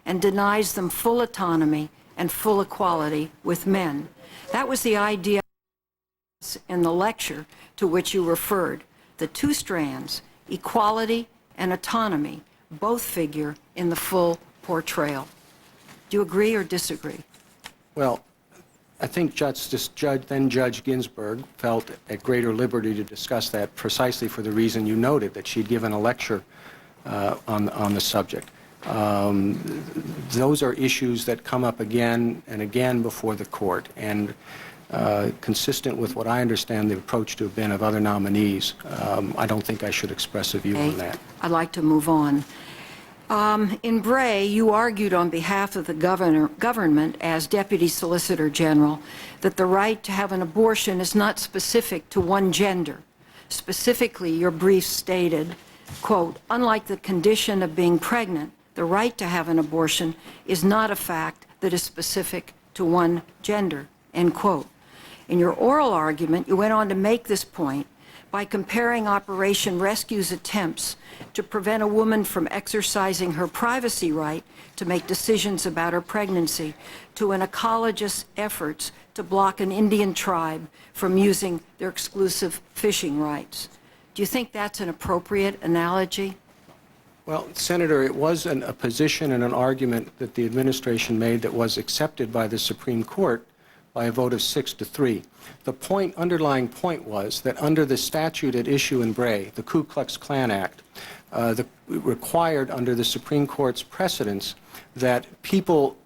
and denies them full autonomy and full equality with men. That was the idea in the lecture to which you referred. The two strands, equality and autonomy, both figure in the full portrayal. Do you agree or disagree? Well, I think then Judge Ginsburg felt at greater liberty to discuss that precisely for the reason you noted, that she'd given a lecture on the subject. Those are issues that come up again and again before the court, and consistent with what I understand the approach to have been of other nominees, I don't think I should express a view on that. I'd like to move on. In Bray, you argued on behalf of the government as Deputy Solicitor General that the right to have an abortion is not specific to one gender. Specifically, your brief stated, quote, "Unlike the condition of being pregnant, the right to have an abortion is not a fact that is specific to one gender," end quote. In your oral argument, you went on to make this point by comparing Operation Rescue's attempts to prevent a woman from exercising her privacy right to make decisions about her pregnancy to an ecologist's efforts to block an Indian tribe from using their exclusive fishing rights. Do you think that's an appropriate analogy? Well, Senator, it was a position and an argument that the administration made that was accepted by the Supreme Court by a vote of 6-3. The underlying point was that under the statute at issue in Bray, the Ku Klux Klan Act, required under the Supreme Court's precedents that people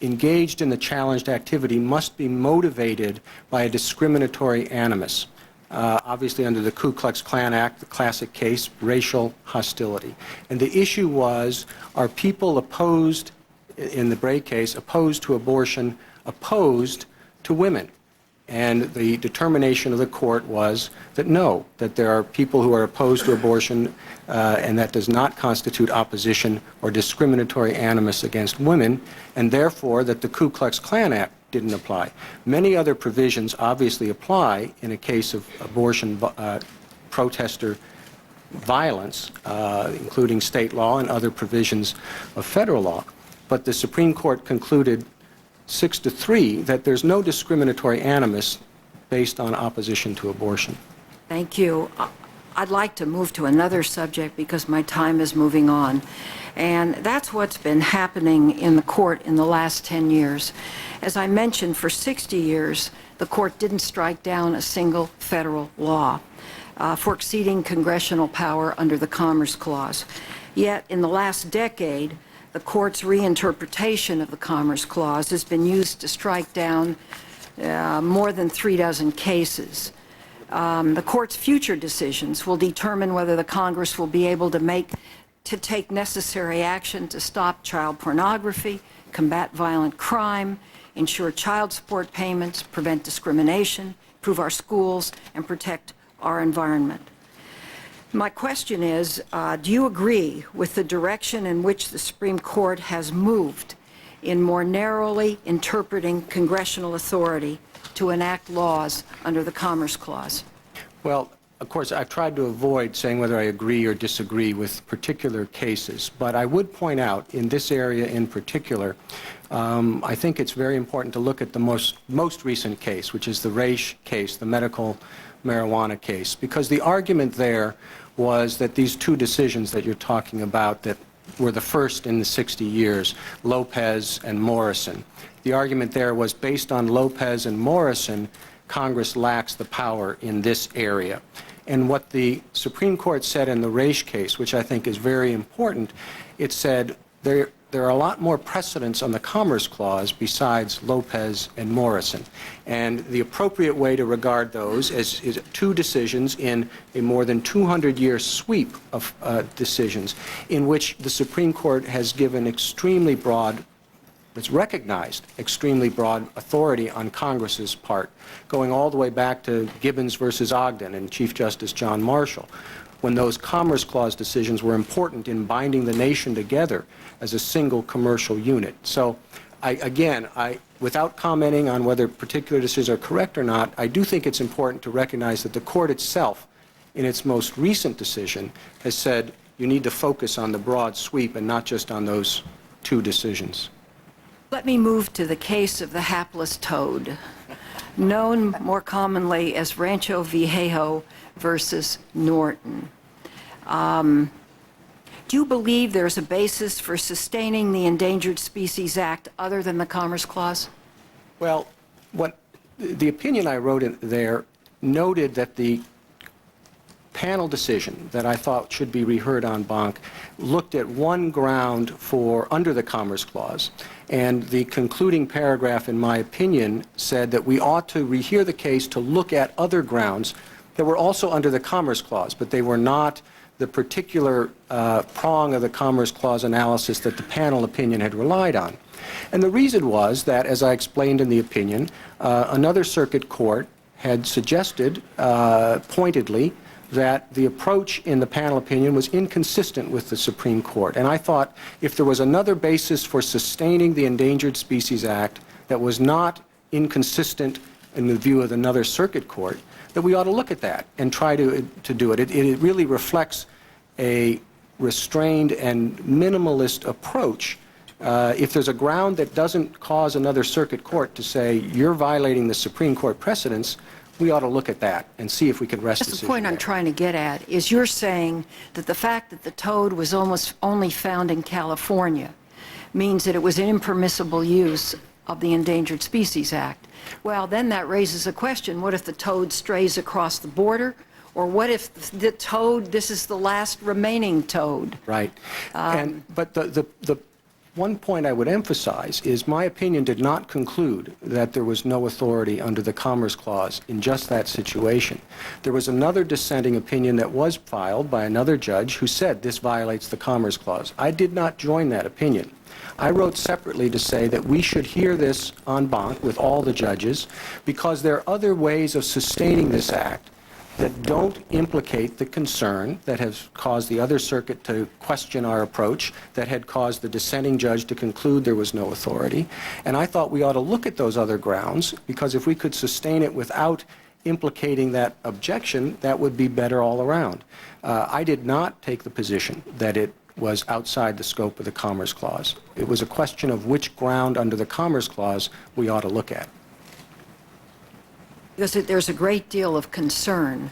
engaged in the challenged activity must be motivated by a discriminatory animus. Obviously, under the Ku Klux Klan Act, the classic case, racial hostility. And the issue was, are people opposed, in the Bray case, opposed to abortion, opposed to women? And the determination of the court was that no, that there are people who are opposed to abortion, and that does not constitute opposition or discriminatory animus against women, and therefore that the Ku Klux Klan Act didn't apply. Many other provisions obviously apply in a case of abortion protester violence, including state law and other provisions of federal law. But the Supreme Court concluded 6-3 that there's no discriminatory animus based on opposition to abortion. Thank you. I'd like to move to another subject because my time is moving on. And that's what's been happening in the court in the last 10 years. As I mentioned, for 60 years, the court didn't strike down a single federal law for exceeding congressional power under the Commerce Clause. Yet, in the last decade, the court's reinterpretation of the Commerce Clause has been used to strike down more than 36 cases. The court's future decisions will determine whether the Congress will be able to take necessary action to stop child pornography, combat violent crime, ensure child support payments, prevent discrimination, improve our schools, and protect our environment. My question is, do you agree with the direction in which the Supreme Court has moved in more narrowly interpreting congressional authority to enact laws under the Commerce Clause? Well, of course, I've tried to avoid saying whether I agree or disagree with particular cases, but I would point out in this area in particular, I think it's very important to look at the most recent case, which is the Raich case, the medical marijuana case, because the argument there was that these two decisions that you're talking about that were the first in the 60 years, Lopez and Morrison. The argument there was based on Lopez and Morrison, Congress lacks the power in this area. And what the Supreme Court said in the Raich case, which I think is very important, it said there are a lot more precedents on the Commerce Clause besides Lopez and Morrison. And the appropriate way to regard those is two decisions in a more than 200-year sweep of decisions in which the Supreme Court has given extremely broad, it's recognized extremely broad authority on Congress's part, going all the way back to Gibbons versus Ogden and Chief Justice John Marshall, when those Commerce Clause decisions were important in binding the nation together as a single commercial unit. So, without commenting on whether particular decisions are correct or not, I do think it's important to recognize that the court itself, in its most recent decision, has said you need to focus on the broad sweep and not just on those two decisions. Let me move to the case of the hapless toad, known more commonly as Rancho Viejo versus Norton. Do you believe there's a basis for sustaining the Endangered Species Act other than the Commerce Clause? Well, the opinion I wrote in there noted that the panel decision that I thought should be reheard en banc looked at one ground for under the Commerce Clause, and the concluding paragraph, in my opinion, said that we ought to rehear the case to look at other grounds that were also under the Commerce Clause, but they were not the particular prong of the Commerce Clause analysis that the panel opinion had relied on. And the reason was that, as I explained in the opinion, another circuit court had suggested pointedly that the approach in the panel opinion was inconsistent with the Supreme Court. And I thought if there was another basis for sustaining the Endangered Species Act that was not inconsistent in the view of another circuit court, that we ought to look at that and try to do it. It really reflects a restrained and minimalist approach. If there's a ground that doesn't cause another circuit court to say, you're violating the Supreme Court precedents, we ought to look at that and see if we can rest That's the point I'm trying to get at, is you're saying that the fact that the toad was almost only found in California means that it was an impermissible use of the Endangered Species Act. Well, then that raises a question. What if the toad strays across the border? Or what if the toad, this is the last remaining toad? Right. But the one point I would emphasize is my opinion did not conclude that there was no authority under the Commerce Clause in just that situation. There was another dissenting opinion that was filed by another judge who said this violates the Commerce Clause. I did not join that opinion. I wrote separately to say that we should hear this en banc with all the judges because there are other ways of sustaining this act that don't implicate the concern that has caused the other circuit to question our approach, that had caused the dissenting judge to conclude there was no authority. And I thought we ought to look at those other grounds, because if we could sustain it without implicating that objection, that would be better all around. I did not take the position that it was outside the scope of the Commerce Clause. It was a question of which ground under the Commerce Clause we ought to look at. Because there's a great deal of concern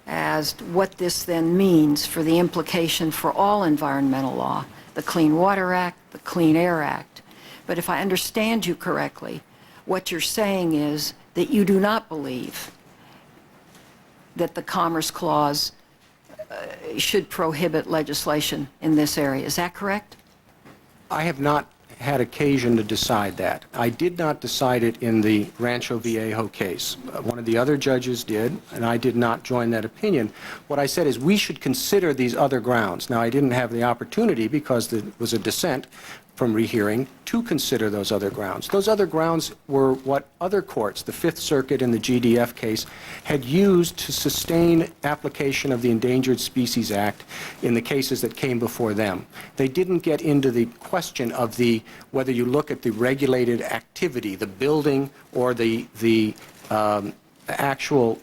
as to what this then means for the implication for all environmental law, the Clean Water Act, the Clean Air Act. But if I understand you correctly, what you're saying is that you do not believe that the Commerce Clause should prohibit legislation in this area. Is that correct? I have not had occasion to decide that. I did not decide it in the Rancho Viejo case. One of the other judges did, and I did not join that opinion. What I said is we should consider these other grounds. Now, I didn't have the opportunity, because there was a dissent from rehearing, to consider those other grounds. Those other grounds were what other courts, the Fifth Circuit in the GDF case, had used to sustain application of the Endangered Species Act in the cases that came before them. They didn't get into the question of whether you look at the regulated activity, the building, or the actual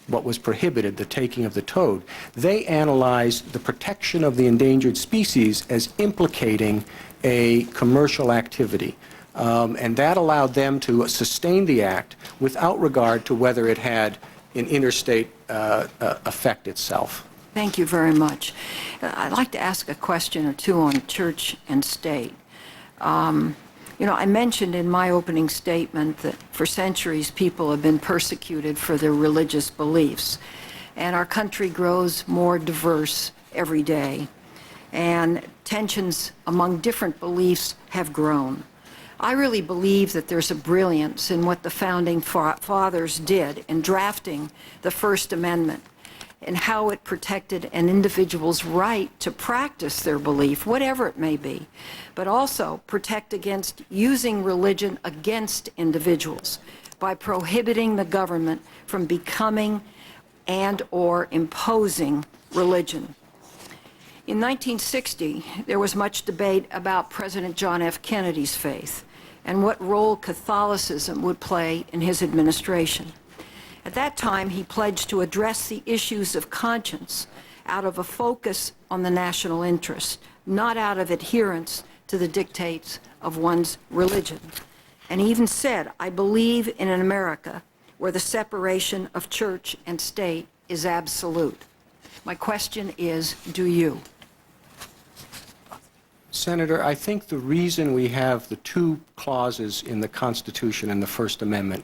what was prohibited, the taking of the toad. They analyzed the protection of the endangered species as implicating a commercial activity. And that allowed them to sustain the act without regard to whether it had an interstate effect itself. Thank you very much. I'd like to ask a question or two on church and state. You know, I mentioned in my opening statement that for centuries people have been persecuted for their religious beliefs, and our country grows more diverse every day, and tensions among different beliefs have grown. I really believe that there's a brilliance in what the founding fathers did in drafting the First Amendment, and how it protected an individual's right to practice their belief, whatever it may be, but also protect against using religion against individuals by prohibiting the government from becoming and/or imposing religion. In 1960, there was much debate about President John F. Kennedy's faith and what role Catholicism would play in his administration. At that time, he pledged to address the issues of conscience out of a focus on the national interest, not out of adherence to the dictates of one's religion. And he even said, "I believe in an America where the separation of church and state is absolute." My question is, do you? Senator, I think the reason we have the two clauses in the Constitution and the First Amendment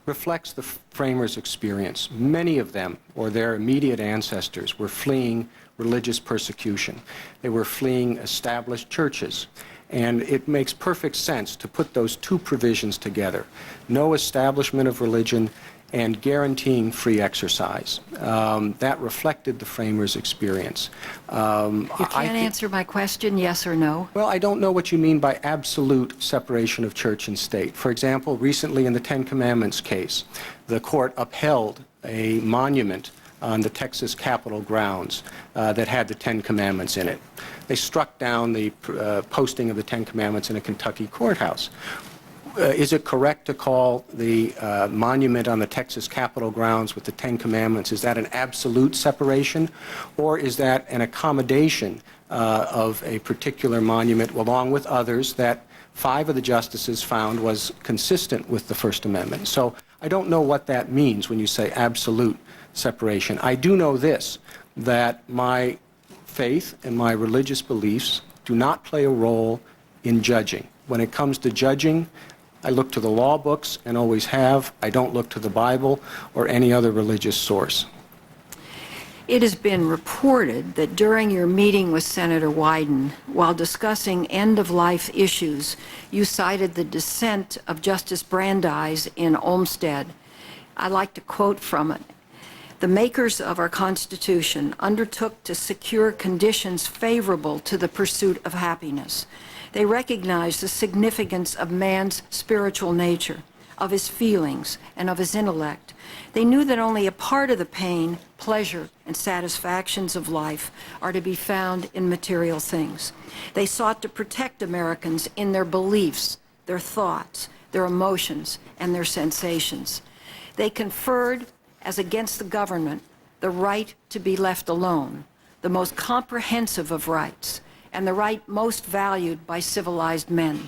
reflects the framers' experience. Many of them, or their immediate ancestors, were fleeing religious persecution. They were fleeing established churches. And it makes perfect sense to put those two provisions together: no establishment of religion and guaranteeing free exercise. That reflected the framers' experience. You can't answer my question, yes or no? Well, I don't know what you mean by absolute separation of church and state. For example, recently in the Ten Commandments case, the court upheld a monument on the Texas Capitol grounds that had the Ten Commandments in it. They struck down the posting of the Ten Commandments in a Kentucky courthouse. Is it correct to call the monument on the Texas Capitol grounds with the Ten Commandments, is that an absolute separation, or is that an accommodation of a particular monument along with others that 5 of the justices found was consistent with the First Amendment? So I don't know what that means when you say absolute separation. I do know this, that my faith and my religious beliefs do not play a role in judging. When it comes to judging, I look to the law books and always have. I don't look to the Bible or any other religious source. It has been reported that during your meeting with Senator Wyden, while discussing end-of-life issues, you cited the dissent of Justice Brandeis in Olmstead. I'd like to quote from it. "The makers of our Constitution undertook to secure conditions favorable to the pursuit of happiness. They recognized the significance of man's spiritual nature, of his feelings, and of his intellect. They knew that only a part of the pain, pleasure, and satisfactions of life are to be found in material things. They sought to protect Americans in their beliefs, their thoughts, their emotions, and their sensations. They conferred, as against the government, the right to be left alone, the most comprehensive of rights, and the right most valued by civilized men.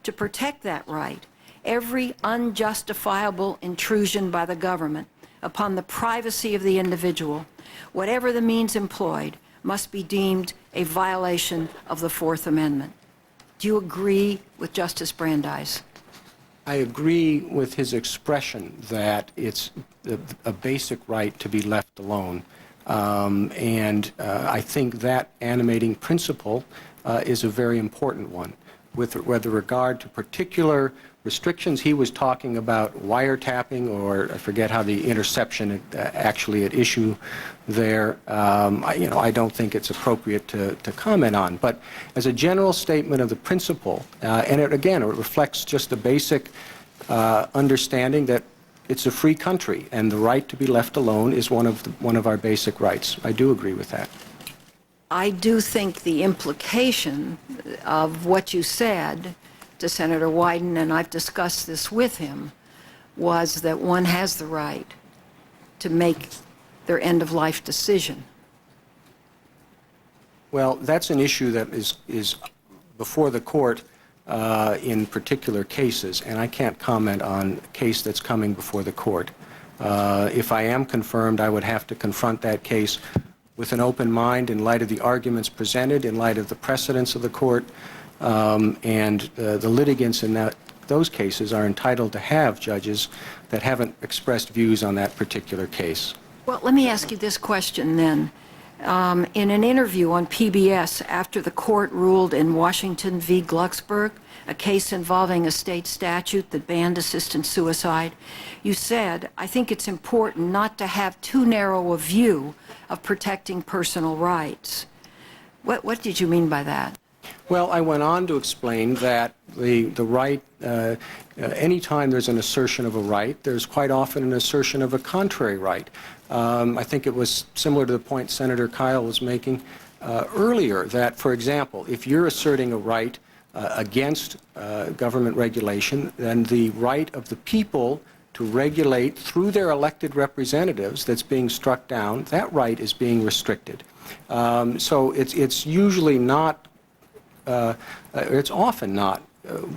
To protect that right, every unjustifiable intrusion by the government upon the privacy of the individual, whatever the means employed, must be deemed a violation of the Fourth Amendment." Do you agree with Justice Brandeis? I agree with his expression that it's a basic right to be left alone. I think that animating principle is a very important one. With regard to particular restrictions, he was talking about wiretapping, or I forget how the interception actually at issue there. I don't think it's appropriate to comment on. But as a general statement of the principle, and it reflects just a basic understanding that it's a free country, and the right to be left alone is one of our basic rights. I do agree with that. I do think the implication of what you said to Senator Wyden, and I've discussed this with him, was that one has the right to make their end-of-life decision. Well, that's an issue that is before the court in particular cases, and I can't comment on a case that's coming before the court. If I am confirmed, I would have to confront that case with an open mind in light of the arguments presented, in light of the precedents of the court, and the litigants in those cases are entitled to have judges that haven't expressed views on that particular case. Well, let me ask you this question then. In an interview on PBS after the court ruled in Washington v. Glucksberg, a case involving a state statute that banned assisted suicide, you said, "I think it's important not to have too narrow a view of protecting personal rights." What did you mean by that? Well, I went on to explain that the right, anytime there's an assertion of a right, there's quite often an assertion of a contrary right. I think it was similar to the point Senator Kyle was making earlier, that, for example, if you're asserting a right against government regulation, then the right of the people to regulate through their elected representatives that's being struck down, that right is being restricted. So it's usually not it's often not.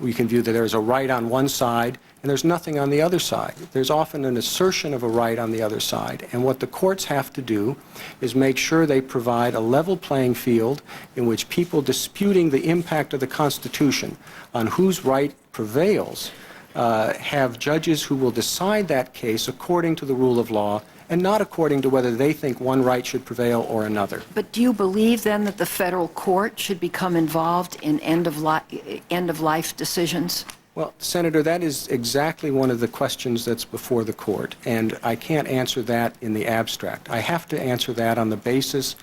We can view that there's a right on one side and there's nothing on the other side. There's often an assertion of a right on the other side. And what the courts have to do is make sure they provide a level playing field in which people disputing the impact of the Constitution on whose right prevails have judges who will decide that case according to the rule of law and not according to whether they think one right should prevail or another. But do you believe then that the federal court should become involved in end-of-life decisions? Well, Senator, that is exactly one of the questions that's before the court, and I can't answer that in the abstract. I have to answer that on the basis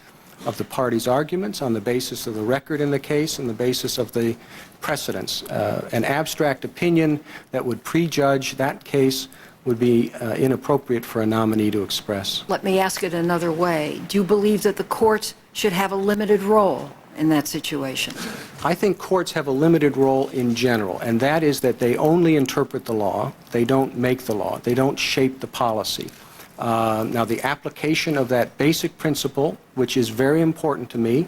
of the parties' arguments, on the basis of the record in the case, and the basis of the precedents. An abstract opinion that would prejudge that case would be inappropriate for a nominee to express. Let me ask it another way. Do you believe that the courts should have a limited role in that situation? I think courts have a limited role in general, and that is that they only interpret the law. They don't make the law. They don't shape the policy. Now, the application of that basic principle, which is very important to me,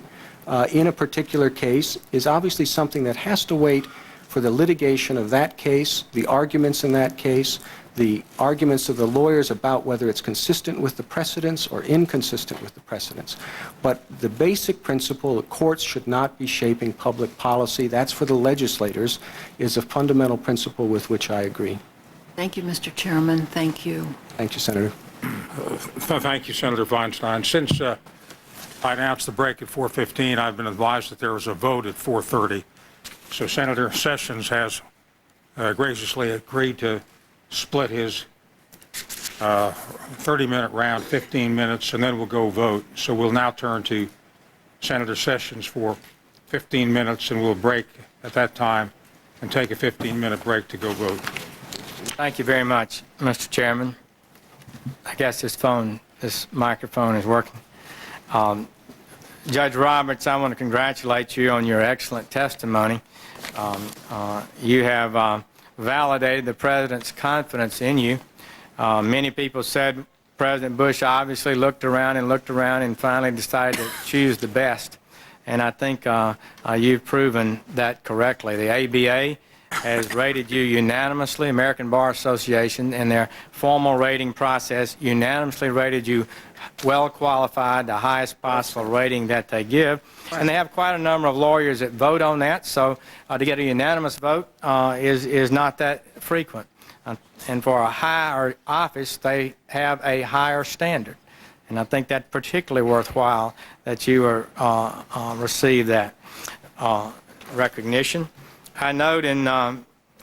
in a particular case, is obviously something that has to wait for the litigation of that case, the arguments in that case, the arguments of the lawyers about whether it's consistent with the precedents or inconsistent with the precedents. But the basic principle that courts should not be shaping public policy, that's for the legislators, is a fundamental principle with which I agree. Thank you, Mr. Chairman. Thank you. Thank you, Senator. Thank you, Senator Feinstein. Since I announced the break at 4:15, I've been advised that there was a vote at 4:30. So Senator Sessions has graciously agreed to split his 30-minute round, 15 minutes, and then we'll go vote. So we'll now turn to Senator Sessions for 15 minutes, and we'll break at that time and take a 15-minute break to go vote. Thank you very much, Mr. Chairman. I guess this microphone is working. Judge Roberts, I want to congratulate you on your excellent testimony. You have validated the President's confidence in you. Many people said President Bush obviously looked around and finally decided to choose the best. And I think you've proven that correctly. The ABA has rated you unanimously, American Bar Association, in their formal rating process, unanimously rated you well qualified, the highest possible rating that they give. And they have quite a number of lawyers that vote on that, so to get a unanimous vote is not that frequent. And for a higher office, they have a higher standard. And I think that's particularly worthwhile that you receive that recognition. I note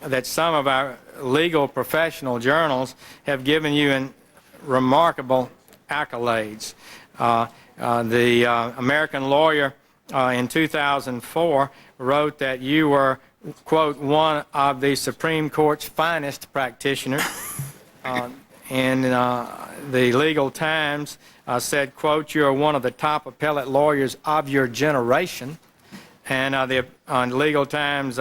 that some of our legal professional journals have given you remarkable accolades. The American Lawyer in 2004 wrote that you were, quote, one of the Supreme Court's finest practitioners. And the Legal Times said, quote, you are one of the top appellate lawyers of your generation. And the Legal Times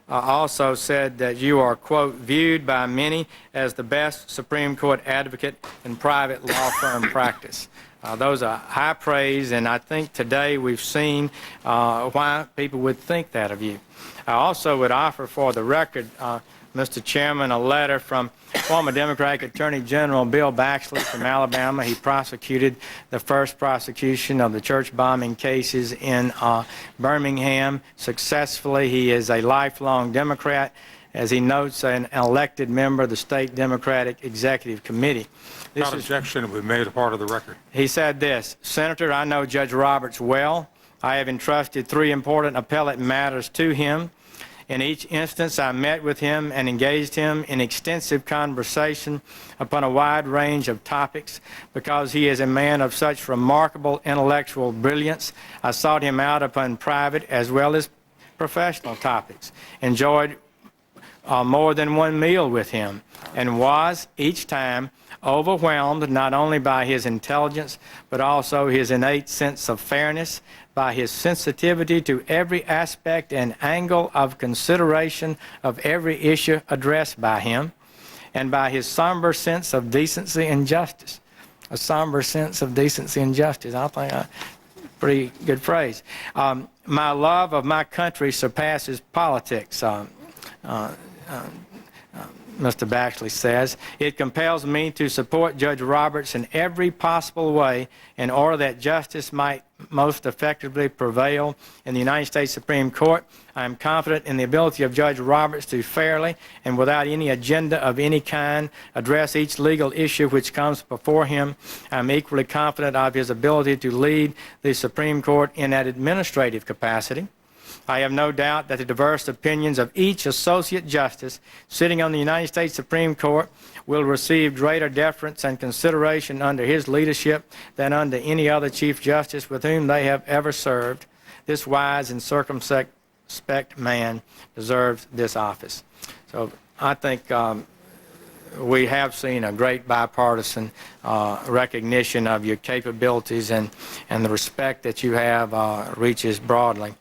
also said that you are, quote, viewed by many as the best Supreme Court advocate in private law firm practice. Those are high praise, and I think today we've seen why people would think that of you. I also would offer for the record, Mr. Chairman, a letter from former Democratic Attorney General Bill Baxley from Alabama. He prosecuted the first prosecution of the church bombing cases in Birmingham successfully. He is a lifelong Democrat, as he notes, an elected member of the State Democratic Executive Committee. Without objection, it was made a part of the record. He said this, Senator, I know Judge Roberts well. I have entrusted 3 important appellate matters to him. In each instance, I met with him and engaged him in extensive conversation upon a wide range of topics. Because he is a man of such remarkable intellectual brilliance, I sought him out upon private as well as professional topics, enjoyed more than one meal with him, and was, each time, overwhelmed not only by his intelligence, but also his innate sense of fairness, by his sensitivity to every aspect and angle of consideration of every issue addressed by him, and by his somber sense of decency and justice. A somber sense of decency and justice. I think pretty good phrase. My love of my country surpasses politics, Mr. Baxley says. It compels me to support Judge Roberts in every possible way in order that justice might most effectively prevail in the United States Supreme Court. I am confident in the ability of Judge Roberts to fairly and without any agenda of any kind address each legal issue which comes before him. I am equally confident of his ability to lead the Supreme Court in an administrative capacity. I have no doubt that the diverse opinions of each associate justice sitting on the United States Supreme Court will receive greater deference and consideration under his leadership than under any other Chief Justice with whom they have ever served. This wise and circumspect man deserves this office. So I think we have seen a great bipartisan recognition of your capabilities, and the respect that you have reaches broadly.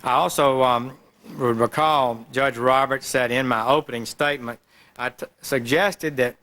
I also would recall Judge Roberts said in my opening statement, I suggested that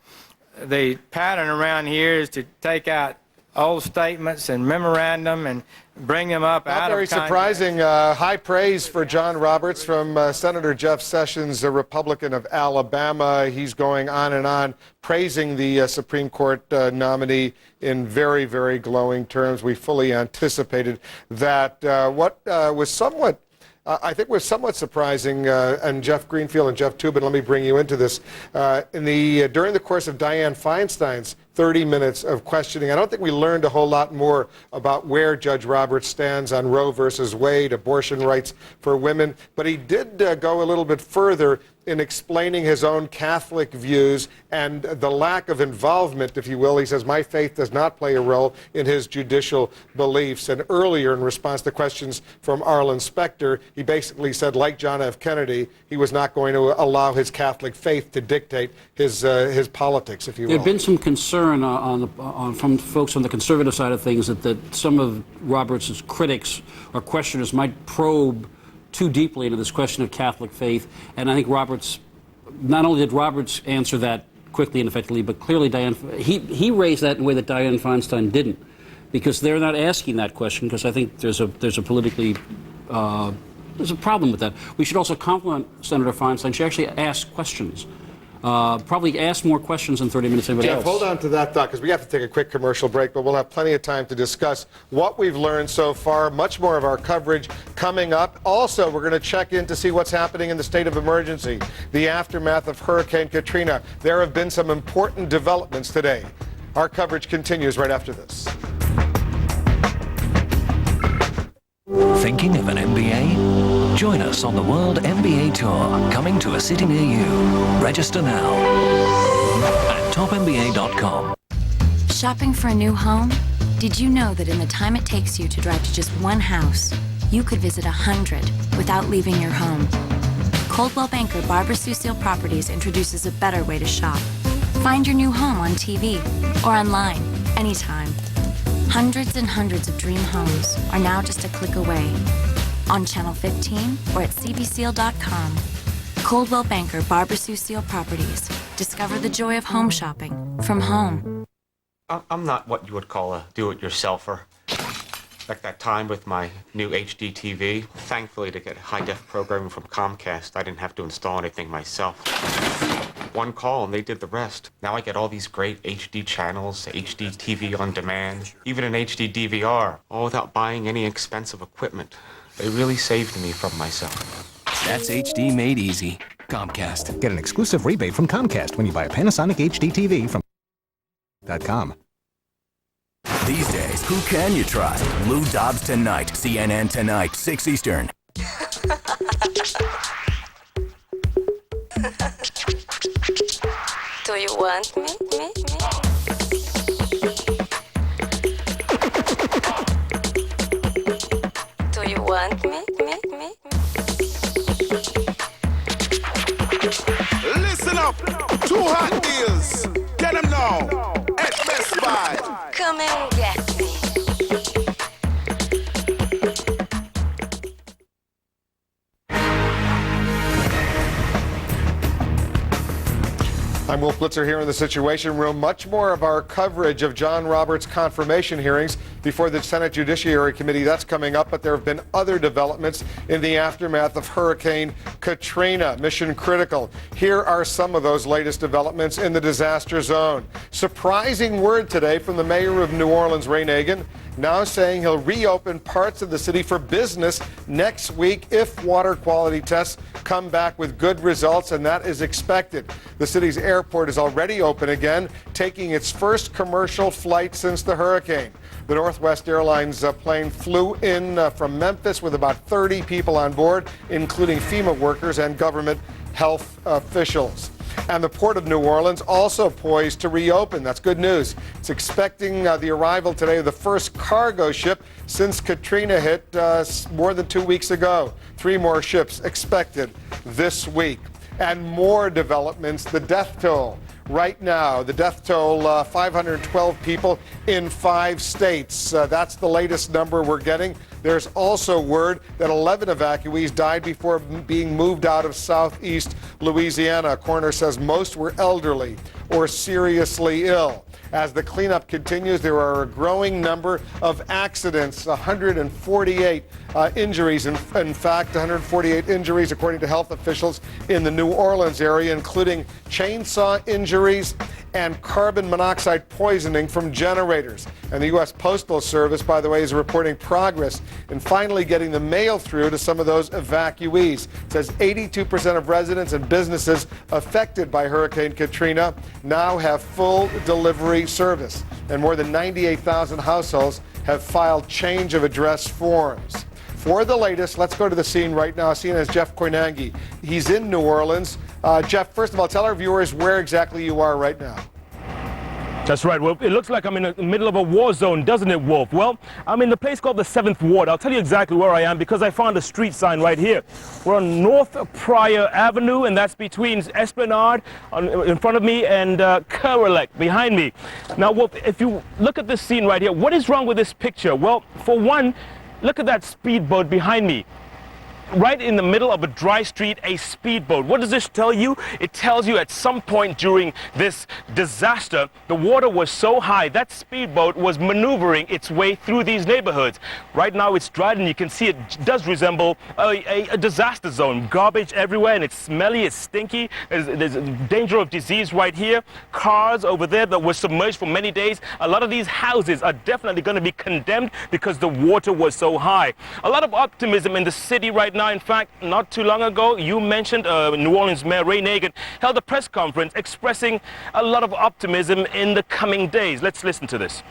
the pattern around here is to take out old statements and memorandum and bring them up out of context. Not very surprising. High praise for John Roberts from Senator Jeff Sessions, a Republican of Alabama. He's going on and on, praising the Supreme Court nominee in very, very glowing terms. We fully anticipated that. What was somewhat I think was somewhat surprising, and Jeff Greenfield and Jeff Toobin, let me bring you into this. During the course of Dianne Feinstein's 30 minutes of questioning, I don't think we learned a whole lot more about where Judge Roberts stands on Roe versus Wade, abortion rights for women, but he did go a little bit further in explaining his own Catholic views and the lack of involvement, if you will. He says, my faith does not play a role in his judicial beliefs. And earlier, in response to questions from Arlen Specter, he basically said, like John F. Kennedy, he was not going to allow his Catholic faith to dictate his politics, if you will. There had been some concern from folks on the conservative side of things that some of Roberts' critics or questioners might probe too deeply into this question of Catholic faith, and I think not only did Roberts answer that quickly and effectively, but clearly he raised that in a way that Dianne Feinstein didn't, because they're not asking that question, because I think there's a politically there's a problem with that. We should also compliment Senator Feinstein. She actually asked questions. Probably ask more questions in 30 minutes than anybody else. Jeff, hold on to that thought, because we have to take a quick commercial break, but we'll have plenty of time to discuss what we've learned so far. Much more of our coverage coming up. Also, we're going to check in to see what's happening in the state of emergency, the aftermath of Hurricane Katrina. There have been some important developments today. Our coverage continues right after this. Thinking of an MBA? Join us on the World MBA Tour, coming to a city near you. Register now at topmba.com. Shopping for a new home? Did you know that in the time it takes you to drive to just one house, you could visit 100 without leaving your home? Coldwell Banker Barbara Sue Seal Properties introduces a better way to shop. Find your new home on TV or online, anytime. Hundreds and hundreds of dream homes are now just a click away. On Channel 15 or at cbseal.com. Coldwell Banker Barbara Sue Seal Properties. Discover the joy of home shopping from home. I'm not what you would call a do-it-yourselfer. Like that time with my new HD TV. Thankfully, to get high-def programming from Comcast, I didn't have to install anything myself. One call and they did the rest. Now I get all these great HD channels, HD TV on demand, even an HD DVR, all without buying any expensive equipment. They really saved me from myself. That's HD made easy. Comcast. Get an exclusive rebate from Comcast when you buy a Panasonic HD TV from .com. These days, who can you trust? Lou Dobbs tonight. CNN tonight, 6 Eastern. Do you want me? Do you want me? Listen up! 2 hot deals! Get them now! At Best Buy! Come and get me. I'm Wolf Blitzer here in the Situation Room. Much more of our coverage of John Roberts' confirmation hearings before the Senate Judiciary Committee. That's coming up, but there have been other developments in the aftermath of Hurricane Katrina. Mission critical. Here are some of those latest developments in the disaster zone. Surprising word today from the mayor of New Orleans, Ray Nagin, now saying he'll reopen parts of the city for business next week if water quality tests come back with good results, and that is expected. The city's airport is already open again, taking its first commercial flight since the hurricane. The Northwest Airlines plane flew in from Memphis with about 30 people on board, including FEMA workers and government health officials. And the Port of New Orleans also poised to reopen. That's good news. It's expecting the arrival today of the first cargo ship since Katrina hit more than 2 weeks ago. 3 more ships expected this week. And more developments, the death toll. Right now, the death toll, 512 people in 5 states. That's the latest number we're getting. There's also word that 11 evacuees died before being moved out of southeast Louisiana. A coroner says most were elderly or seriously ill. As the cleanup continues, there are a growing number of accidents, 148 injuries. In fact, 148 injuries according to health officials in the New Orleans area, including chainsaw injuries and carbon monoxide poisoning from generators. And the U.S. Postal Service, by the way, is reporting progress in finally getting the mail through to some of those evacuees. It says 82% of residents and businesses affected by Hurricane Katrina now have full delivery service. And more than 98,000 households have filed change of address forms. For the latest, let's go to the scene right now. CNN's Jeff Koinange. He's in New Orleans. Jeff, first of all, tell our viewers where exactly you are right now. That's right, Wolf. It looks like I'm in the middle of a war zone, doesn't it, Wolf? Well, I'm in the place called the 7th Ward. I'll tell you exactly where I am because I found a street sign right here. We're on North Pryor Avenue, and that's between Esplanade in front of me and Kerlech behind me. Now, Wolf, if you look at this scene right here, what is wrong with this picture? Well, for one, look at that speedboat behind me. Right in the middle of a dry street, a speedboat. What does this tell you? It tells you at some point during this disaster, the water was so high that speedboat was maneuvering its way through these neighborhoods. Right now it's dry and you can see it does resemble a disaster zone. Garbage everywhere and it's smelly, it's stinky. There's a danger of disease right here. Cars over there that were submerged for many days. A lot of these houses are definitely going to be condemned because the water was so high. A lot of optimism in the city right now. In fact, not too long ago, you mentioned New Orleans Mayor Ray Nagin held a press conference expressing a lot of optimism in the coming days. Let's listen to this.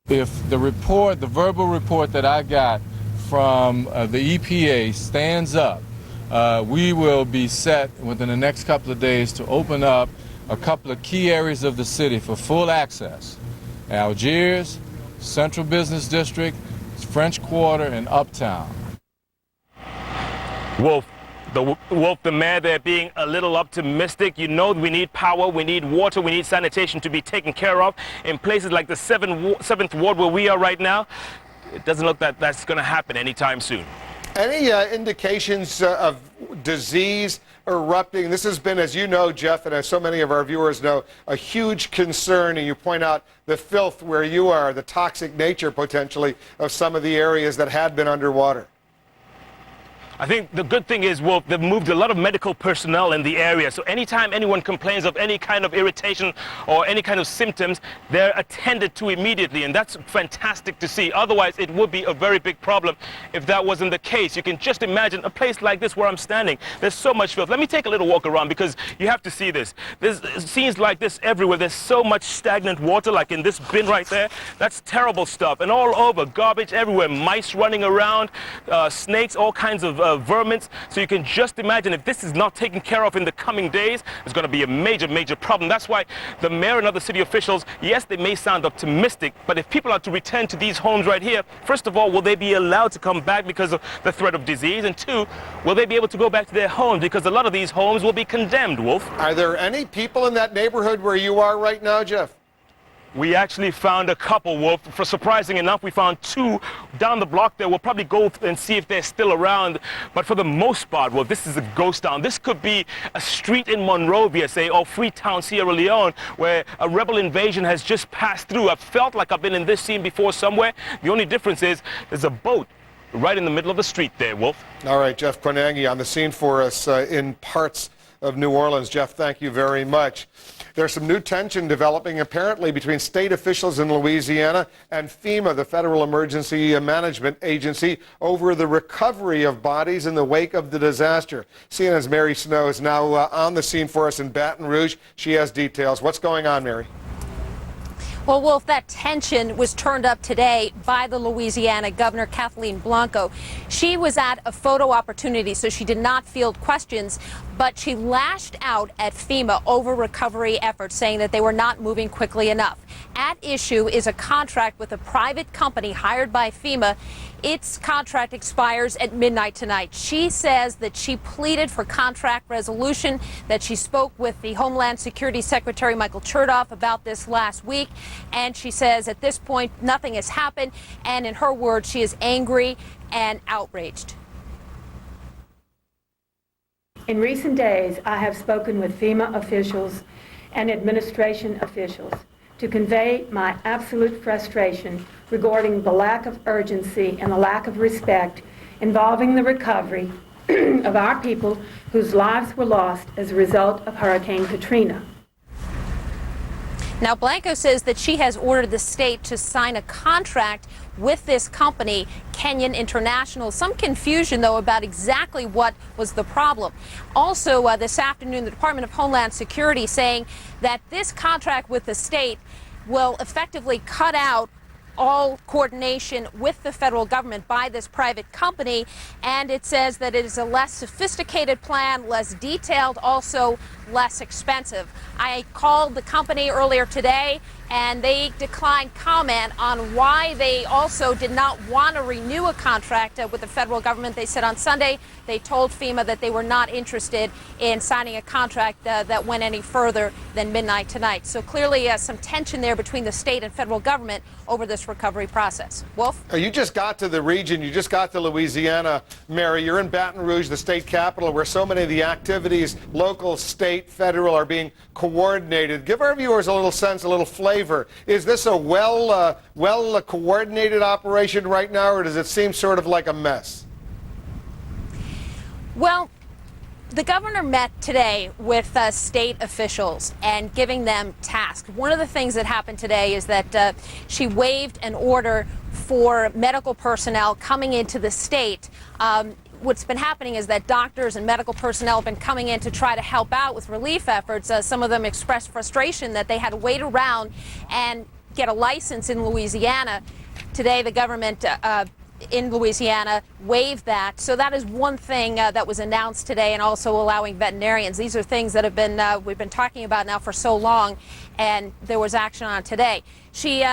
If the report, the verbal report that I got from the EPA stands up, we will be set within the next couple of days to open up a couple of key areas of the city for full access. Algiers, Central Business District, French Quarter, and Uptown. Wolf, the mayor there being a little optimistic. You know we need power, we need water, we need sanitation to be taken care of. In places like the 7th Ward where we are right now, it doesn't look that that's going to happen anytime soon. Any indications of disease erupting? This has been, as you know, Jeff, and as so many of our viewers know, a huge concern, and you point out the filth where you are, the toxic nature potentially of some of the areas that had been underwater. I think the good thing is, Wolf, they've moved a lot of medical personnel in the area. So anytime anyone complains of any kind of irritation or any kind of symptoms, they're attended to immediately. And that's fantastic to see. Otherwise, it would be a very big problem if that wasn't the case. You can just imagine a place like this where I'm standing. There's so much filth. Let me take a little walk around because you have to see this. There's scenes like this everywhere. There's so much stagnant water, like in this bin right there. That's terrible stuff. And all over, garbage everywhere. Mice running around, snakes, all kinds of vermins. So you can just imagine if this is not taken care of in the coming days, it's going to be a major, major problem. That's why the mayor and other city officials, yes, they may sound optimistic, but if people are to return to these homes right here, first of all, will they be allowed to come back because of the threat of disease? And two, will they be able to go back to their homes because a lot of these homes will be condemned, Wolf? Are there any people in that neighborhood where you are right now, Jeff? we actually found a couple, Wolf. Surprising enough, we found two down the block there. We'll probably go and see if they're still around. But for the most part, Wolf, this is a ghost town. This could be a street in Monrovia, say, or Freetown, Sierra Leone, where a rebel invasion has just passed through. I've felt like I've been in this scene before somewhere. The only difference is there's a boat right in the middle of the street there, Wolf. All right, Jeff Kornangi on the scene for us in parts of New Orleans. Jeff, thank you very much. There's some new tension developing apparently between state officials in Louisiana and FEMA, the Federal Emergency Management Agency, over the recovery of bodies in the wake of the disaster. CNN's Mary Snow is now on the scene for us in Baton Rouge. She has details. What's going on, Mary? Well, Wolf, that tension was turned up today by the Louisiana Governor, Kathleen Blanco. She was at a photo opportunity, so she did not field questions, but she lashed out at FEMA over recovery efforts, saying that they were not moving quickly enough. At issue is a contract with a private company hired by FEMA. Its contract expires at midnight tonight. She says that she pleaded for contract resolution, that she spoke with the Homeland Security Secretary Michael Chertoff about this last week, and she says at this point nothing has happened, and in her words, she is angry and outraged. In recent days, I have spoken with FEMA officials and administration officials to convey my absolute frustration regarding the lack of urgency and the lack of respect involving the recovery of our people whose lives were lost as a result of Hurricane Katrina. Now, Blanco says that she has ordered the state to sign a contract with this company, Kenyon International. Some confusion, though, about exactly what was the problem. Also, this afternoon, the Department of Homeland Security saying that this contract with the state will effectively cut out all coordination with the federal government by this private company, and it says that it is a less sophisticated plan, less detailed, also less expensive. I called the company earlier today, and they declined comment on why they also did not want to renew a contract with the federal government. They said on Sunday they told FEMA that they were not interested in signing a contract that went any further than midnight tonight. So clearly some tension there between the state and federal government over this recovery process. Wolf? You just got to the region. You just got to Louisiana, Mary. You're in Baton Rouge, the state capital, where so many of the activities, local, state, federal, are being coordinated. Give our viewers a little sense, a little flavor. Is this a well coordinated operation right now, or does it seem sort of like a mess? Well, the governor met today with state officials and giving them tasks. One of the things that happened today is that she waived an order for medical personnel coming into the state. What's been happening is that doctors and medical personnel have been coming in to try to help out with relief efforts. Some of them expressed frustration that they had to wait around and get a license in Louisiana. Today, the government in Louisiana waived that. So that is one thing that was announced today, and also allowing veterinarians. These are things that have been we've been talking about now for so long, and there was action on today. She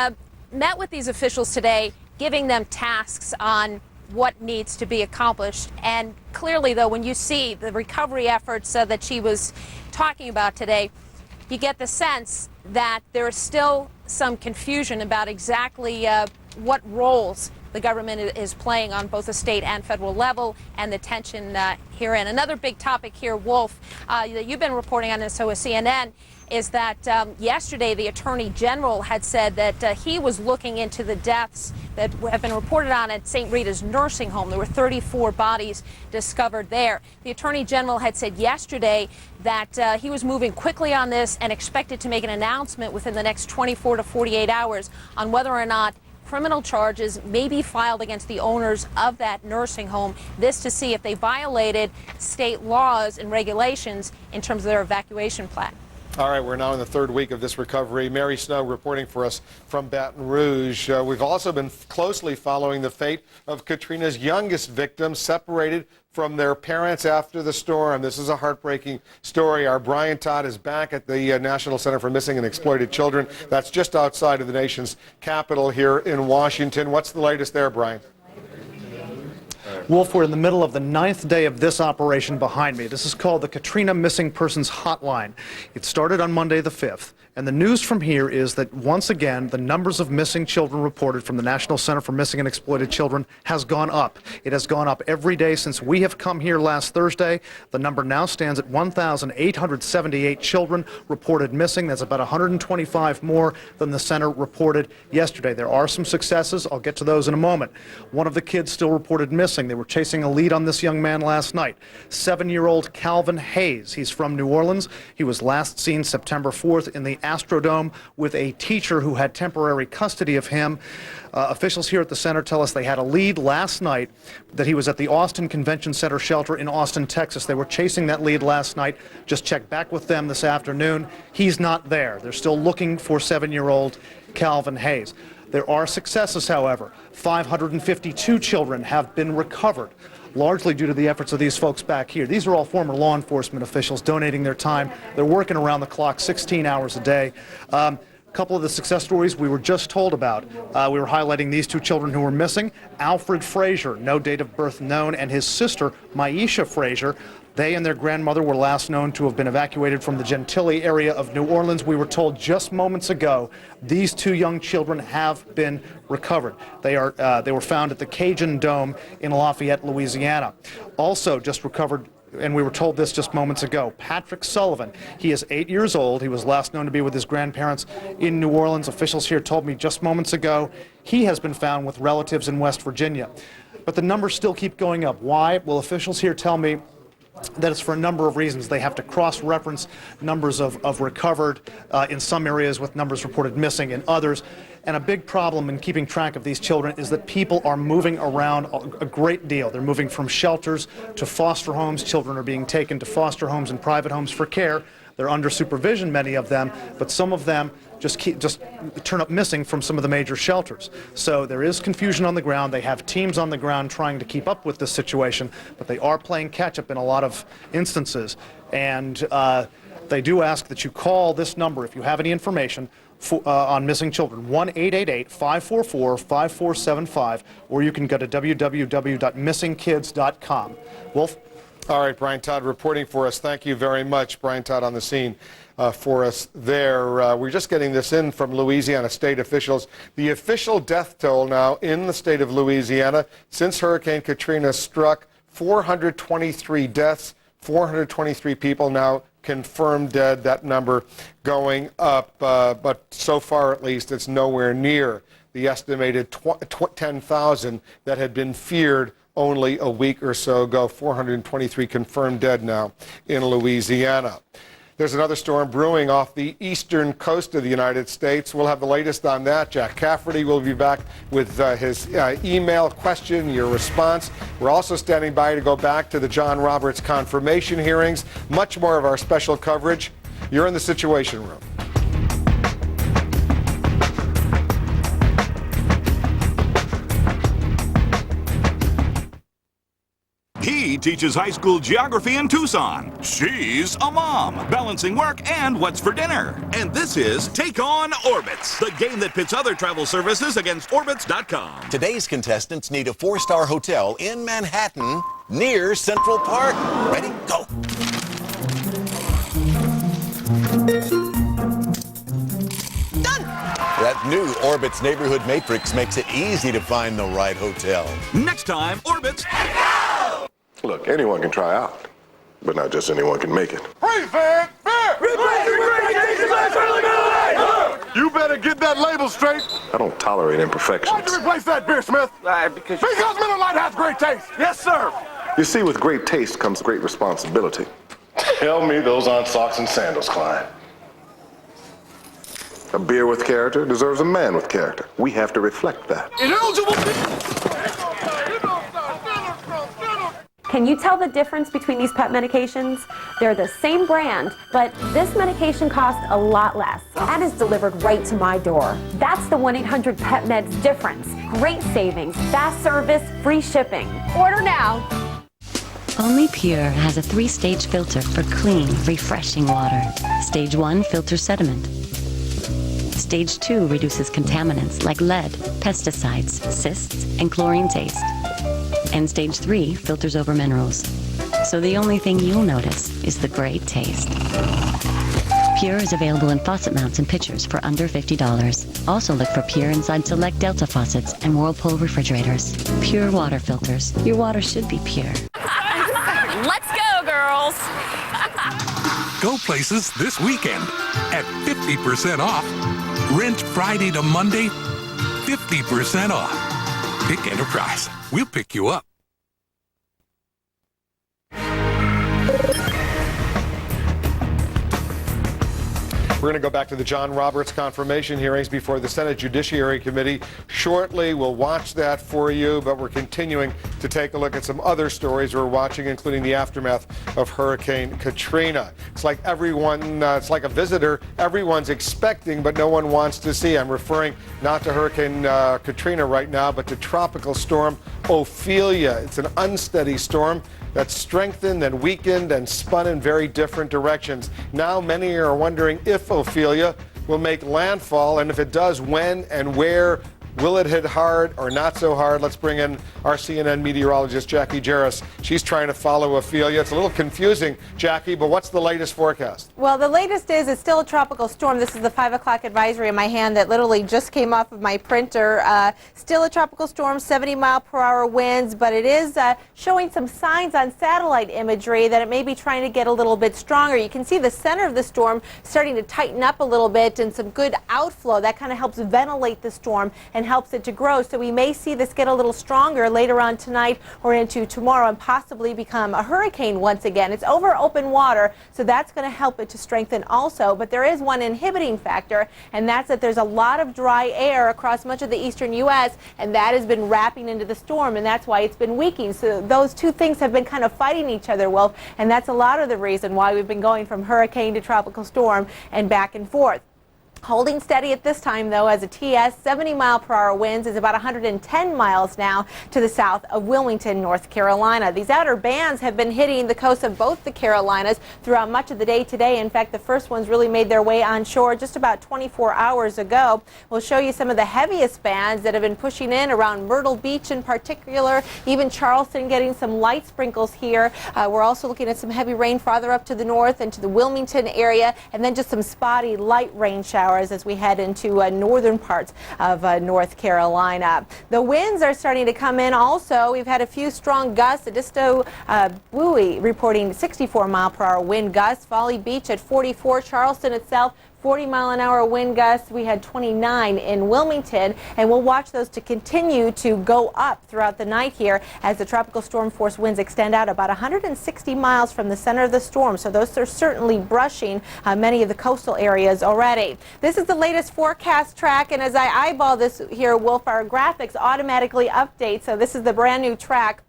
met with these officials today, giving them tasks on what needs to be accomplished. And clearly, though, when you see the recovery efforts that she was talking about today, you get the sense that there is still some confusion about exactly what roles the government is playing on both the state and federal level, and the tension herein. Another big topic here, Wolf, that you've been reporting on this, so with CNN, is that yesterday the Attorney General had said that he was looking into the deaths that have been reported on at St. Rita's nursing home. There were 34 bodies discovered there. The Attorney General had said yesterday that he was moving quickly on this and expected to make an announcement within the next 24 to 48 hours on whether or not criminal charges may be filed against the owners of that nursing home, this to see if they violated state laws and regulations in terms of their evacuation plan. All right, we're now in the third week of this recovery. Mary Snow reporting for us from Baton Rouge. We've also been closely following the fate of Katrina's youngest victims, separated from their parents after the storm. This is a heartbreaking story. Our Brian Todd is back at the National Center for Missing and Exploited Children. That's just outside of the nation's capital here in Washington. What's the latest there, Brian? Wolf, we're in the middle of the 9th day of this operation behind me. This is called the Katrina Missing Persons Hotline. It started on Monday the 5th. And the news from here is that once again, the numbers of missing children reported from the National Center for Missing and Exploited Children has gone up. It has gone up every day since we have come here last Thursday. The number now stands at 1,878 children reported missing. That's about 125 more than the center reported yesterday. There are some successes. I'll get to those in a moment. One of the kids still reported missing. They were chasing a lead on this young man last night. 7-year-old Calvin Hayes. He's from New Orleans. He was last seen September 4th in the Astrodome with a teacher who had temporary custody of him. Officials here at the center tell us they had a lead last night that he was at the Austin Convention Center shelter in Austin, Texas. They were chasing that lead last night. Just checked back with them this afternoon. He's not there. They're still looking for 7-year-old Calvin Hayes. There are successes, however. 552 children have been recovered, largely due to the efforts of these folks back here. These are all former law enforcement officials donating their time. They're working around the clock, 16 hours a day. A couple of the success stories we were just told about. We were highlighting these 2 children who were missing. Alfred Frazier, no date of birth known, and his sister, Maisha Frazier. They and their grandmother were last known to have been evacuated from the Gentilly area of New Orleans. We were told just moments ago these 2 young children have been recovered. They were found at the Cajun Dome in Lafayette, Louisiana. Also just recovered, and we were told this just moments ago, Patrick Sullivan. He is 8 years old. He was last known to be with his grandparents in New Orleans. Officials here told me just moments ago he has been found with relatives in West Virginia. But the numbers still keep going up. Why? Well, officials here tell me that it's for a number of reasons. They have to cross-reference numbers of recovered in some areas with numbers reported missing in others. And a big problem in keeping track of these children is that people are moving around a great deal. They're moving from shelters to foster homes. Children are being taken to foster homes and private homes for care. They're under supervision, many of them, but some of them just turn up missing from some of the major shelters. So there is confusion on the ground. They have teams on the ground trying to keep up with this situation, but they are playing catch-up in a lot of instances. And they do ask that you call this number if you have any information on missing children, 1-888-544-5475, or you can go to www.missingkids.com. Wolf? All right, Brian Todd reporting for us. Thank you very much, Brian Todd, on the scene for us there. We're just getting this in from Louisiana state officials. The official death toll now in the state of Louisiana since Hurricane Katrina struck, 423 deaths, 423 people now confirmed dead. That number going up, but so far at least it's nowhere near the estimated 10,000 that had been feared only a week or so ago. 423 confirmed dead now in Louisiana. There's another storm brewing off the eastern coast of the United States. We'll have the latest on that. Jack Cafferty will be back with his email question, your response. We're also standing by to go back to the John Roberts confirmation hearings. Much more of our special coverage. You're in the Situation Room. He teaches high school geography in Tucson. She's a mom, balancing work and what's for dinner. And this is Take On Orbitz, the game that pits other travel services against Orbitz.com. Today's contestants need a 4-star hotel in Manhattan near Central Park. Ready? Go. That new Orbitz neighborhood matrix makes it easy to find the right hotel. Next time, Orbitz. Look, anyone can try out, but not just anyone can make it. Freeze, man! Fair! You better get that label straight. I don't tolerate imperfections. Why'd you replace that beer, Smith? Because Miller Lite has great taste. Yes, sir. You see, with great taste comes great responsibility. Tell me those aren't socks and sandals, Klein. A beer with character deserves a man with character. We have to reflect that. Can you tell the difference between these pet medications? They're the same brand, but this medication costs a lot less and is delivered right to my door. That's the 1-800-PET-MEDS difference. Great savings, fast service, free shipping. Order now. Only Pure has a 3-stage filter for clean, refreshing water. Stage 1 filters sediment. Stage 2 reduces contaminants like lead, pesticides, cysts, and chlorine taste. And Stage 3 filters over minerals. So the only thing you'll notice is the great taste. Pure is available in faucet mounts and pitchers for under $50. Also look for Pure inside select Delta faucets and Whirlpool refrigerators. Pure water filters. Your water should be pure. Let's go, girls. Go places this weekend at 50% off. Rent Friday to Monday, 50% off. Pick Enterprise. We'll pick you up. We're going to go back to the John Roberts confirmation hearings before the Senate Judiciary Committee shortly. We'll watch that for you, but we're continuing to take a look at some other stories we're watching, including the aftermath of Hurricane Katrina. It's like it's like a visitor everyone's expecting, but no one wants to see. I'm referring not to Hurricane Katrina right now, but to Tropical Storm Ophelia. It's an unsteady storm that strengthened and weakened and spun in very different directions. Now many are wondering if Ophelia will make landfall, and if it does, when and where. Will it hit hard or not so hard? Let's bring in our CNN meteorologist, Jackie Jarris. She's trying to follow Ophelia. It's a little confusing, Jackie, but what's the latest forecast? Well, the latest is it's still a tropical storm. This is the 5 o'clock advisory in my hand that literally just came off of my printer. Still a tropical storm, 70-mile-per-hour winds, but it is showing some signs on satellite imagery that it may be trying to get a little bit stronger. You can see the center of the storm starting to tighten up a little bit and some good outflow. That kind of helps ventilate the storm and helps it to grow. So we may see this get a little stronger later on tonight or into tomorrow and possibly become a hurricane once again. It's over open water, so that's going to help it to strengthen also. But there is one inhibiting factor, and that's that there's a lot of dry air across much of the eastern U.S., and that has been wrapping into the storm, and that's why it's been weakening. So those two things have been kind of fighting each other, Wolf, and that's a lot of the reason why we've been going from hurricane to tropical storm and back and forth. Holding steady at this time, though, as a TS, 70-mile-per-hour winds is about 110 miles now to the south of Wilmington, North Carolina. These outer bands have been hitting the coast of both the Carolinas throughout much of the day today. In fact, the first ones really made their way onshore just about 24 hours ago. We'll show you some of the heaviest bands that have been pushing in around Myrtle Beach in particular, even Charleston getting some light sprinkles here. We're also looking at some heavy rain farther up to the north and to the Wilmington area, and then just some spotty light rain showers as we head into northern parts of North Carolina. The winds are starting to come in also. We've had a few strong gusts. Edisto Bowie reporting 64-mile-per-hour wind gusts. Folly Beach at 44. Charleston itself 40-mile-an-hour wind gusts. We had 29 in Wilmington, and we'll watch those to continue to go up throughout the night here as the tropical storm force winds extend out about 160 miles from the center of the storm. So those are certainly brushing many of the coastal areas already. This is the latest forecast track, and as I eyeball this here, Wolf, our graphics automatically update. So this is the brand new track.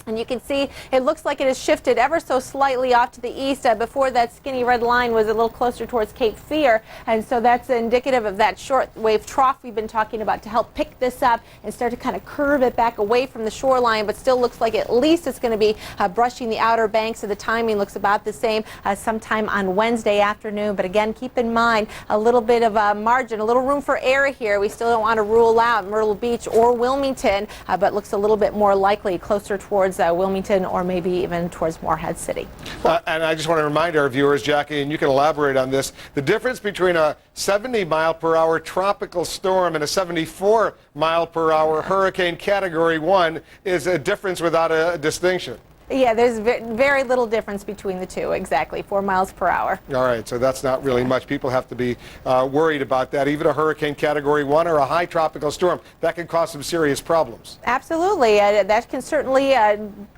And you can see it looks like it has shifted ever so slightly off to the east. Before that skinny red line was a little closer towards Cape Fear. And so that's indicative of that shortwave trough we've been talking about to help pick this up and start to kind of curve it back away from the shoreline. But still looks like at least it's going to be brushing the outer banks. So the timing looks about the same sometime on Wednesday afternoon. But again, keep in mind a little bit of a margin, a little room for error here. We still don't want to rule out Myrtle Beach or Wilmington, but looks a little bit more likely closer towards Wilmington or maybe even towards Morehead City. And I just want to remind our viewers, Jackie, and you can elaborate on this, the difference between a 70-mile-per-hour tropical storm and a 74-mile-per-hour hurricane Category 1 is a difference without a distinction. Yeah, there's very little difference between the two, exactly, 4 miles per hour. All right, so that's not really much. People have to be worried about that. Even a hurricane Category 1 or a high tropical storm, that can cause some serious problems. Absolutely. That can certainly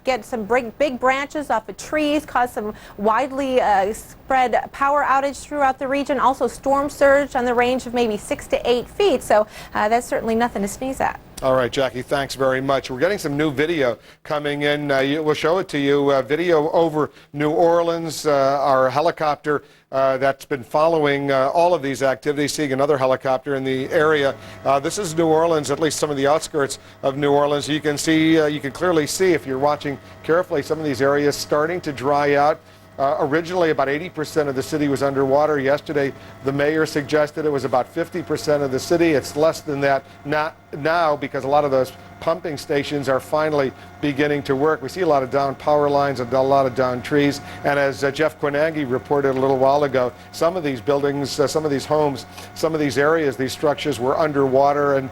get some big branches off of trees, cause some widely spread power outage throughout the region. Also storm surge on the range of maybe 6 to 8 feet. So that's certainly nothing to sneeze at. All right, Jackie, thanks very much. We're getting some new video coming in. We'll show it to you. Video over New Orleans. Our helicopter that's been following all of these activities, seeing another helicopter in the area. This is New Orleans, at least some of the outskirts of New Orleans. You can see, you can clearly see if you're watching carefully, some of these areas starting to dry out. Originally, about 80% of the city was underwater. Yesterday, the mayor suggested it was about 50% of the city. It's less than that now because a lot of those pumping stations are finally beginning to work. We see a lot of down power lines and a lot of down trees. And as Jeff Quinangi reported a little while ago, some of these buildings, some of these homes, some of these areas, these structures were underwater and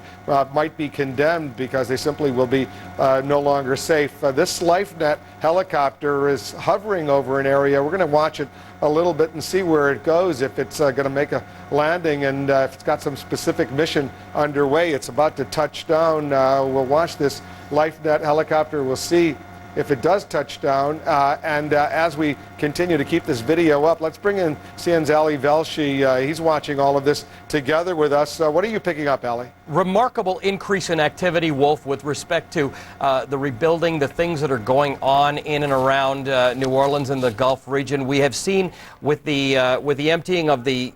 might be condemned because they simply will be no longer safe. This LifeNet helicopter is hovering over an area. We're going to watch it a little bit and see where it goes, if it's going to make a landing and if it's got some specific mission underway. It's about to touch down. We'll watch this LifeNet helicopter. We'll see if it does touch down. As we continue to keep this video up, let's bring in CNN's Ali Velshi. He's watching all of this together with us. What are you picking up, Ali? Remarkable increase in activity, Wolf, with respect to the rebuilding, the things that are going on in and around New Orleans and the Gulf region. We have seen with the emptying of the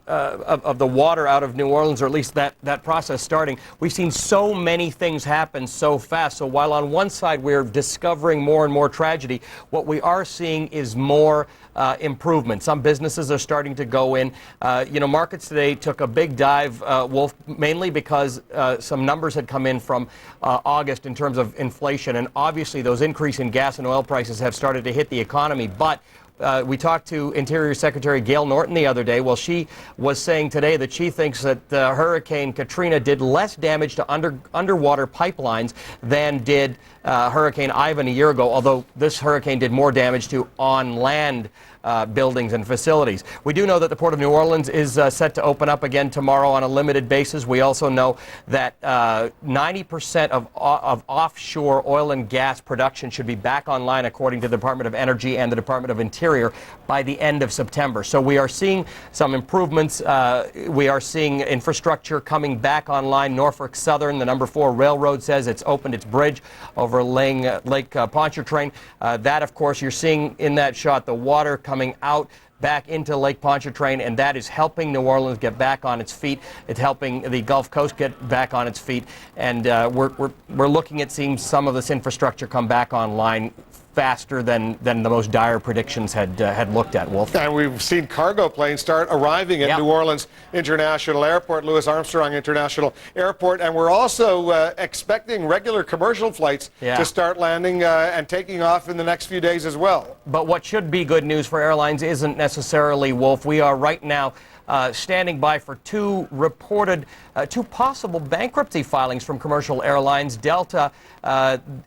water out of New Orleans, or at least that process starting, we've seen so many things happen so fast. So while on one side we're discovering more and more tragedy, what we are seeing is more improvement. Some businesses are starting to go in. Markets today took a big dive, Wolf, mainly because some numbers had come in from August in terms of inflation, and obviously those increase in gas and oil prices have started to hit the economy. But we talked to Interior Secretary Gail Norton the other day. Well, she was saying today that she thinks that Hurricane Katrina did less damage to underwater pipelines than did Hurricane Ivan a year ago, although this hurricane did more damage to on-land buildings and facilities. We do know that the Port of New Orleans is set to open up again tomorrow on a limited basis. We also know that 90% of offshore oil and gas production should be back online, according to the Department of Energy and the Department of Interior, by the end of September. So we are seeing some improvements. We are seeing infrastructure coming back online. Norfolk Southern, the number 4 railroad, says it's opened its bridge over Lake Pontchartrain. That, of course, you're seeing in that shot the water coming out back into Lake Pontchartrain, and that is helping New Orleans get back on its feet. It's helping the Gulf Coast get back on its feet, and we're looking at seeing some of this infrastructure come back online faster than the most dire predictions had looked at, Wolf. And we've seen cargo planes start arriving at New Orleans International Airport, Louis Armstrong International Airport, and we're also expecting regular commercial flights to start landing and taking off in the next few days as well. But what should be good news for airlines isn't necessarily, Wolf. We are right now standing by for two possible bankruptcy filings from commercial airlines. Delta,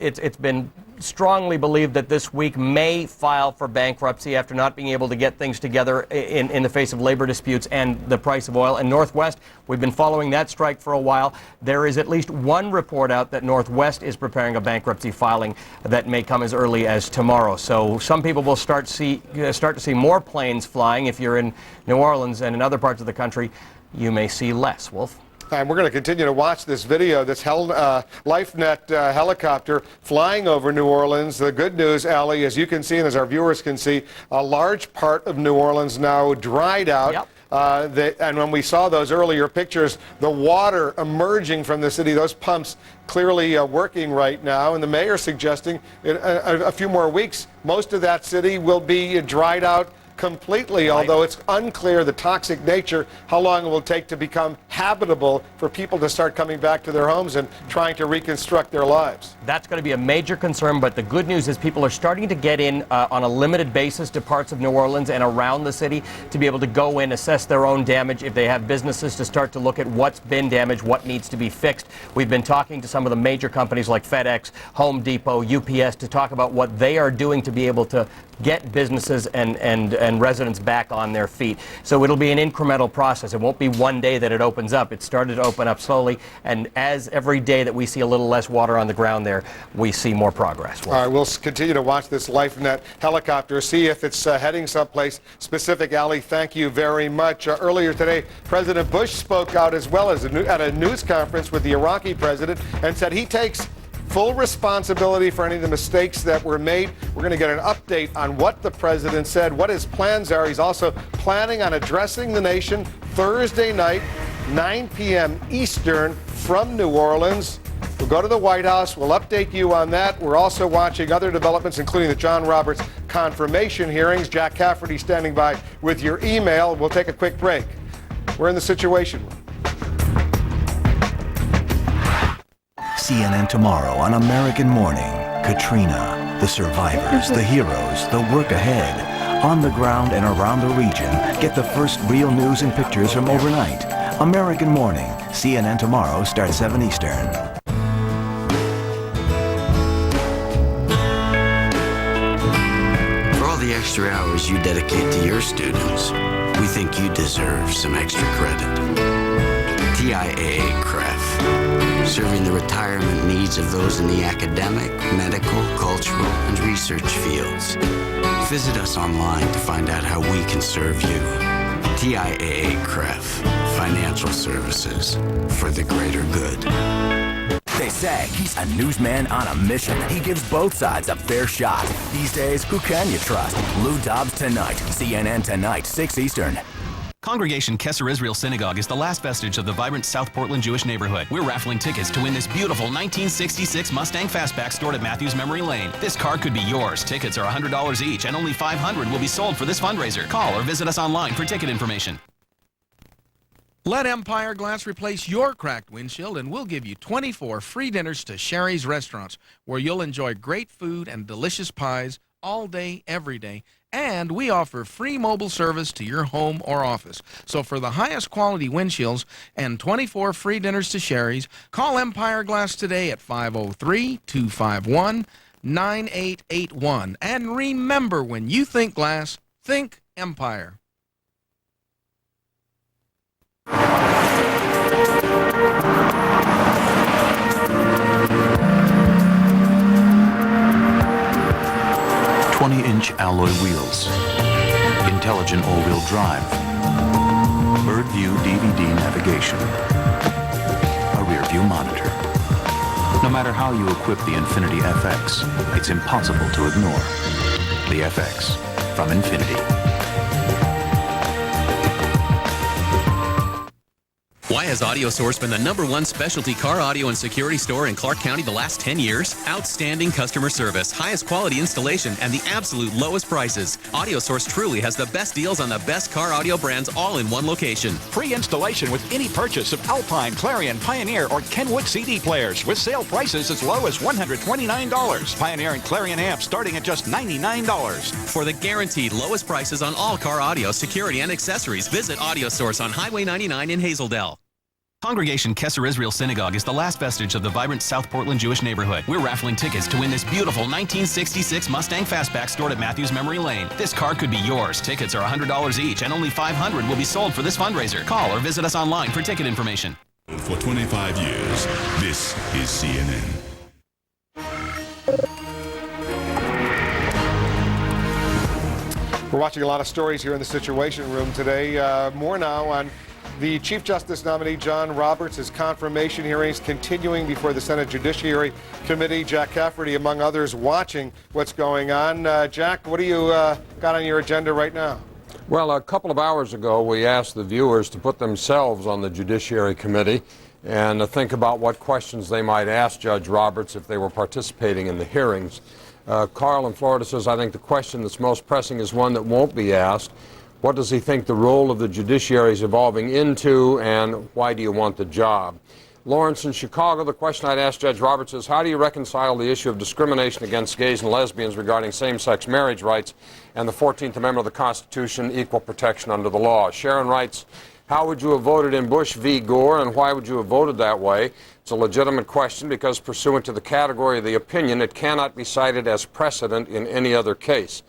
it's been strongly believed that this week may file for bankruptcy after not being able to get things together in the face of labor disputes and the price of oil. And Northwest, we've been following that strike for a while. There is at least one report out that Northwest is preparing a bankruptcy filing that may come as early as tomorrow. So some people will start to see more planes flying. If you're in New Orleans and in other parts of the country, you may see less, Wolf. And we're going to continue to watch this video, this LifeNet helicopter flying over New Orleans. The good news, Ali, as you can see and as our viewers can see, a large part of New Orleans now dried out. Yep. And when we saw those earlier pictures, the water emerging from the city, those pumps clearly working right now. And the mayor suggesting in a few more weeks, most of that city will be dried out completely, although it's unclear the toxic nature, how long it will take to become habitable for people to start coming back to their homes and trying to reconstruct their lives. That's going to be a major concern, but the good news is people are starting to get in on a limited basis to parts of New Orleans and around the city to be able to go in, assess their own damage. If they have businesses, to start to look at what's been damaged, what needs to be fixed. We've been talking to some of the major companies like FedEx, Home Depot, UPS to talk about what they are doing to be able to get businesses and residents back on their feet. So it'll be an incremental process. It won't be one day that it opens up. It started to open up slowly, and as every day that we see a little less water on the ground there, we see more progress. All right, we'll continue to watch this LifeNet helicopter, see if it's heading someplace specific. Ali, thank you very much. Earlier today, President Bush spoke out as well as at a news conference with the Iraqi president and said he takes full responsibility for any of the mistakes that were made. We're going to get an update on what the president said, what his plans are. He's also planning on addressing the nation Thursday night, 9 p.m. Eastern from New Orleans. We'll go to the White House. We'll update you on that. We're also watching other developments, including the John Roberts confirmation hearings. Jack Cafferty standing by with your email. We'll take a quick break. We're in the Situation Room. CNN Tomorrow on American Morning. Katrina, the survivors, the heroes, the work ahead. On the ground and around the region, get the first real news and pictures from overnight. American Morning. CNN Tomorrow starts 7 Eastern. For all the extra hours you dedicate to your students, we think you deserve some extra credit. TIAA-CREF, serving the retirement needs of those in the academic, medical, cultural, and research fields. Visit us online to find out how we can serve you. TIAA-CREF, financial services for the greater good. They say he's a newsman on a mission. He gives both sides a fair shot. These days, who can you trust? Lou Dobbs tonight. CNN Tonight, 6 Eastern. Congregation Kesser Israel Synagogue is the last vestige of the vibrant South Portland Jewish neighborhood. We're raffling tickets to win this beautiful 1966 Mustang Fastback stored at Matthews Memory Lane. This car could be yours. Tickets are $100 each, and only 500 will be sold for this fundraiser. Call or visit us online for ticket information. Let Empire Glass replace your cracked windshield, and we'll give you 24 free dinners to Sherry's Restaurants, where you'll enjoy great food and delicious pies all day, every day. And we offer free mobile service to your home or office. So for the highest quality windshields and 24 free dinners to Sherry's, call Empire Glass today at 503-251-9881. And remember, when you think glass, think Empire. alloy wheels, intelligent all-wheel drive, bird view DVD navigation, a rear view monitor. No matter how you equip the Infiniti FX, it's impossible to ignore the FX from Infiniti. Why has AudioSource been the #1 specialty car audio and security store in Clark County the last 10 years? Outstanding customer service, highest quality installation, and the absolute lowest prices. AudioSource truly has the best deals on the best car audio brands all in one location. Free installation with any purchase of Alpine, Clarion, Pioneer, or Kenwood CD players with sale prices as low as $129. Pioneer and Clarion amps starting at just $99. For the guaranteed lowest prices on all car audio, security, and accessories, visit AudioSource on Highway 99 in Hazeldale. Congregation Kesser Israel Synagogue is the last vestige of the vibrant South Portland Jewish neighborhood. We're raffling tickets to win this beautiful 1966 Mustang Fastback stored at Matthews Memory Lane. This car could be yours. Tickets are $100 each, and only 500 will be sold for this fundraiser. Call or visit us online for ticket information. For 25 years, this is CNN. We're watching a lot of stories here in the Situation Room today. More now on the Chief Justice nominee, John Roberts, his confirmation hearings continuing before the Senate Judiciary Committee. Jack Cafferty, among others, watching what's going on. Jack, what do you got on your agenda right now? Well, a couple of hours ago, we asked the viewers to put themselves on the Judiciary Committee and to think about what questions they might ask Judge Roberts if they were participating in the hearings. Carl in Florida says, I think the question that's most pressing is one that won't be asked. What does he think the role of the judiciary is evolving into, and why do you want the job? Lawrence in Chicago, the question I'd ask Judge Roberts is, how do you reconcile the issue of discrimination against gays and lesbians regarding same-sex marriage rights and the 14th Amendment of the Constitution, equal protection under the law? Sharon writes, how would you have voted in Bush v. Gore, and why would you have voted that way? It's a legitimate question because, pursuant to the category of the opinion, it cannot be cited as precedent in any other case.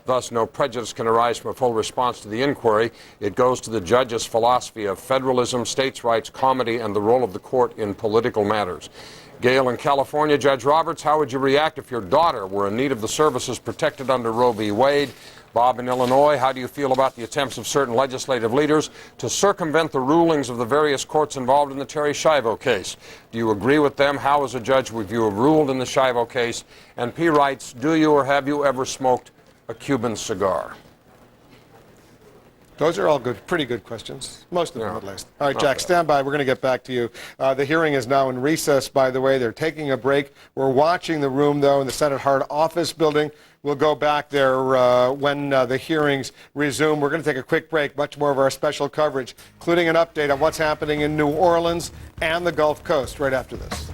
Thus, no prejudice can arise from a full response to the inquiry. It goes to the judge's philosophy of federalism, states' rights, comity, and the role of the court in political matters. Gail in California, Judge Roberts, how would you react if your daughter were in need of the services protected under Roe v. Wade? Bob in Illinois, how do you feel about the attempts of certain legislative leaders to circumvent the rulings of the various courts involved in the Terry Schiavo case? Do you agree with them? How, as a judge, would you have ruled in the Schiavo case? And P. writes, do you or have you ever smoked a Cuban cigar? Those are all good, pretty good questions. Most of them, at least. All right, Jack, stand by. We're going to get back to you. The hearing is now in recess, by the way. They're taking a break. We're watching the room, though, in the Senate Hard Office Building. We'll go back there when the hearings resume. We're going to take a quick break. Much more of our special coverage, including an update on what's happening in New Orleans and the Gulf Coast right after this.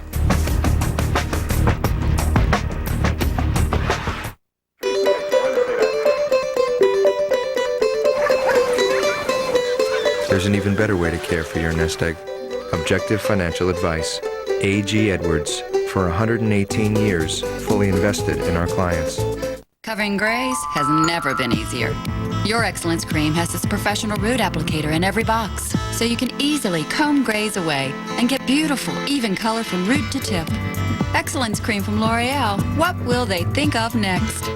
there's an even better way to care for your nest egg. Objective financial advice. A.G. Edwards. For 118 years, fully invested in our clients. Covering grays has never been easier. Your Excellence Cream has this professional root applicator in every box, so you can easily comb grays away and get beautiful, even color from root to tip. Excellence Cream from L'Oreal. What will they think of next?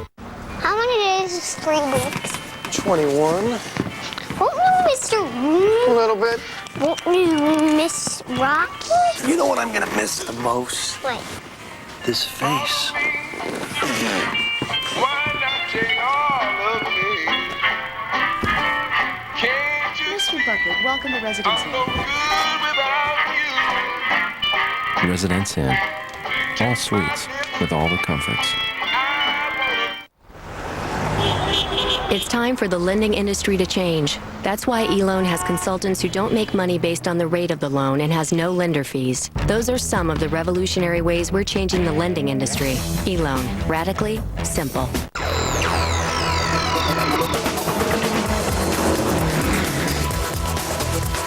How many days is 3 weeks? 21. Won't you miss your room? A little bit. Won't you miss Rocky? You know what I'm gonna miss the most? What? This face. Mr. Buckley, welcome to Residence Inn. Residence Inn. All suites with all the comforts. It's time for the lending industry to change. That's why eLoan has consultants who don't make money based on the rate of the loan and has no lender fees. Those are some of the revolutionary ways we're changing the lending industry. eLoan. Radically simple.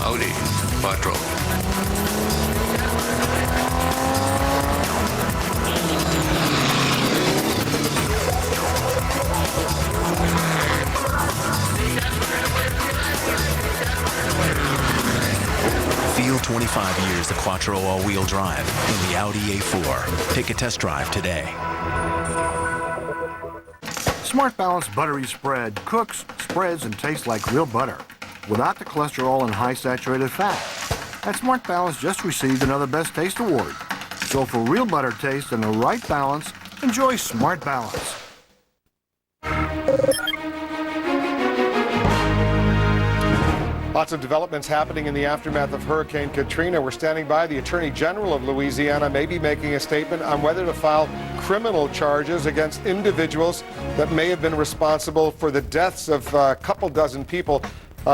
Howdy, Quattro. Feel 25 years of Quattro all-wheel drive in the Audi A4. Take a test drive today. Smart Balance Buttery Spread cooks, spreads, and tastes like real butter without the cholesterol and high saturated fat. And Smart Balance just received another Best Taste Award. So for real butter taste and the right balance, enjoy Smart Balance. Lots of developments happening in the aftermath of Hurricane Katrina. We're standing by. The Attorney General of Louisiana may be making a statement on whether to file criminal charges against individuals that may have been responsible for the deaths of a couple dozen people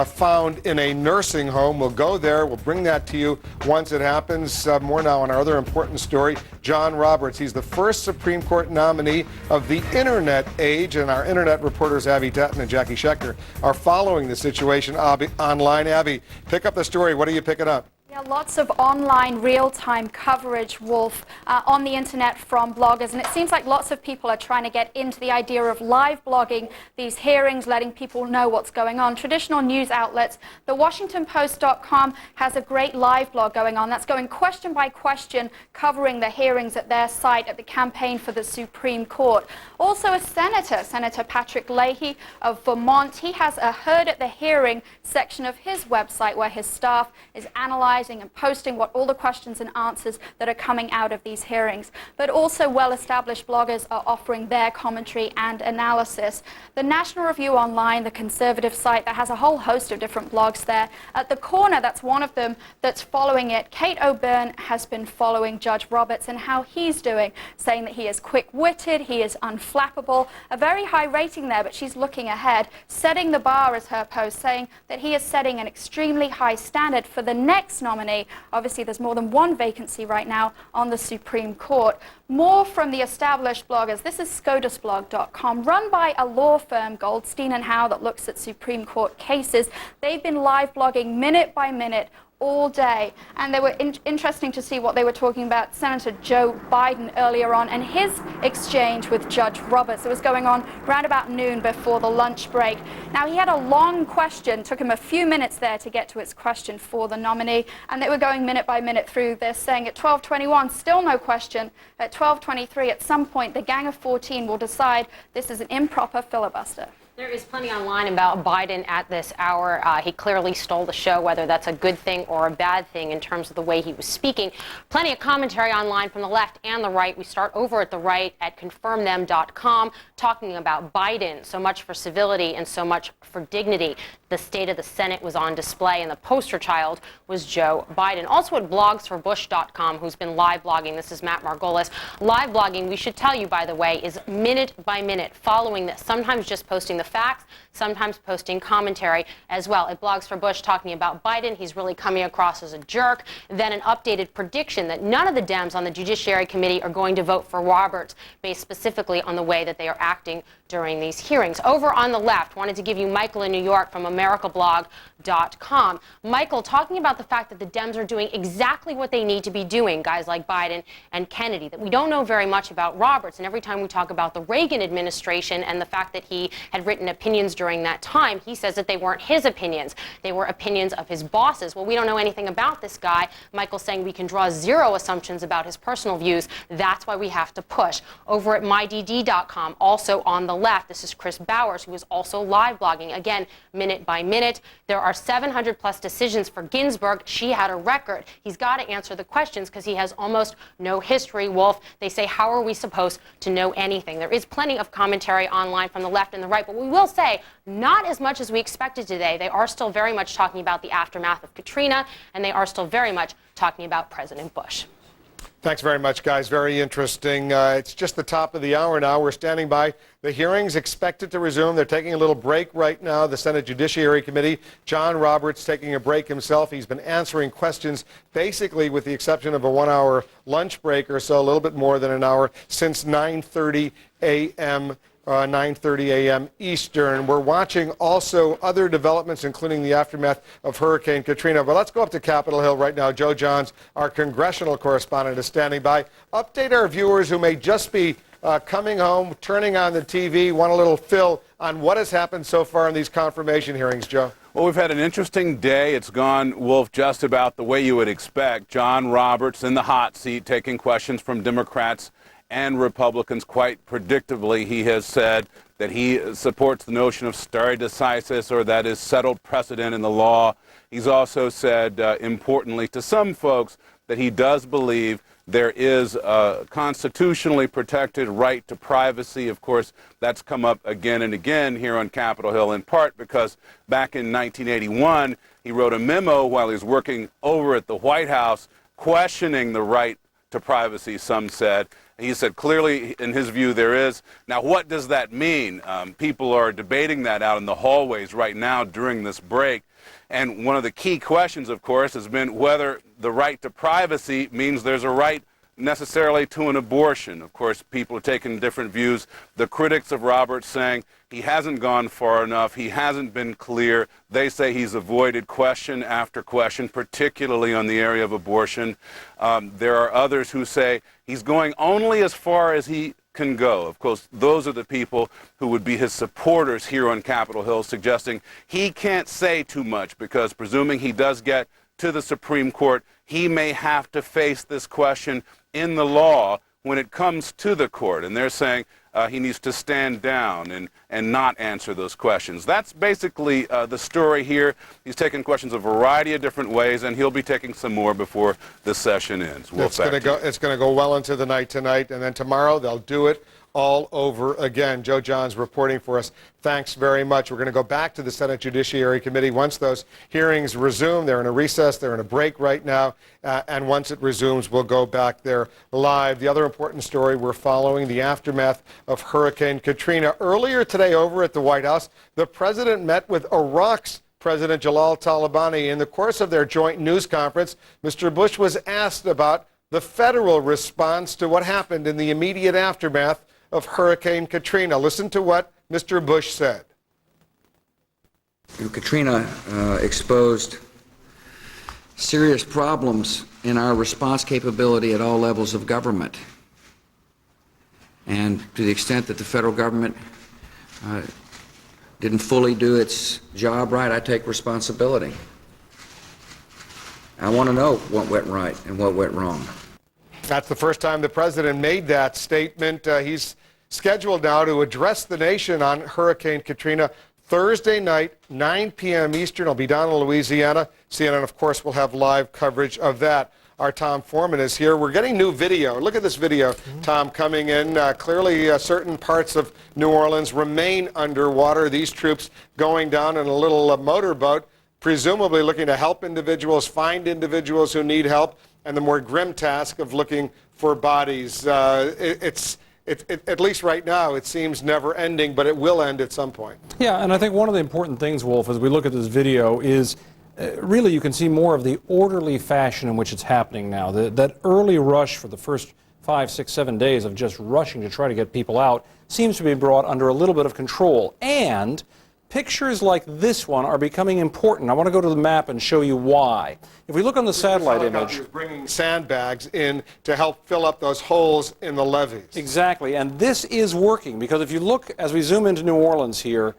found in a nursing home. We'll go there. We'll bring that to you once it happens. More now on our other important story. John Roberts. He's the first Supreme Court nominee of the internet age, and our internet reporters Abby Detton and Jackie Schechter are following the situation online. Abby, pick up the story. What are you picking up? Yeah, lots of online real-time coverage, Wolf, on the internet from bloggers, and it seems like lots of people are trying to get into the idea of live blogging these hearings, letting people know what's going on. Traditional news outlets, the WashingtonPost.com has a great live blog going on that's going question by question, covering the hearings at their site at the campaign for the Supreme Court. Also a senator, Senator Patrick Leahy of Vermont, he has a Heard at the Hearing section of his website where his staff is analyzing and posting what all the questions and answers that are coming out of these hearings. But also well-established bloggers are offering their commentary and analysis. The National Review Online, the conservative site that has a whole host of different blogs there. At the corner, that's one of them that's following it. Kate O'Byrne has been following Judge Roberts and how he's doing, saying that he is quick-witted, he is unflappable. A very high rating there, but she's looking ahead, setting the bar as her post, saying that he is setting an extremely high standard for the next nominee. Obviously, there's more than one vacancy right now on the Supreme Court. More from the established bloggers. This is SCOTUSblog.com, run by a law firm, Goldstein & Howe, that looks at Supreme Court cases. They've been live blogging minute by minute all day, and they were interesting to see what they were talking about Senator Joe Biden earlier on and his exchange with Judge Roberts. It was going on round about noon before the lunch break. Now, he had a long question, took him a few minutes there to get to his question for the nominee, and they were going minute by minute through this, saying at 12:21, still no question. At 12:23, at some point, the Gang of 14 will decide this is an improper filibuster. There is plenty online about Biden at this hour. He clearly stole the show, whether that's a good thing or a bad thing in terms of the way he was speaking. Plenty of commentary online from the left and the right. We start over at the right at confirmthem.com talking about Biden. So much for civility and so much for dignity. The state of the Senate was on display, and the poster child was Joe Biden. Also at blogsforbush.com, who's been live blogging. This is Matt Margolis. Live blogging, we should tell you, by the way, is minute by minute following this, sometimes just posting the facts, sometimes posting commentary as well. At Blogs for Bush, talking about Biden, he's really coming across as a jerk. Then an updated prediction that none of the Dems on the Judiciary Committee are going to vote for Roberts, based specifically on the way that they are acting during these hearings. Over on the left, wanted to give you Michael in New York from AmericaBlog.com. Michael, talking about the fact that the Dems are doing exactly what they need to be doing, guys like Biden and Kennedy, that we don't know very much about Roberts. And every time we talk about the Reagan administration and the fact that he had written opinions during that time, he says that they weren't his opinions. They were opinions of his bosses. Well, we don't know anything about this guy. Michael's saying we can draw zero assumptions about his personal views. That's why we have to push. Over at mydd.com, also on the left, this is Chris Bowers, who is also live blogging, again, minute by minute. There are 700 plus decisions for Ginsburg. She had a record. He's got to answer the questions because he has almost no history. Wolf, they say, how are we supposed to know anything? There is plenty of commentary online from the left and the right, but we will say not as much as we expected today. They are still very much talking about the aftermath of Katrina, and they are still very much talking about President Bush. Thanks very much, guys. Very interesting. It's just the top of the hour now. We're standing by. The hearings expected to resume. They're taking a little break right now. The Senate Judiciary Committee, John Roberts taking a break himself. He's been answering questions basically with the exception of a 1-hour lunch break or so, a little bit more than an hour, since 9:30 a.m. 9:30 a.m. Eastern. We're watching also other developments, including the aftermath of Hurricane Katrina. But let's go up to Capitol Hill right now. Joe Johns, our congressional correspondent, is standing by. Update our viewers who may just be coming home, turning on the TV, want a little fill on what has happened so far in these confirmation hearings, Joe. Well, we've had an interesting day. It's gone, Wolf, just about the way you would expect. John Roberts in the hot seat, taking questions from Democrats and Republicans. Quite predictably, he has said that he supports the notion of stare decisis, or that is settled precedent in the law. He's also said, importantly to some folks, that he does believe there is a constitutionally protected right to privacy. Of course, that's come up again and again here on Capitol Hill, in part because back in 1981, he wrote a memo while he was working over at the White House questioning the right to privacy, some said. He said clearly, in his view, there is. Now, what does that mean? People are debating that out in the hallways right now during this break. And one of the key questions, of course, has been whether the right to privacy means there's a right necessarily to an abortion. Of course, people are taking different views. The critics of Roberts saying he hasn't gone far enough, he hasn't been clear. They say he's avoided question after question, particularly on the area of abortion. There are others who say he's going only as far as he can go. Of course, those are the people who would be his supporters here on Capitol Hill, suggesting he can't say too much because, presuming he does get to the Supreme Court, he may have to face this question in the law when it comes to the court. And they're saying he needs to stand down and not answer those questions. That's basically the story here. He's taking questions a variety of different ways, and he'll be taking some more before the session ends. It's going to go well into the night tonight, and then tomorrow they'll do it all over again. Joe Johns reporting for us. Thanks very much. We're going to go back to the Senate Judiciary Committee once those hearings resume. They're in a recess. They're in a break right now. And once it resumes, we'll go back there live. The other important story we're following, the aftermath of Hurricane Katrina. Earlier today over at the White House, the president met with Iraq's President Jalal Talabani. In the course of their joint news conference, Mr. Bush was asked about the federal response to what happened in the immediate aftermath of Hurricane Katrina. Listen to what Mr. Bush said. Katrina exposed serious problems in our response capability at all levels of government. And to the extent that the federal government didn't fully do its job right, I take responsibility. I want to know what went right and what went wrong. That's the first time the president made that statement. He's scheduled now to address the nation on Hurricane Katrina Thursday night, 9 p.m. Eastern. I'll be down in Louisiana. CNN, of course, will have live coverage of that. Our Tom Foreman is here. We're getting new video. Look at this video, Tom, coming in. Clearly, certain parts of New Orleans remain underwater. These troops going down in a little motorboat, presumably looking to help individuals, find individuals who need help, and the more grim task of looking for bodies. At least right now, it seems never ending, but it will end at some point. Yeah, and I think one of the important things, Wolf, as we look at this video is really you can see more of the orderly fashion in which it's happening now. That early rush for the first 5, 6, 7 days of just rushing to try to get people out seems to be brought under a little bit of control. And pictures like this one are becoming important. I want to go to the map and show you why. If we look on the satellite image, bringing sandbags in to help fill up those holes in the levees. Exactly, and this is working because if you look as we zoom into New Orleans here,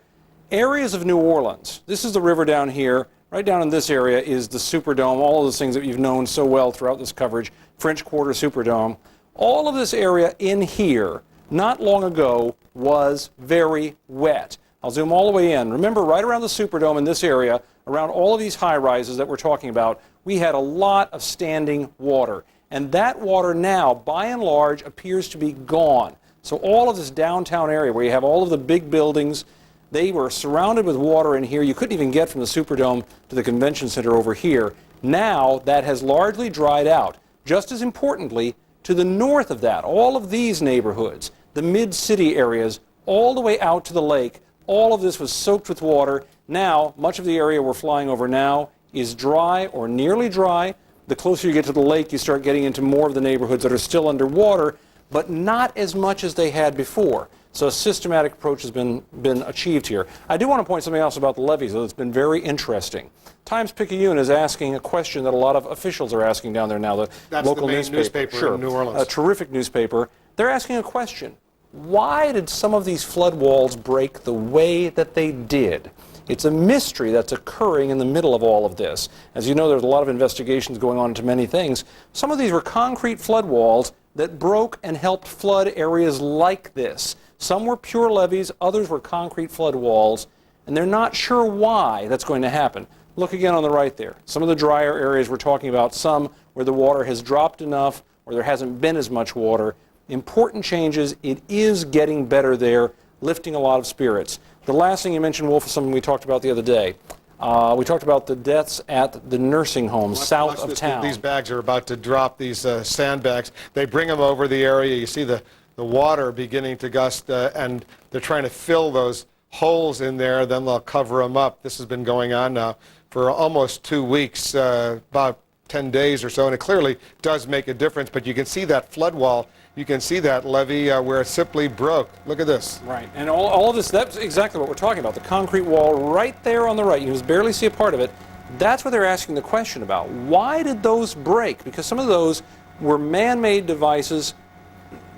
areas of New Orleans, this is the river down here, right down in this area is the Superdome, all of those things that you've known so well throughout this coverage, French Quarter Superdome. All of this area in here, not long ago, was very wet. I'll zoom all the way in. Remember, right around the Superdome in this area, around all of these high-rises that we're talking about, we had a lot of standing water. And that water now, by and large, appears to be gone. So all of this downtown area where you have all of the big buildings, they were surrounded with water in here. You couldn't even get from the Superdome to the convention center over here. Now that has largely dried out. Just as importantly, to the north of that, all of these neighborhoods, the mid-city areas, all the way out to the lake, all of this was soaked with water. Now, much of the area we're flying over now is dry or nearly dry. The closer you get to the lake, you start getting into more of the neighborhoods that are still underwater, but not as much as they had before. So a systematic approach has been achieved here. I do want to point something else about the levees, though. It's been very interesting. Times-Picayune is asking a question that a lot of officials are asking down there now, That's local the main newspaper in New Orleans. A terrific newspaper. They're asking a question. Why did some of these flood walls break the way that they did? It's a mystery that's occurring in the middle of all of this. As you know, there's a lot of investigations going on into many things. Some of these were concrete flood walls that broke and helped flood areas like this. Some were pure levees, others were concrete flood walls, and they're not sure why that's going to happen. Look again on the right there. Some of the drier areas we're talking about, some where the water has dropped enough or there hasn't been as much water. Important changes. It is getting better there, lifting a lot of spirits. The last thing you mentioned, Wolf, is something we talked about the other day. We talked about the deaths at the nursing homes south of town. These bags are about to drop, these sandbags. They bring them over the area. You see the water beginning to gust, and they're trying to fill those holes in there. Then they'll cover them up. This has been going on now for almost 2 weeks, about 10 days or so, and it clearly does make a difference. But you can see that flood wall. You can see that levee where it simply broke. Look at this. Right, and all of this, that's exactly what we're talking about. The concrete wall right there on the right, you can just barely see a part of it. That's what they're asking the question about. Why did those break? Because some of those were man-made devices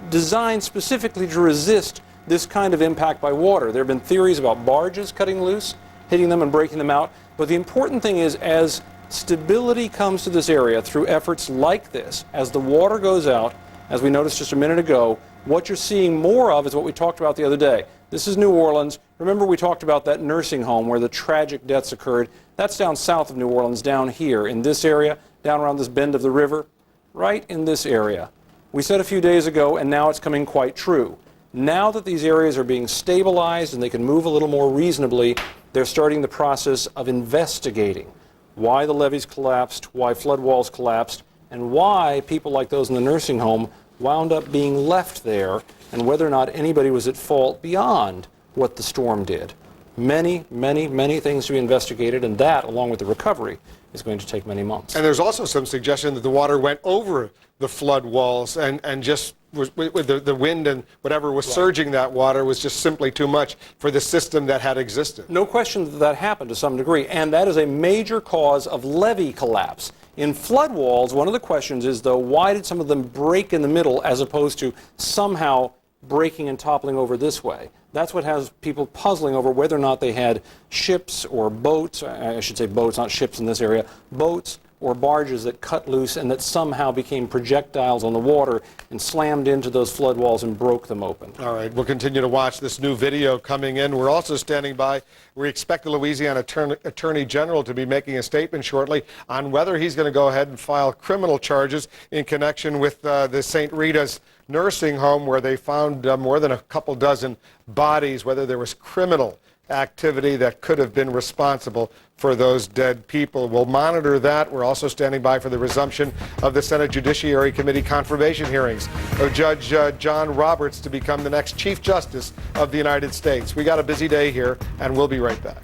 designed specifically to resist this kind of impact by water. There have been theories about barges cutting loose, hitting them and breaking them out. But the important thing is, as stability comes to this area through efforts like this, as the water goes out, as we noticed just a minute ago, what you're seeing more of is what we talked about the other day. This is New Orleans. Remember we talked about that nursing home where the tragic deaths occurred. That's down south of New Orleans, down here in this area, down around this bend of the river, right in this area. We said a few days ago, and now it's coming quite true. Now that these areas are being stabilized and they can move a little more reasonably, they're starting the process of investigating why the levees collapsed, why flood walls collapsed, and why people like those in the nursing home wound up being left there, and whether or not anybody was at fault beyond what the storm did. Many, many, many things to be investigated, and that, along with the recovery, is going to take many months. And there's also some suggestion that the water went over the flood walls and just with the wind and whatever was surging that water was just simply too much for the system that had existed. No question that that happened to some degree, and that is a major cause of levee collapse. In flood walls, one of the questions is, though, why did some of them break in the middle as opposed to somehow breaking and toppling over this way? That's what has people puzzling over whether or not they had ships or boats, I should say boats, not ships in this area, boats or barges that cut loose and that somehow became projectiles on the water and slammed into those flood walls and broke them open. All right, we'll continue to watch this new video coming in. We're also standing by. We expect the Louisiana Attorney General to be making a statement shortly on whether he's going to go ahead and file criminal charges in connection with the St. Rita's nursing home, where they found more than a couple dozen bodies, whether there was criminal activity that could have been responsible for those dead people. We'll monitor that. We're also standing by for the resumption of the Senate Judiciary Committee confirmation hearings of Judge John Roberts to become the next Chief Justice of the United States. We got a busy day here, and we'll be right back.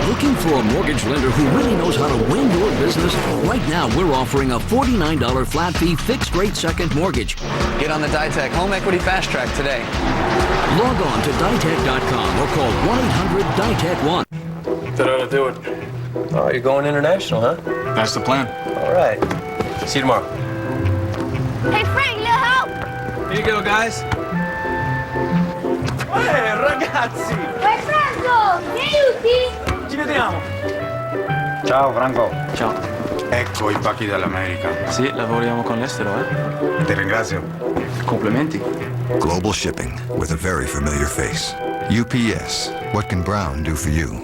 Looking for a mortgage lender who really knows how to win your business? Right now, we're offering a $49 flat fee fixed rate second mortgage. Get on the Ditech Home Equity Fast Track today. Log on to ditech.com or call 1-800-DITECH-1. That ought to do it. Oh, you're going international, huh? That's the plan. All right. See you tomorrow. Hey, Frank, little help. Here you go, guys. Hey, ragazzi! Hey, Franco, che aiuti? Ci vediamo. Ciao Franco. Ciao. Ecco i pacchi dall'America. Sì, lavoriamo con l'estero, eh? Ti ringrazio. Complimenti. Global shipping with a very familiar face. UPS, what can Brown do for you?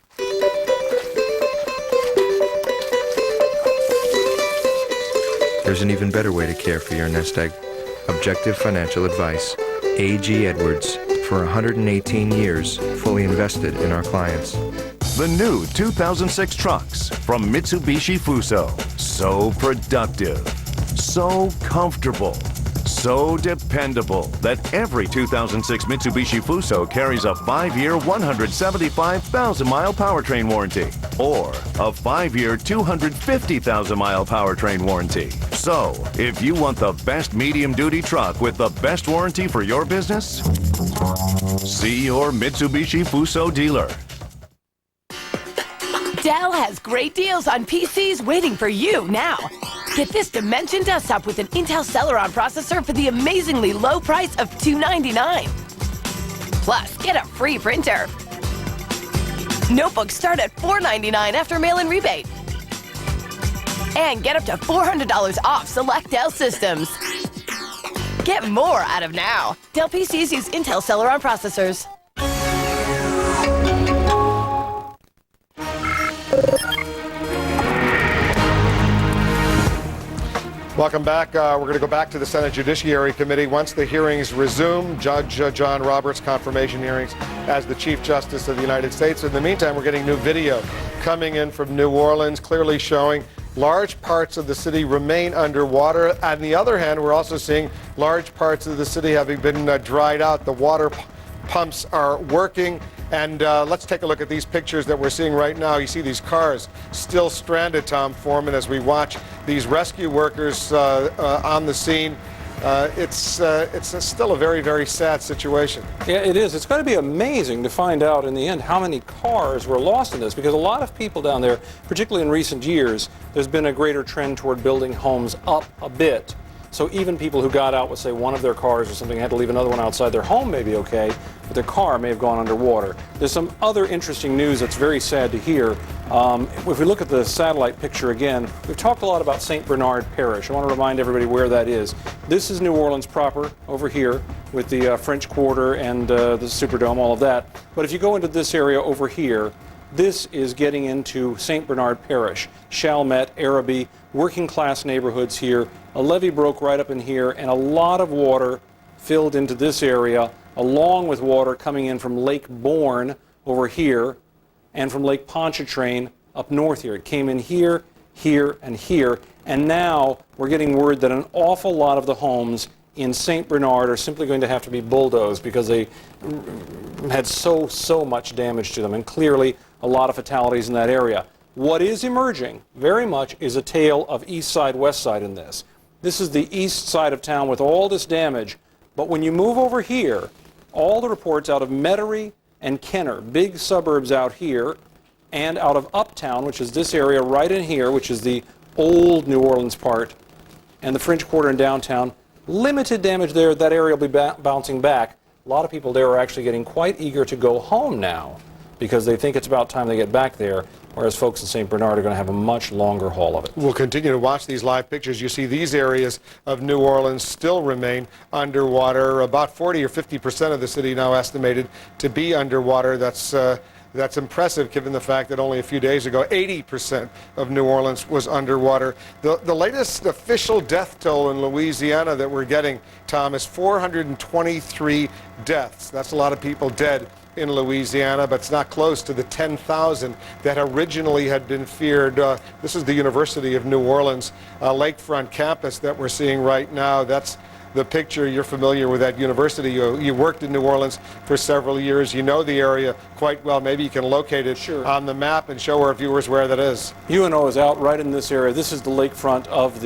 There's an even better way to care for your nest egg. Objective financial advice. A.G. Edwards. For 118 years, fully invested in our clients. The new 2006 trucks from Mitsubishi Fuso. So productive, so comfortable, so dependable that every 2006 Mitsubishi Fuso carries a 5-year, 175,000-mile powertrain warranty or a 5-year, 250,000-mile powertrain warranty. So, if you want the best medium-duty truck with the best warranty for your business, see your Mitsubishi Fuso dealer. Dell has great deals on PCs waiting for you now. Get this Dimension desktop with an Intel Celeron processor for the amazingly low price of $299. Plus, get a free printer. Notebooks start at $499 after mail-in rebate. And get up to $400 off select Dell systems. Get more out of now. Dell PCs use Intel Celeron processors. Welcome back. We're going to go back to the Senate Judiciary Committee. Once the hearings resume, Judge John Roberts' confirmation hearings as the Chief Justice of the United States. In the meantime, we're getting new video coming in from New Orleans, clearly showing large parts of the city remain underwater. On the other hand, we're also seeing large parts of the city having been dried out. The water pumps are working. And let's take a look at these pictures that we're seeing right now. You see these cars still stranded, Tom Foreman, as we watch these rescue workers on the scene. It's still a very, very sad situation. Yeah, it is. It's going to be amazing to find out in the end how many cars were lost in this, because a lot of people down there, particularly in recent years, there's been a greater trend toward building homes up a bit. So even people who got out with, say, one of their cars or something, had to leave another one outside their home may be okay, but their car may have gone underwater. There's some other interesting news that's very sad to hear. If we look at the satellite picture again, we've talked a lot about St. Bernard Parish. I want to remind everybody where that is. This is New Orleans proper, over here, with the French Quarter and the Superdome, all of that. But if you go into this area over here, this is getting into St. Bernard Parish, Chalmette, Araby, working class neighborhoods here. A levee broke right up in here, and a lot of water filled into this area, along with water coming in from Lake Bourne over here, and from Lake Pontchartrain up north here. It came in here, here, and here, and now we're getting word that an awful lot of the homes in St. Bernard are simply going to have to be bulldozed because they had so much damage to them, and clearly a lot of fatalities in that area. What is emerging very much is a tale of east side, west side in this. This is the east side of town with all this damage, but when you move over here, all the reports out of Metairie and Kenner, big suburbs out here, and out of Uptown, which is this area right in here, which is the old New Orleans part, and the French Quarter and downtown, limited damage there. That area will be bouncing back. A lot of people there are actually getting quite eager to go home now because they think it's about time they get back there, whereas folks in St. Bernard are going to have a much longer haul of it. We'll continue to watch these live pictures. You see these areas of New Orleans still remain underwater. About 40 or 50% of the city now estimated to be underwater. That's impressive given the fact that only a few days ago 80% of New Orleans was underwater. The latest official death toll in Louisiana that we're getting, Tom, is 423 deaths. That's a lot of people dead in Louisiana, but it's not close to the 10,000 that originally had been feared. This is the University of New Orleans lakefront campus that we're seeing right now. That's the picture. You're familiar with that university. You worked in New Orleans for several years. You know the area quite well. Maybe you can locate it on the map and show our viewers where that is. UNO is out right in this area. This is the lakefront of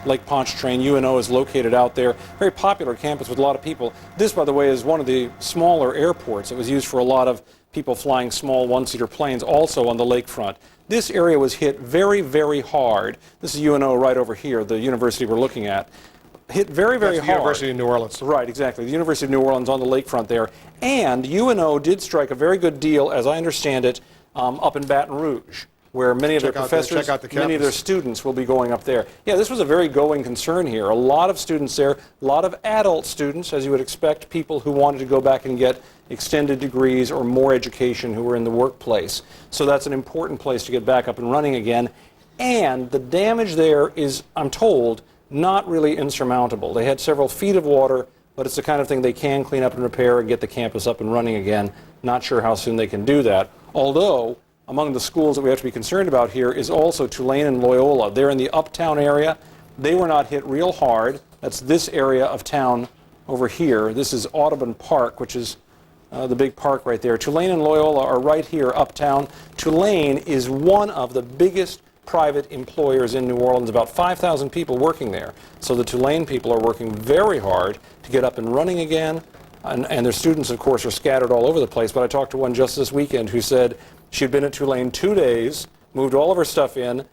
Lake Pontchartrain. UNO is located out there. Very popular campus with a lot of people. This, by the way, is one of the smaller airports. It was used for a lot of people flying small one-seater planes, also on the lakefront. This area was hit very, very hard. This is UNO right over here, the university we're looking at. Hit very, very hard. The University of New Orleans. Right, exactly. The University of New Orleans on the lakefront there. And UNO did strike a very good deal, as I understand it, up in Baton Rouge, where many of their professors, many of their students will be going up there. Yeah, this was a very going concern here. A lot of students there, a lot of adult students, as you would expect, people who wanted to go back and get extended degrees or more education who were in the workplace. So that's an important place to get back up and running again. And the damage there is, I'm told, not really insurmountable. They had several feet of water, but it's the kind of thing they can clean up and repair and get the campus up and running again. Not sure how soon they can do that. Although, among the schools that we have to be concerned about here is also Tulane and Loyola. They're in the uptown area. They were not hit real hard. That's this area of town over here. This is Audubon Park, which is the big park right there. Tulane and Loyola are right here uptown. Tulane is one of the biggest private employers in New Orleans, about 5,000 people working there. So the Tulane people are working very hard to get up and running again. And their students, of course, are scattered all over the place. But I talked to one just this weekend who said she'd been at Tulane 2 days, moved all of her stuff in,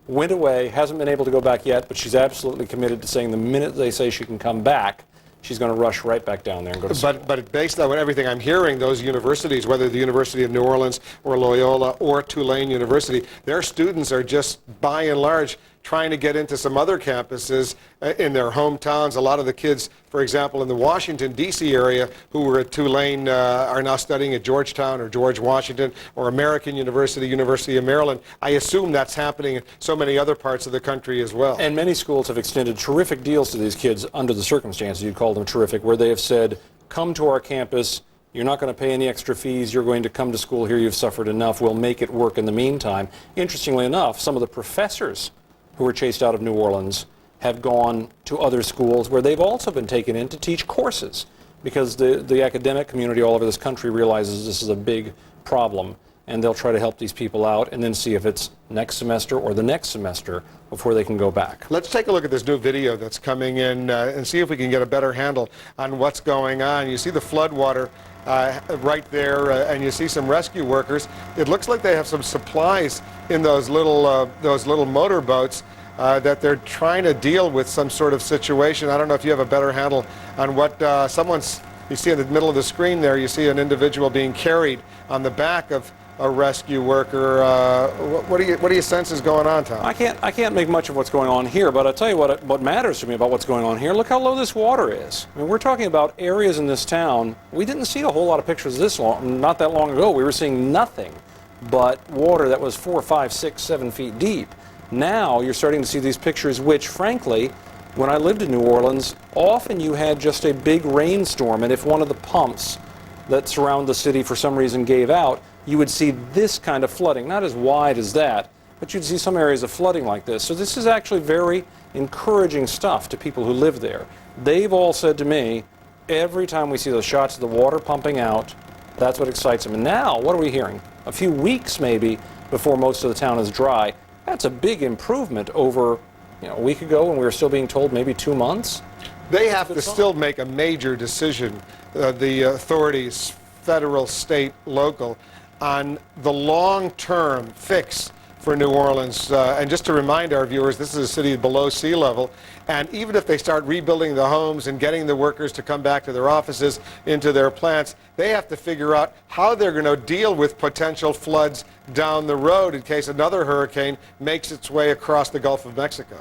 went away, hasn't been able to go back yet, but she's absolutely committed to saying the minute they say she can come back, she's going to rush right back down there and go to school. But based on everything I'm hearing, those universities, whether the University of New Orleans or Loyola or Tulane University, their students are just, by and large, trying to get into some other campuses in their hometowns. A lot of the kids, for example, in the Washington, D.C. area who were at Tulane are now studying at Georgetown or George Washington or American University, University of Maryland. I assume that's happening in so many other parts of the country as well. And many schools have extended terrific deals to these kids under the circumstances, you'd call them terrific, where they have said, come to our campus, you're not going to pay any extra fees, you're going to come to school here, you've suffered enough, we'll make it work in the meantime. Interestingly enough, some of the professors who were chased out of New Orleans have gone to other schools where they've also been taken in to teach courses, because the academic community all over this country realizes this is a big problem, and they'll try to help these people out and then see if it's next semester or the next semester before they can go back. Let's take a look at this new video that's coming in and see if we can get a better handle on what's going on. You see the flood water right there, and you see some rescue workers. It looks like they have some supplies in those little motorboats that they're trying to deal with some sort of situation. I don't know if you have a better handle on what you see in the middle of the screen there. You see an individual being carried on the back of a rescue worker. What do you sense is going on, Tom? I can't make much of what's going on here, but I'll tell you what matters to me about what's going on here. Look how low this water is. I mean, we're talking about areas in this town. We didn't see a whole lot of pictures not that long ago. We were seeing nothing but water that was 4, 5, 6, 7 feet deep. Now you're starting to see these pictures, which, frankly, when I lived in New Orleans, often you had just a big rainstorm, and if one of the pumps that surround the city for some reason gave out, you would see this kind of flooding. Not as wide as that, but you'd see some areas of flooding like this. So this is actually very encouraging stuff to people who live there. They've all said to me, every time we see those shots of the water pumping out, that's what excites them. And now, what are we hearing? A few weeks maybe before most of the town is dry. That's a big improvement over a week ago when we were still being told maybe 2 months. They have to still make a major decision, the authorities, federal, state, local, on the long-term fix for New Orleans. And just to remind our viewers, this is a city below sea level, and even if they start rebuilding the homes and getting the workers to come back to their offices, into their plants, they have to figure out how they're going to deal with potential floods down the road in case another hurricane makes its way across the Gulf of Mexico.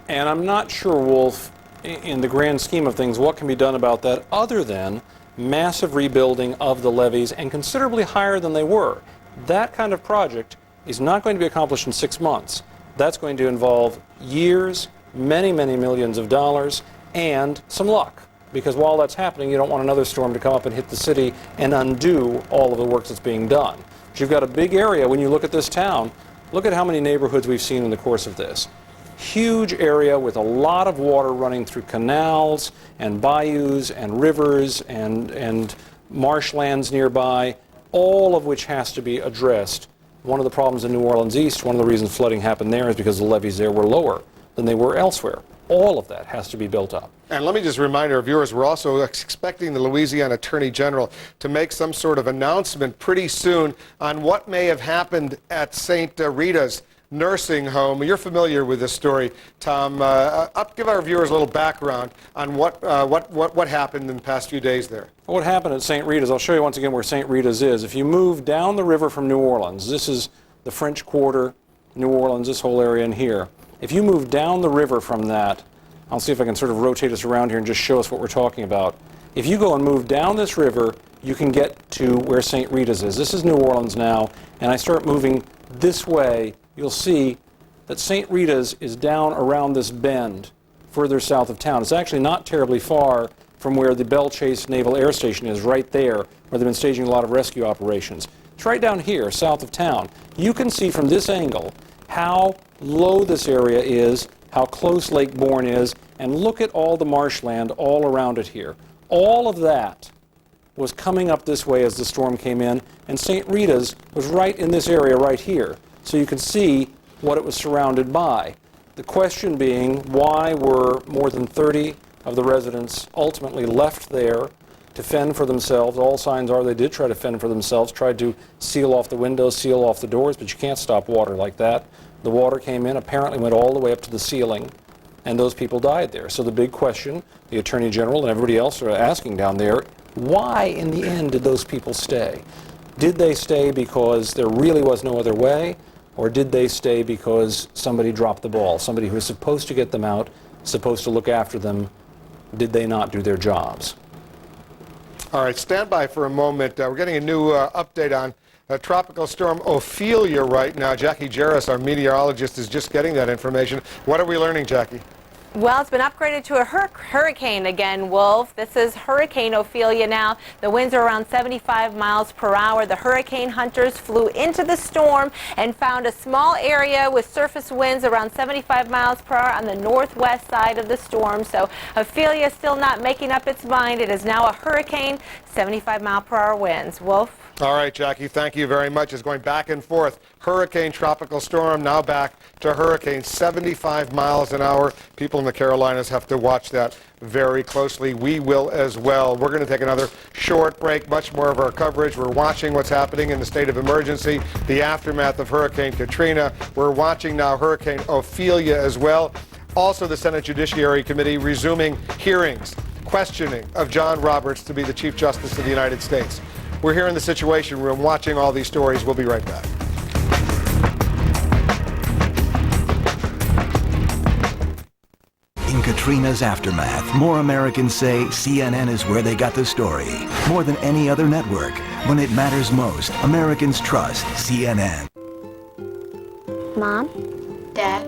And I'm not sure, Wolf, in the grand scheme of things, what can be done about that other than massive rebuilding of the levees, and considerably higher than they were. That kind of project is not going to be accomplished in 6 months. That's going to involve years, many, many millions of dollars, and some luck. Because while that's happening, you don't want another storm to come up and hit the city and undo all of the work that's being done. But you've got a big area when you look at this town. Look at how many neighborhoods we've seen in the course of this. huge area with a lot of water running through canals and bayous and rivers and marshlands nearby, all of which has to be addressed. One of the problems in New Orleans East, one of the reasons flooding happened there is because the levees there were lower than they were elsewhere. All of that has to be built up. And let me just remind our viewers, we're also expecting the Louisiana Attorney General to make some sort of announcement pretty soon on what may have happened at St. Rita's nursing home. You're familiar with this story, Tom. Give our viewers a little background on what happened in the past few days there. What happened at St. Rita's, I'll show you once again where St. Rita's is. If you move down the river from New Orleans, this is the French Quarter, New Orleans, this whole area in here. If you move down the river from that, I'll see if I can sort of rotate us around here and just show us what we're talking about. If you go and move down this river, you can get to where St. Rita's is. This is New Orleans now, and I start moving this way, you'll see that St. Rita's is down around this bend further south of town. It's actually not terribly far from where the Belle Chase Naval Air Station is, right there, where they've been staging a lot of rescue operations. It's right down here, south of town. You can see from this angle how low this area is, how close Lake Bourne is, and look at all the marshland all around it here. All of that was coming up this way as the storm came in, and St. Rita's was right in this area right here. So you can see what it was surrounded by. The question being, why were more than 30 of the residents ultimately left there to fend for themselves? All signs are they did try to fend for themselves, tried to seal off the windows, seal off the doors, but you can't stop water like that. The water came in, apparently went all the way up to the ceiling, and those people died there. So the big question, the Attorney General and everybody else are asking down there, why in the end did those people stay? Did they stay because there really was no other way, or did they stay because somebody dropped the ball? Somebody who was supposed to get them out, supposed to look after them, did they not do their jobs? All right, stand by for a moment. We're getting a new update on Tropical Storm Ophelia right now. Jackie Jarris, our meteorologist, is just getting that information. What are we learning, Jackie? Well, it's been upgraded to a hurricane again, Wolf. This is Hurricane Ophelia now. The winds are around 75 miles per hour. The hurricane hunters flew into the storm and found a small area with surface winds around 75 miles per hour on the northwest side of the storm. So Ophelia is still not making up its mind. It is now a hurricane, 75 mile per hour winds. Wolf? All right, Jackie, thank you very much. It's going back and forth. Hurricane, tropical storm, now back to hurricane, 75 miles an hour. People in the Carolinas have to watch that very closely. We will as well. We're going to take another short break. Much more of our coverage. We're watching what's happening in the state of emergency, the aftermath of Hurricane Katrina. We're watching now Hurricane Ophelia as well. Also, the Senate Judiciary Committee resuming hearings, questioning of John Roberts to be the Chief Justice of the United States. We're here in the Situation Room watching all these stories. We'll be right back. In Katrina's aftermath, more Americans say CNN is where they got the story. More than any other network. When it matters most, Americans trust CNN. Mom? Dad?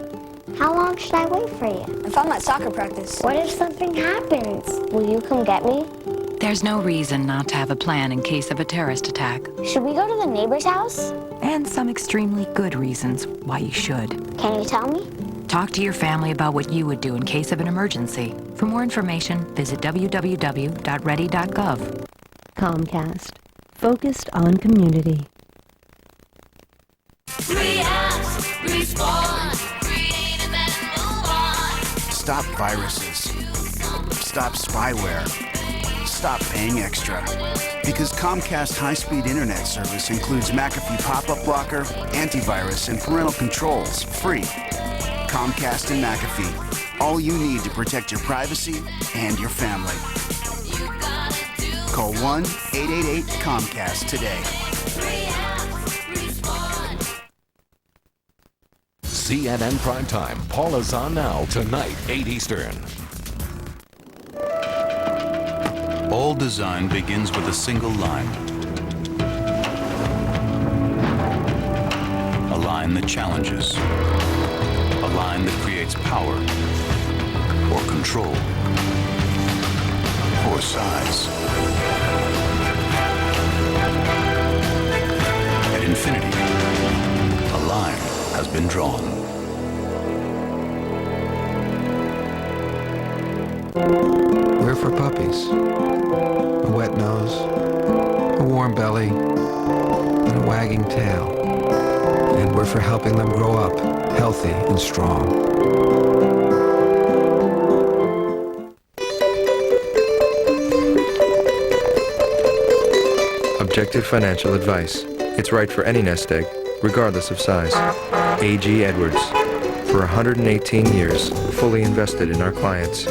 How long should I wait for you? If I'm at soccer practice. What if something happens? Will you come get me? There's no reason not to have a plan in case of a terrorist attack. Should we go to the neighbor's house? And some extremely good reasons why you should. Can you tell me? Talk to your family about what you would do in case of an emergency. For more information, visit www.ready.gov. Comcast. Focused on community. React, respond, create and then move on. Stop viruses. Stop spyware. Stop paying extra. Because Comcast high-speed internet service includes McAfee pop-up blocker, antivirus, and parental controls, free. Comcast and McAfee. All you need to protect your privacy and your family. Call 1-888-COMCAST today. CNN Primetime. Paula's on now, tonight, 8 Eastern. All design begins with a single line. A line that challenges. A line that creates power or control or size. At Infinity, a line has been drawn. We're for puppies. A wet nose, a warm belly, and a wagging tail. And we're for helping them grow up healthy and strong. Objective financial advice. It's right for any nest egg, regardless of size. A.G. Edwards. For 118 years, fully invested in our clients.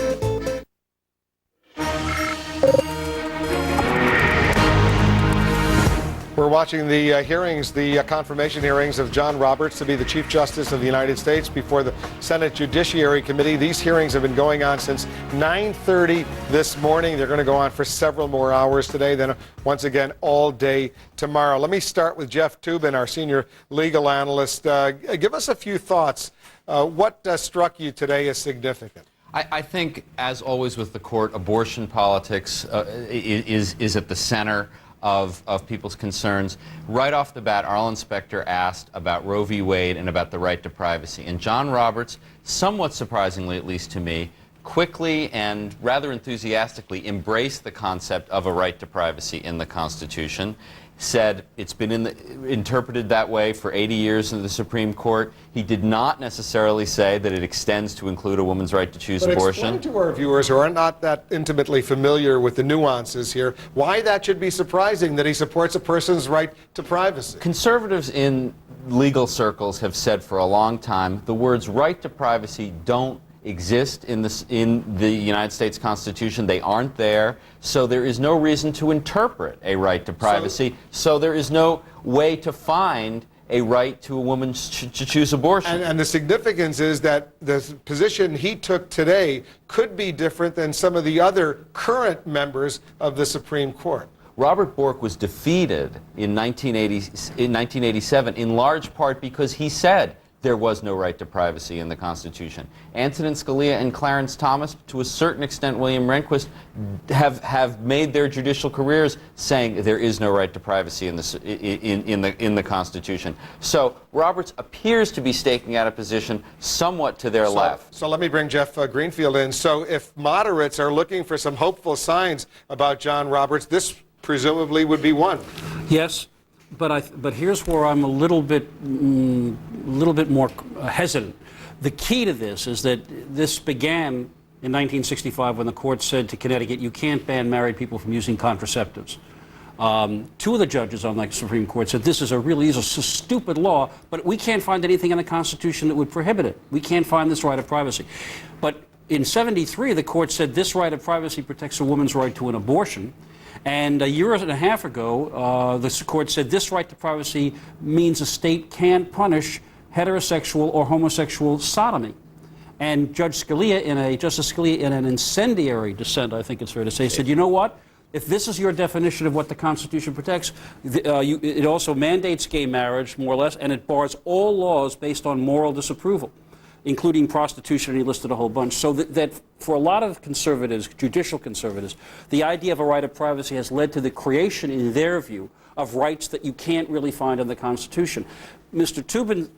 We're watching the hearings, the confirmation hearings of John Roberts to be the Chief Justice of the United States before the Senate Judiciary Committee. These hearings have been going on since 9:30 this morning. They're going to go on for several more hours today, then once again all day tomorrow. Let me start with Jeff Toobin, our senior legal analyst. Give us a few thoughts. What struck you today as significant? I think, as always with the court, abortion politics is at the center of people's concerns. Right off the bat, Arlen Specter asked about Roe v. Wade and about the right to privacy. And John Roberts, somewhat surprisingly, at least to me, quickly and rather enthusiastically embraced the concept of a right to privacy in the Constitution, said it's been interpreted that way for 80 years in the Supreme Court. He did not necessarily say that it extends to include a woman's right to choose abortion. Explain to our viewers who are not that intimately familiar with the nuances here why that should be surprising that he supports a person's right to privacy. Conservatives in legal circles have said for a long time the words right to privacy don't exist in the United States Constitution. They aren't there, so there is no reason to interpret a right to privacy, so there is no way to find a right to a woman to choose abortion. And the significance is that the position he took today could be different than some of the other current members of the Supreme Court. Robert Bork was defeated in 1987 in large part because he said there was no right to privacy in the Constitution. Antonin Scalia and Clarence Thomas, to a certain extent William Rehnquist, have made their judicial careers saying there is no right to privacy in the Constitution. So Roberts appears to be staking out a position somewhat to their left. So let me bring Jeff Greenfield in. So if moderates are looking for some hopeful signs about John Roberts, this presumably would be one. Yes. But here's where I'm a little bit more hesitant. The key to this is that this began in 1965 when the court said to Connecticut, you can't ban married people from using contraceptives. Two of the judges on the Supreme Court said this is a stupid law, but we can't find anything in the Constitution that would prohibit it. We can't find this right of privacy. But in '73, the court said this right of privacy protects a woman's right to an abortion. And a year and a half ago, the court said this right to privacy means a state can't punish heterosexual or homosexual sodomy. And Justice Scalia, in an incendiary dissent, I think it's fair to say, said, you know what? If this is your definition of what the Constitution protects, it also mandates gay marriage, more or less, and it bars all laws based on moral disapproval, including prostitution, and he listed a whole bunch. So that for a lot of conservatives, judicial conservatives, the idea of a right of privacy has led to the creation, in their view, of rights that you can't really find in the Constitution. Mr. Toobin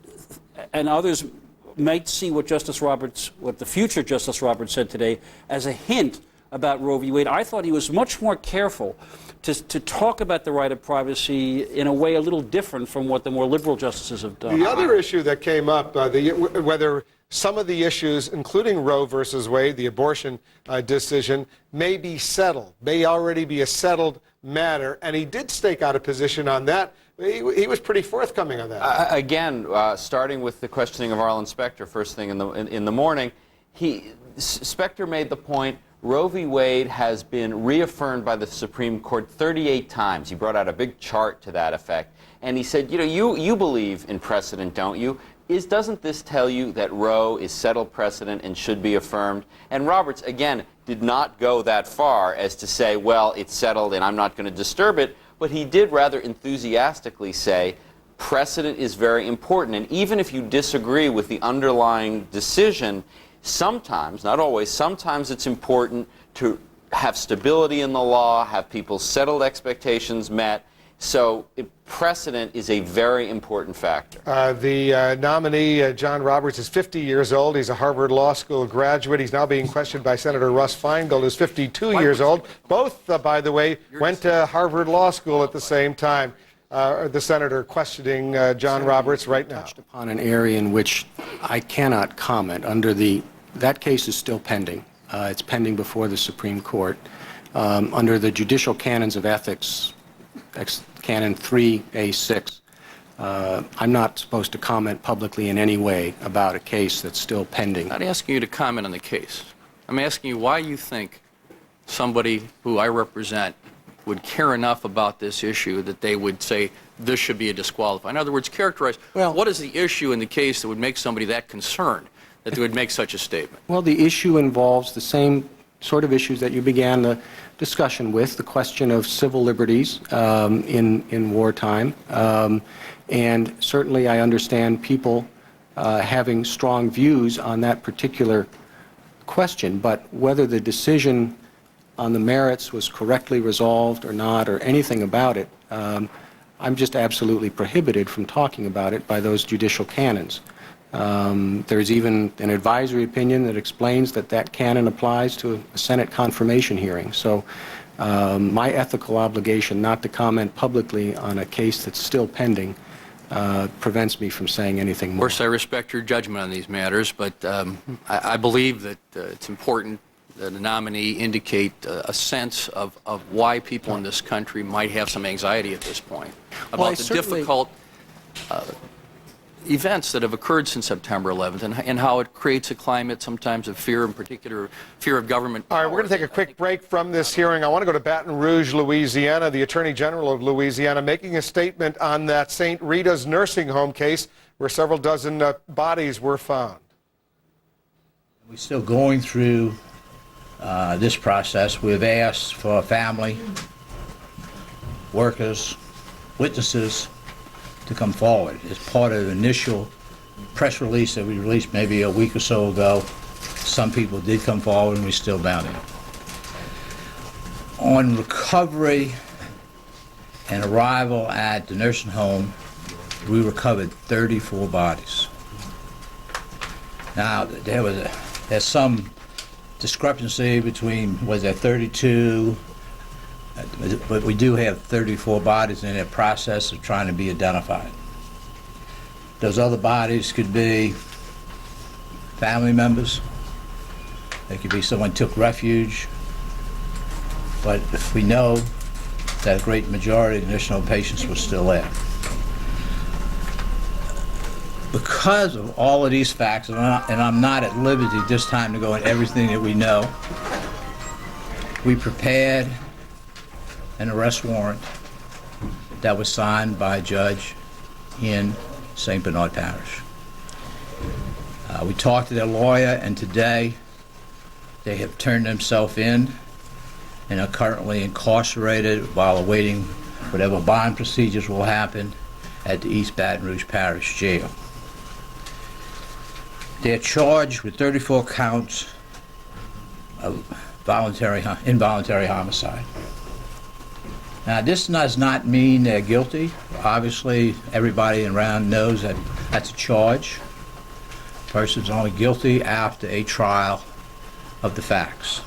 and others might see what the future Justice Roberts said today as a hint about Roe v. Wade. I thought he was much more careful to talk about the right of privacy in a way a little different from what the more liberal justices have done. The other issue that came up, whether some of the issues, including Roe versus Wade, the abortion decision, may be settled, may already be a settled matter, and he did stake out a position on that. He was pretty forthcoming on that. Again, starting with the questioning of Arlen Specter first thing in the morning, Specter made the point Roe v. Wade has been reaffirmed by the Supreme Court 38 times. He brought out a big chart to that effect. And he said, you believe in precedent, don't you? Doesn't this tell you that Roe is settled precedent and should be affirmed? And Roberts, again, did not go that far as to say, well, it's settled and I'm not going to disturb it. But he did rather enthusiastically say, precedent is very important. And even if you disagree with the underlying decision, sometimes, not always, sometimes it's important to have stability in the law, have people's settled expectations met. So precedent is a very important factor. The nominee, John Roberts, is 50 years old. He's a Harvard Law School graduate. He's now being questioned by Senator Russ Feingold, who's 52 years old. Both, by the way, went to Harvard Law School at the same time. The senator questioning John Roberts right now. Touched upon an area in which I cannot comment. That case is still pending. It's pending before the Supreme Court. Under the judicial canons of ethics, Canon 3A6, I'm not supposed to comment publicly in any way about a case that's still pending. I'm not asking you to comment on the case. I'm asking you why you think somebody who I represent would care enough about this issue that they would say this should be a disqualifier. In other words, characterize what is the issue in the case that would make somebody that concerned that they would make such a statement? Well, the issue involves the same sort of issues that you began the discussion with, the question of civil liberties in wartime. And certainly I understand people having strong views on that particular question, but whether the decision on the merits was correctly resolved or not, or anything about it, I'm just absolutely prohibited from talking about it by those judicial canons. There's even an advisory opinion that explains that canon applies to a Senate confirmation hearing. So my ethical obligation not to comment publicly on a case that's still pending prevents me from saying anything more. Of course, I respect your judgment on these matters, but I believe that it's important that a nominee indicate a sense of why people in this country might have some anxiety at this point about the difficult events that have occurred since September 11th and how it creates a climate sometimes of fear, in particular fear of government. All right, we're going to take a quick break from this hearing. I want to go to Baton Rouge, Louisiana. The Attorney General of Louisiana making a statement on that St. Rita's nursing home case where several dozen bodies were found. We're still going through this process. We've asked for family, workers, witnesses to come forward. As part of the initial press release that we released maybe a week or so ago, some people did come forward and we're still bound in. On recovery and arrival at the nursing home, we recovered 34 bodies. Now, there's some discrepancy between, was there 32, but we do have 34 bodies in the process of trying to be identified. Those other bodies could be family members. They could be someone took refuge. But if we know that a great majority of the nursing home patients were still there. Because of all of these facts, and I'm not at liberty this time to go into everything that we know, we prepared an arrest warrant that was signed by a judge in St. Bernard Parish. We talked to their lawyer, and today they have turned themselves in and are currently incarcerated while awaiting whatever bond procedures will happen at the East Baton Rouge Parish Jail. They're charged with 34 counts of involuntary homicide. Now, this does not mean they're guilty. Obviously, everybody around knows that that's a charge. A person's only guilty after a trial of the facts.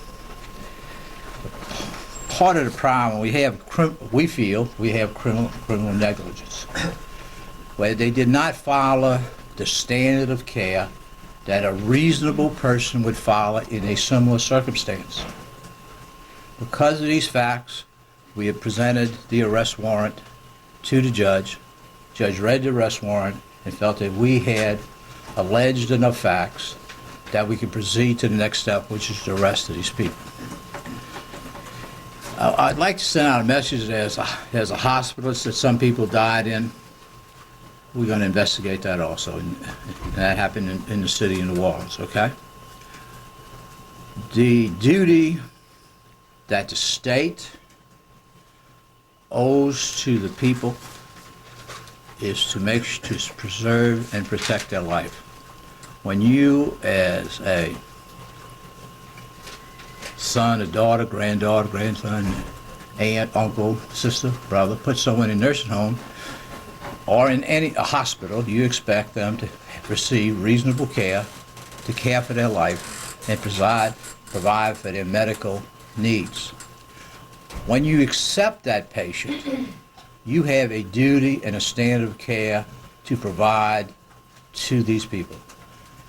Part of the problem, we feel we have criminal negligence, where they did not follow the standard of care that a reasonable person would follow in a similar circumstance. Because of these facts, we have presented the arrest warrant to the judge. Judge read the arrest warrant and felt that we had alleged enough facts that we could proceed to the next step, which is the arrest of these people. I'd like to send out a message as a hospitalist that some people died in. We're going to investigate that also, and that happened in the city of New Orleans, okay? The duty that the state owes to the people is to preserve and protect their life. When you, as a son, a daughter, granddaughter, grandson, aunt, uncle, sister, brother, put someone in a nursing home or in a hospital, you expect them to receive reasonable care, to care for their life, and provide for their medical needs. When you accept that patient, you have a duty and a standard of care to provide to these people.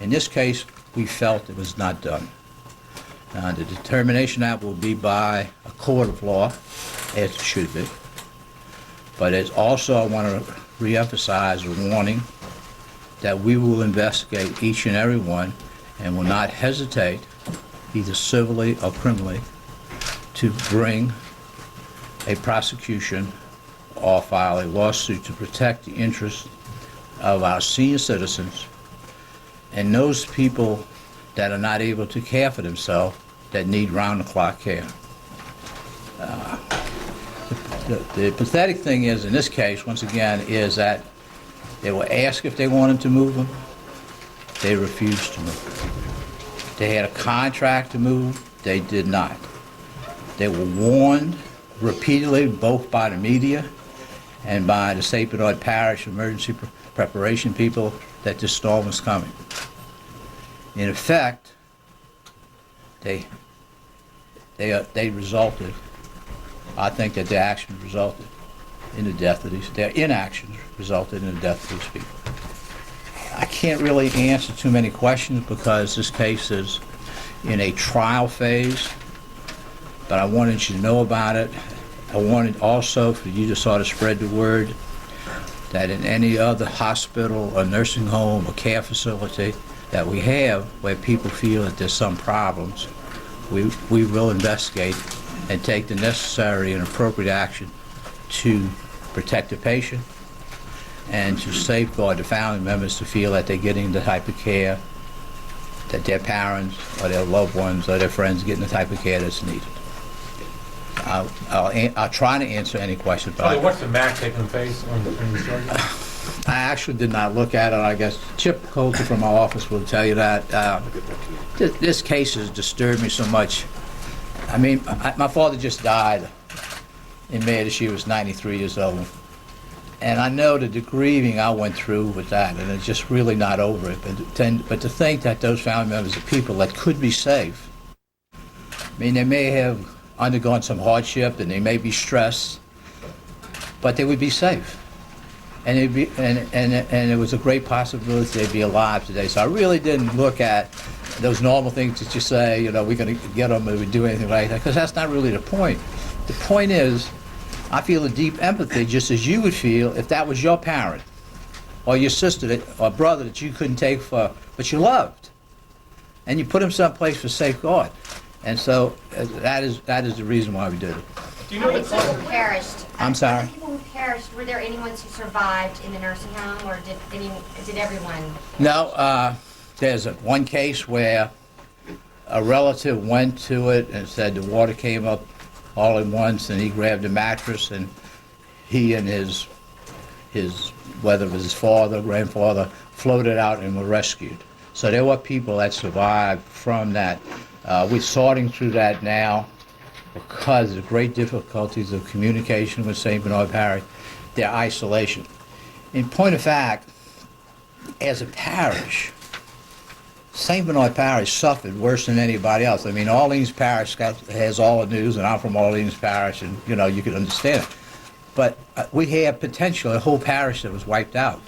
In this case, we felt it was not done. The determination that will be by a court of law, as it should be. But it's also, I want to reemphasize a warning that we will investigate each and every one and will not hesitate, either civilly or criminally, to bring a prosecution or file a lawsuit to protect the interests of our senior citizens and those people that are not able to care for themselves, that need round-the-clock care. The pathetic thing is, in this case, once again, is that they were asked if they wanted to move them. They refused to move. They had a contract to move. They did not. They were warned repeatedly, both by the media and by the St. Bernard Parish emergency preparation people, that this storm was coming. In effect, they resulted, I think that their actions resulted in the death of these, their inactions resulted in the death of these people. I can't really answer too many questions because this case is in a trial phase, but I wanted you to know about it. I wanted also for you to sort of spread the word that in any other hospital or nursing home or care facility that we have where people feel that there's some problems, we will investigate and take the necessary and appropriate action to protect the patient and to safeguard the family members to feel that they're getting the type of care that their parents or their loved ones or their friends getting the type of care that's needed. I'll try to answer any questions. Charlie, what's the max they can face on the charges? I actually did not look at it. I guess Chip Coulter from my office will tell you that. This case has disturbed me so much. I mean, my father just died in May this year. He was 93 years old. And I know the grieving I went through with that, and it's just really not over it. But to think that those family members are people that could be safe. I mean, they may have undergone some hardship and they may be stressed, but they would be safe. And it was a great possibility they'd be alive today. So I really didn't look at those normal things that you say, you know, we're going to get them if we do anything like that, because that's not really the point. The point is, I feel a deep empathy, just as you would feel if that was your parent or your sister or brother that you couldn't take for, but you loved, and you put them someplace for safeguard. And so that is the reason why we did it. Do you know the people who perished? I'm sorry? The people who perished, were there anyone who survived in the nursing home, or did everyone? No, there's one case where a relative went to it and said the water came up all at once, and he grabbed a mattress, and he and his whether it was his father, grandfather, floated out and were rescued. So there were people that survived from that. We're sorting through that now because of the great difficulties of communication with St. Bernard Parish, their isolation. In point of fact, as a parish, St. Bernard Parish suffered worse than anybody else. I mean, Orleans Parish has all the news, and I'm from Orleans Parish, and you know, you can understand it. But we had potentially a whole parish that was wiped out.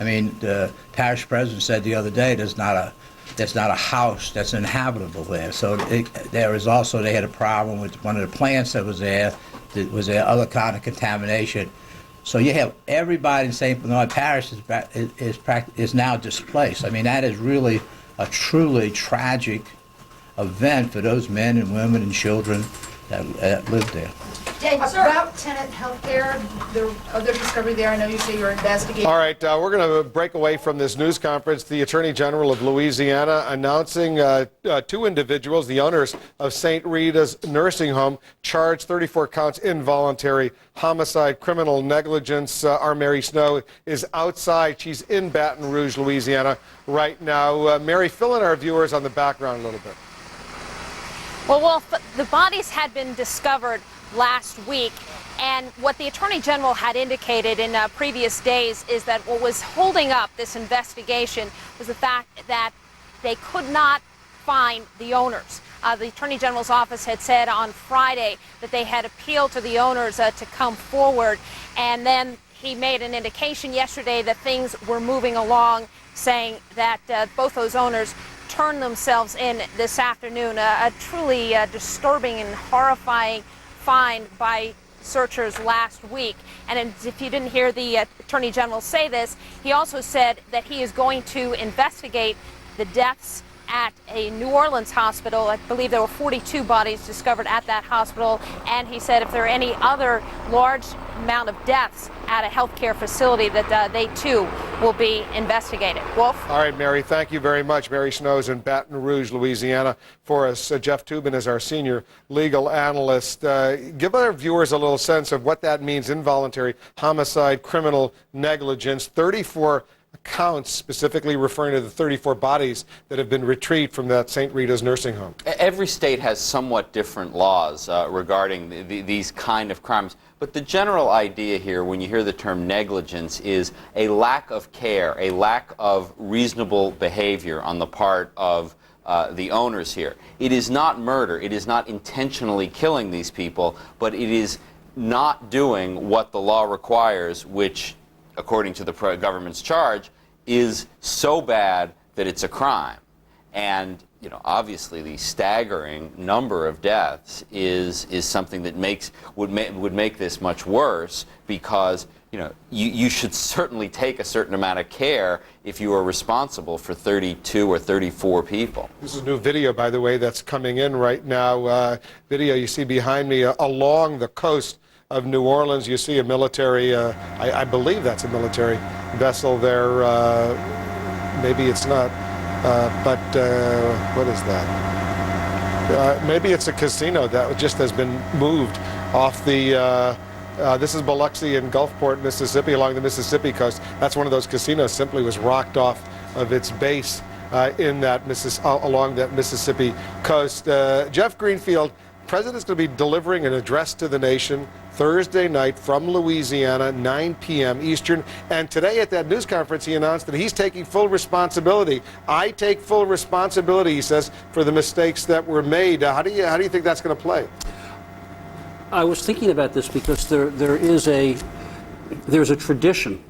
I mean, the parish president said the other day there's not a house that's inhabitable there. So there is also, they had a problem with one of the plants that was there. Was there other kind of contamination? So you have everybody in St. Bernard Parish is now displaced. I mean, that is really a truly tragic event for those men and women and children that lived there. About tenant health care, the other discovery there, I know you say you're investigating. All right, we're going to break away from this news conference. The Attorney General of Louisiana announcing two individuals, the owners of St. Rita's nursing home, charged 34 counts involuntary homicide, criminal negligence. Our Mary Snow is outside. She's in Baton Rouge, Louisiana right now. Mary, fill in our viewers on the background a little bit. Well, Wolf, the bodies had been discovered last week. And what the Attorney General had indicated in previous days is that what was holding up this investigation was the fact that they could not find the owners. The Attorney General's office had said on Friday that they had appealed to the owners to come forward, and then he made an indication yesterday that things were moving along, saying that both those owners turned themselves in this afternoon. A truly disturbing and horrifying find by searchers last week. And if you didn't hear the Attorney General say this, he also said that he is going to investigate the deaths at a New Orleans hospital. I believe there were 42 bodies discovered at that hospital. And he said if there are any other large amount of deaths at a healthcare facility, that they too will be investigated. Wolf? All right, Mary, thank you very much. Mary Snow's in Baton Rouge, Louisiana for us. Jeff Toobin is our senior legal analyst. Give our viewers a little sense of what that means: involuntary homicide, criminal negligence, 34 counts, specifically referring to the 34 bodies that have been retrieved from that St. Rita's nursing home. Every state has somewhat different laws regarding these kind of crimes. But the general idea here, when you hear the term negligence, is a lack of care, a lack of reasonable behavior on the part of the owners here. It is not murder. It is not intentionally killing these people, but it is not doing what the law requires, which, according to the government's charge, is so bad that it's a crime. And obviously the staggering number of deaths is something that would make this much worse, because you should certainly take a certain amount of care if you are responsible for 32 or 34 people. This is new video, by the way, that's coming in right now. Video you see behind me along the coast of New Orleans. You see a military, I believe that's a military vessel there. Maybe it's not, but what is that? Maybe it's a casino that just has been moved off the, this is Biloxi in Gulfport, Mississippi, along the Mississippi coast. That's one of those casinos, simply was rocked off of its base in that along that Mississippi coast. Jeff Greenfield, President's going to be delivering an address to the nation Thursday night from Louisiana, 9 p.m. Eastern. And today at that news conference, he announced that he's taking full responsibility. I take full responsibility, he says, for the mistakes that were made. How do you think that's going to play? I was thinking about this because there's a tradition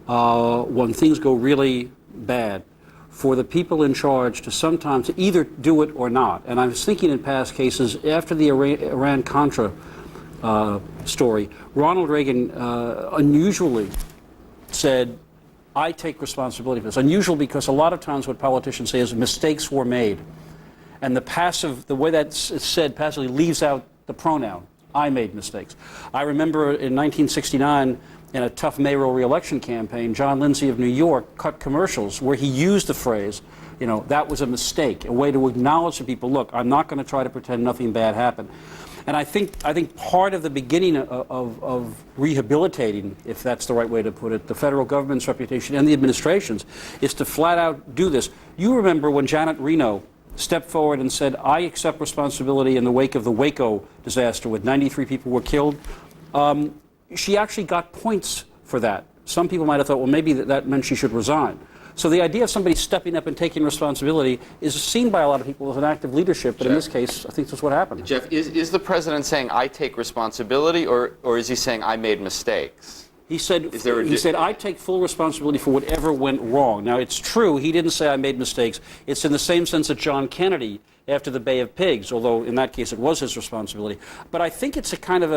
when things go really bad for the people in charge to sometimes either do it or not. And I was thinking in past cases, after the Iran-Contra story, Ronald Reagan unusually said, I take responsibility for this. Unusual because a lot of times what politicians say is mistakes were made. And the way that's said passively leaves out the pronoun, I made mistakes. I remember in 1969, in a tough mayoral re-election campaign, John Lindsay of New York cut commercials where he used the phrase, that was a mistake, a way to acknowledge to people, look, I'm not going to try to pretend nothing bad happened. And I think part of the beginning of rehabilitating, if that's the right way to put it, the federal government's reputation and the administration's, is to flat out do this. You remember when Janet Reno stepped forward and said, I accept responsibility in the wake of the Waco disaster with 93 people were killed. She actually got points for that. Some people might have thought, well, maybe that meant she should resign. So the idea of somebody stepping up and taking responsibility is seen by a lot of people as an act of leadership, but Jeff, in this case, I think that's what happened. Jeff, is the president saying, I take responsibility, or is he saying, I made mistakes? He said, I take full responsibility for whatever went wrong. Now, it's true, he didn't say I made mistakes. It's in the same sense that John Kennedy, after the Bay of Pigs, although in that case it was his responsibility. But I think it's a kind of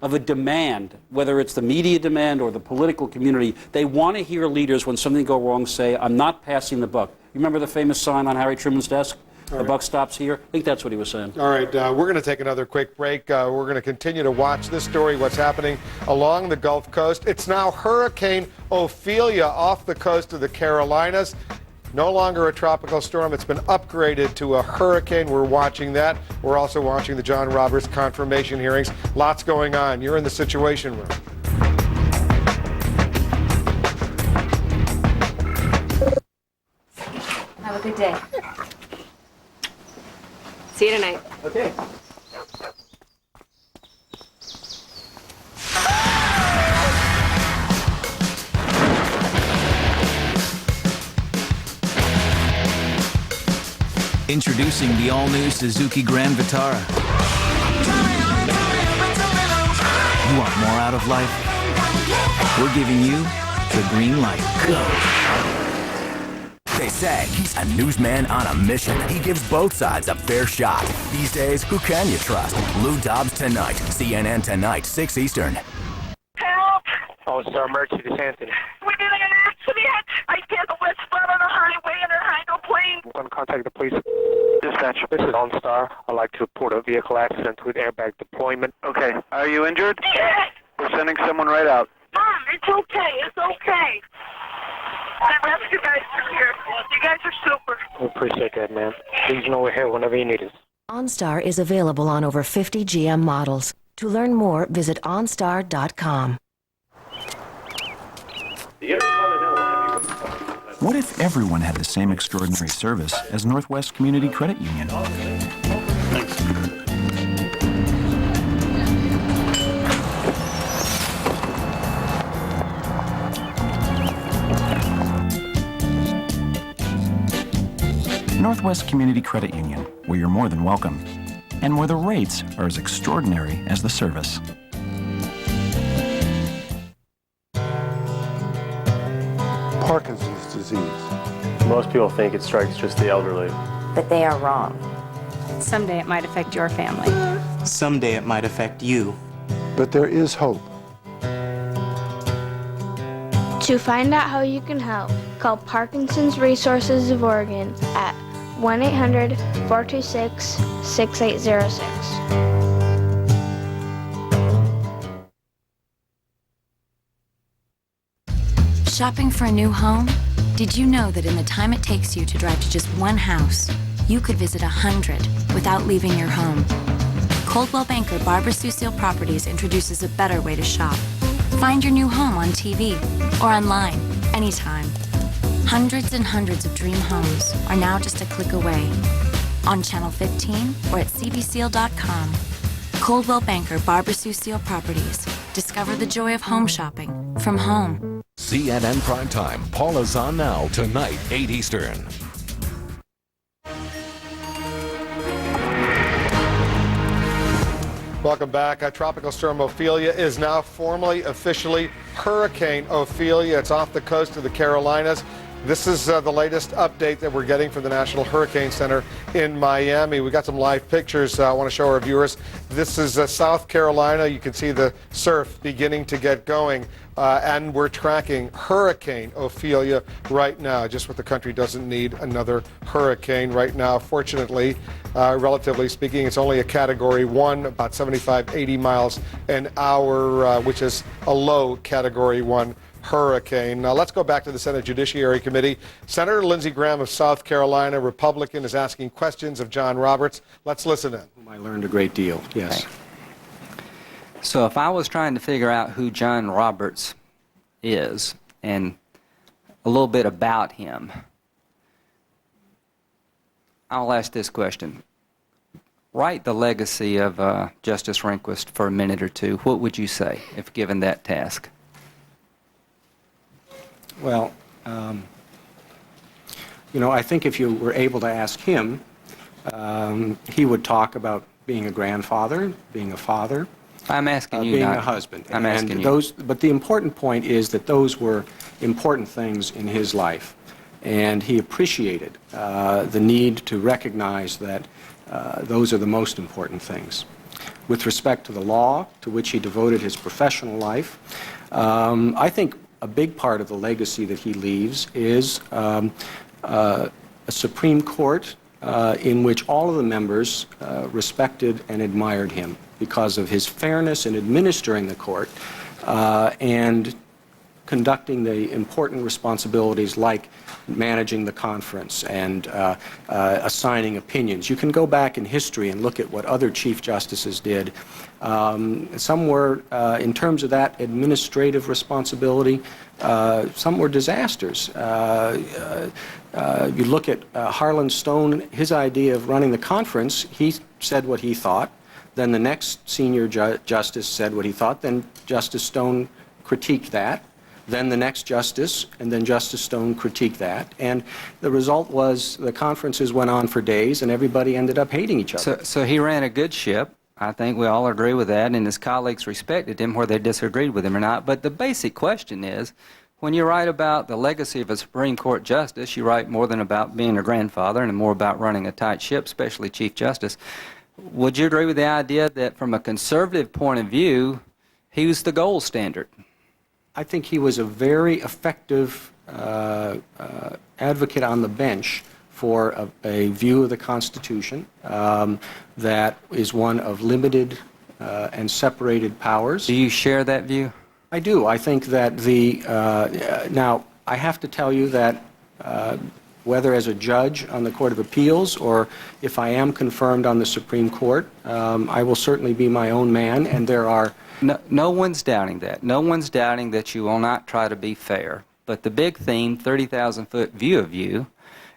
a demand, whether it's the media demand or the political community. They want to hear leaders, when something goes wrong, say, I'm not passing the buck. You remember the famous sign on Harry Truman's desk? The buck stops here. I think that's what he was saying. All right, we're going to take another quick break. We're going to continue to watch this story, what's happening along the Gulf Coast. It's now Hurricane Ophelia off the coast of the Carolinas. No longer a tropical storm. It's been upgraded to a hurricane. We're watching that. We're also watching the John Roberts confirmation hearings. Lots going on. You're in the Situation Room. Have a good day. See you tonight. Okay. Introducing the all-new Suzuki Grand Vitara. You want more out of life? We're giving you the green light. Go. They say he's a newsman on a mission. He gives both sides a fair shot. These days, who can you trust? Lou Dobbs tonight. CNN Tonight, 6 Eastern. Help! Oh, it's our Mercy, this Anthony. We're in an accident! I hit the west front on the highway in a hydroplane. I'm going to contact the police. Dispatch, this is OnStar. I'd like to report a vehicle accident with airbag deployment. Okay, are you injured? Yes! We're sending someone right out. Mom, it's okay, it's okay. The rescue guys are here. You guys are super. We appreciate that, man. Please know we're here whenever you need us. OnStar is available on over 50 GM models. To learn more, visit OnStar.com. What if everyone had the same extraordinary service as Northwest Community Credit Union? Northwest Community Credit Union, where you're more than welcome, and where the rates are as extraordinary as the service. Parkinson's disease. Most people think it strikes just the elderly. But they are wrong. Someday it might affect your family. Someday it might affect you. But there is hope. To find out how you can help, call Parkinson's Resources of Oregon at 1-800-426-6806. Shopping for a new home? Did you know that in the time it takes you to drive to just one house, you could visit 100 without leaving your home? Coldwell Banker Barbara Sue Seal Properties introduces a better way to shop. Find your new home on TV or online, anytime. Hundreds and hundreds of dream homes are now just a click away. On Channel 15 or at cbseal.com. Coldwell Banker Barbara Sue Seal Properties. Discover the joy of home shopping from home. CNN Primetime. Paula's on now, tonight, 8 Eastern. Welcome back. Tropical storm Ophelia is now formally, officially Hurricane Ophelia. It's off the coast of the Carolinas. This is the latest update that we're getting from the National Hurricane Center in Miami. We got some live pictures I want to show our viewers. This is South Carolina. You can see the surf beginning to get going. And we're tracking Hurricane Ophelia right now. Just what the country doesn't need, another hurricane right now. Fortunately, relatively speaking, it's only a Category 1, about 75, 80 miles an hour, which is a low Category 1 hurricane. Now let's go back to the Senate Judiciary Committee. Senator Lindsey Graham of South Carolina, Republican, is asking questions of John Roberts. Let's listen in. I learned a great deal, yes. Okay. So if I was trying to figure out who John Roberts is and a little bit about him, I'll ask this question. Write the legacy of Justice Rehnquist for a minute or two. What would you say if given that task? Well, you know, I think if you were able to ask him, he would talk about being a grandfather, being a father. I'm asking you, being not, a husband. I'm asking and you. But the important point is that those were important things in his life, and he appreciated the need to recognize that those are the most important things. With respect to the law, to which he devoted his professional life, I think a big part of the legacy that he leaves is a Supreme Court in which all of the members respected and admired him because of his fairness in administering the court and conducting the important responsibilities like managing the conference and assigning opinions. You can go back in history and look at what other Chief Justices did. Some were, in terms of that administrative responsibility, some were disasters. You look at Harlan Stone, his idea of running the conference, he said what he thought. Then the next senior justice said what he thought. Then Justice Stone critiqued that. then the next justice, and then Justice Stone critiqued that. And the result was the conferences went on for days, and everybody ended up hating each other. So he ran a good ship. I think we all agree with that, and his colleagues respected him whether they disagreed with him or not. But the basic question is, when you write about the legacy of a Supreme Court justice, you write more than about being a grandfather and more about running a tight ship, especially Chief Justice. Would you agree with the idea that from a conservative point of view, he was the gold standard? I think he was a very effective advocate on the bench for a view of the Constitution that is one of limited and separated powers. Do you share that view? I do. I think that now, I have to tell you that whether as a judge on the Court of Appeals or if I am confirmed on the Supreme Court, I will certainly be my own man, and there are... No one's doubting that. No one's doubting that you will not try to be fair. But the big theme, 30,000-foot view of you,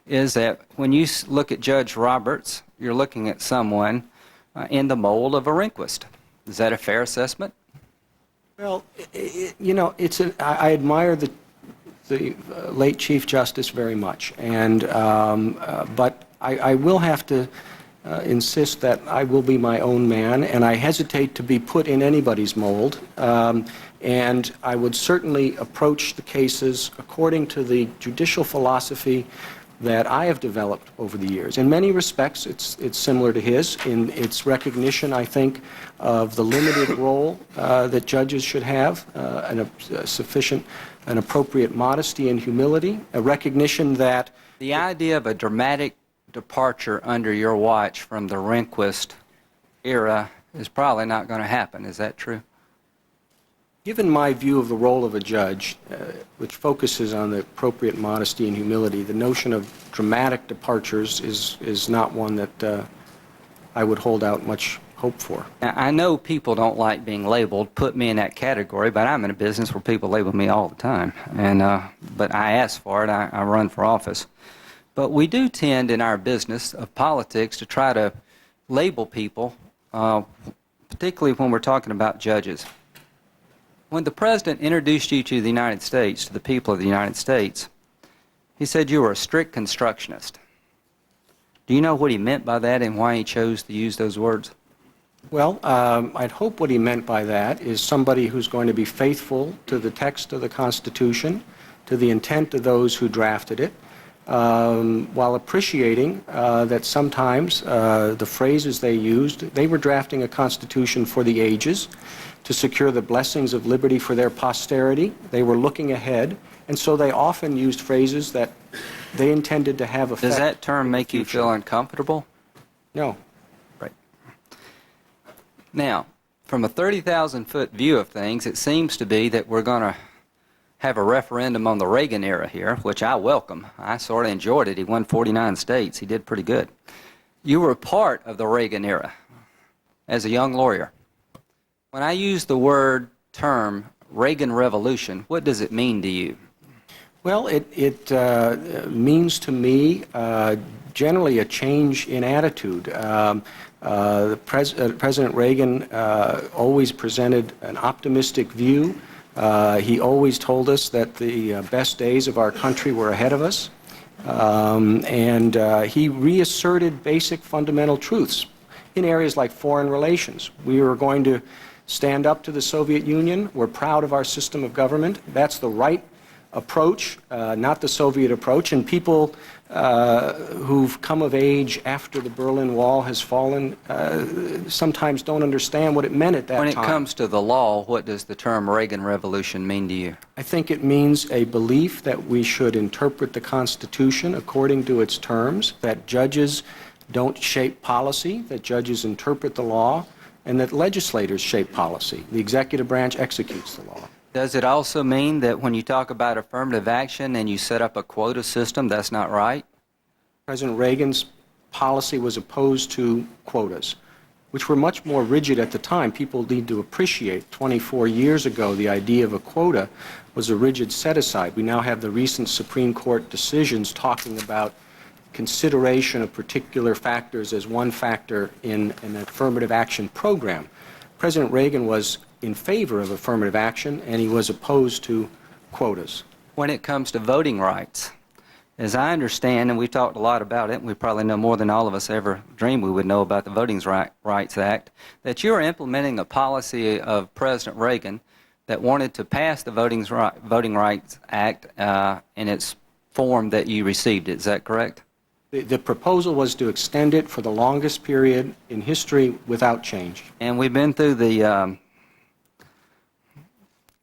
is that when you look at Judge Roberts, you're looking at someone in the mold of a Rehnquist. Is that a fair assessment? Well, you know, I admire the late Chief Justice very much, and but I will have to insist that I will be my own man, and I hesitate to be put in anybody's mold. And I would certainly approach the cases according to the judicial philosophy that I have developed over the years. In many respects, it's similar to his in its recognition, I think, of the limited role that judges should have, sufficient and appropriate modesty and humility, a recognition that... The idea of a dramatic departure under your watch from the Rehnquist era is probably not going to happen. Is that true? Given my view of the role of a judge, which focuses on the appropriate modesty and humility, the notion of dramatic departures is not one that I would hold out much hope for. Now, I know people don't like being labeled, put me in that category, but I'm in a business where people label me all the time. And but I ask for it. I run for office. But we do tend in our business of politics to try to label people, particularly when we're talking about judges. When the President introduced you to the United States, to the people of the United States, he said you were a strict constructionist. Do you know what he meant by that and why he chose to use those words? Well, I'd hope what he meant by that is somebody who's going to be faithful to the text of the Constitution, to the intent of those who drafted it, while appreciating that sometimes the phrases they used, they were drafting a Constitution for the ages, to secure the blessings of liberty for their posterity. They were looking ahead, and so they often used phrases that they intended to have effect. Does that term make you feel uncomfortable? No. Right. Now, from a 30,000-foot view of things, it seems to be that we're going to have a referendum on the Reagan era here, which I welcome. I sort of enjoyed it. He won 49 states. He did pretty good. You were part of the Reagan era as a young lawyer. When I use the term Reagan Revolution, what does it mean to you? Well, it means to me generally a change in attitude. President Reagan always presented an optimistic view. He always told us that the best days of our country were ahead of us. And he reasserted basic fundamental truths in areas like foreign relations. We were going to stand up to the Soviet Union. We're proud of our system of government. That's the right approach, not the Soviet approach. And people who've come of age after the Berlin Wall has fallen sometimes don't understand what it meant at that time. When it comes to the law, what does the term Reagan Revolution mean to you? I think it means a belief that we should interpret the Constitution according to its terms, that judges don't shape policy, that judges interpret the law, and that legislators shape policy. The executive branch executes the law. Does it also mean that when you talk about affirmative action and you set up a quota system, that's not right? President Reagan's policy was opposed to quotas, which were much more rigid at the time. People need to appreciate 24 years ago the idea of a quota was a rigid set-aside. We now have the recent Supreme Court decisions talking about consideration of particular factors as one factor in an affirmative action program. President Reagan was in favor of affirmative action, and he was opposed to quotas. When it comes to voting rights, as I understand, and we've talked a lot about it, we probably know more than all of us ever dreamed we would know about the Voting Rights Act, that you are implementing a policy of President Reagan that wanted to pass the Voting Rights Act in its form that you received it. Is that correct? The proposal was to extend it for the longest period in history without change. And we've been through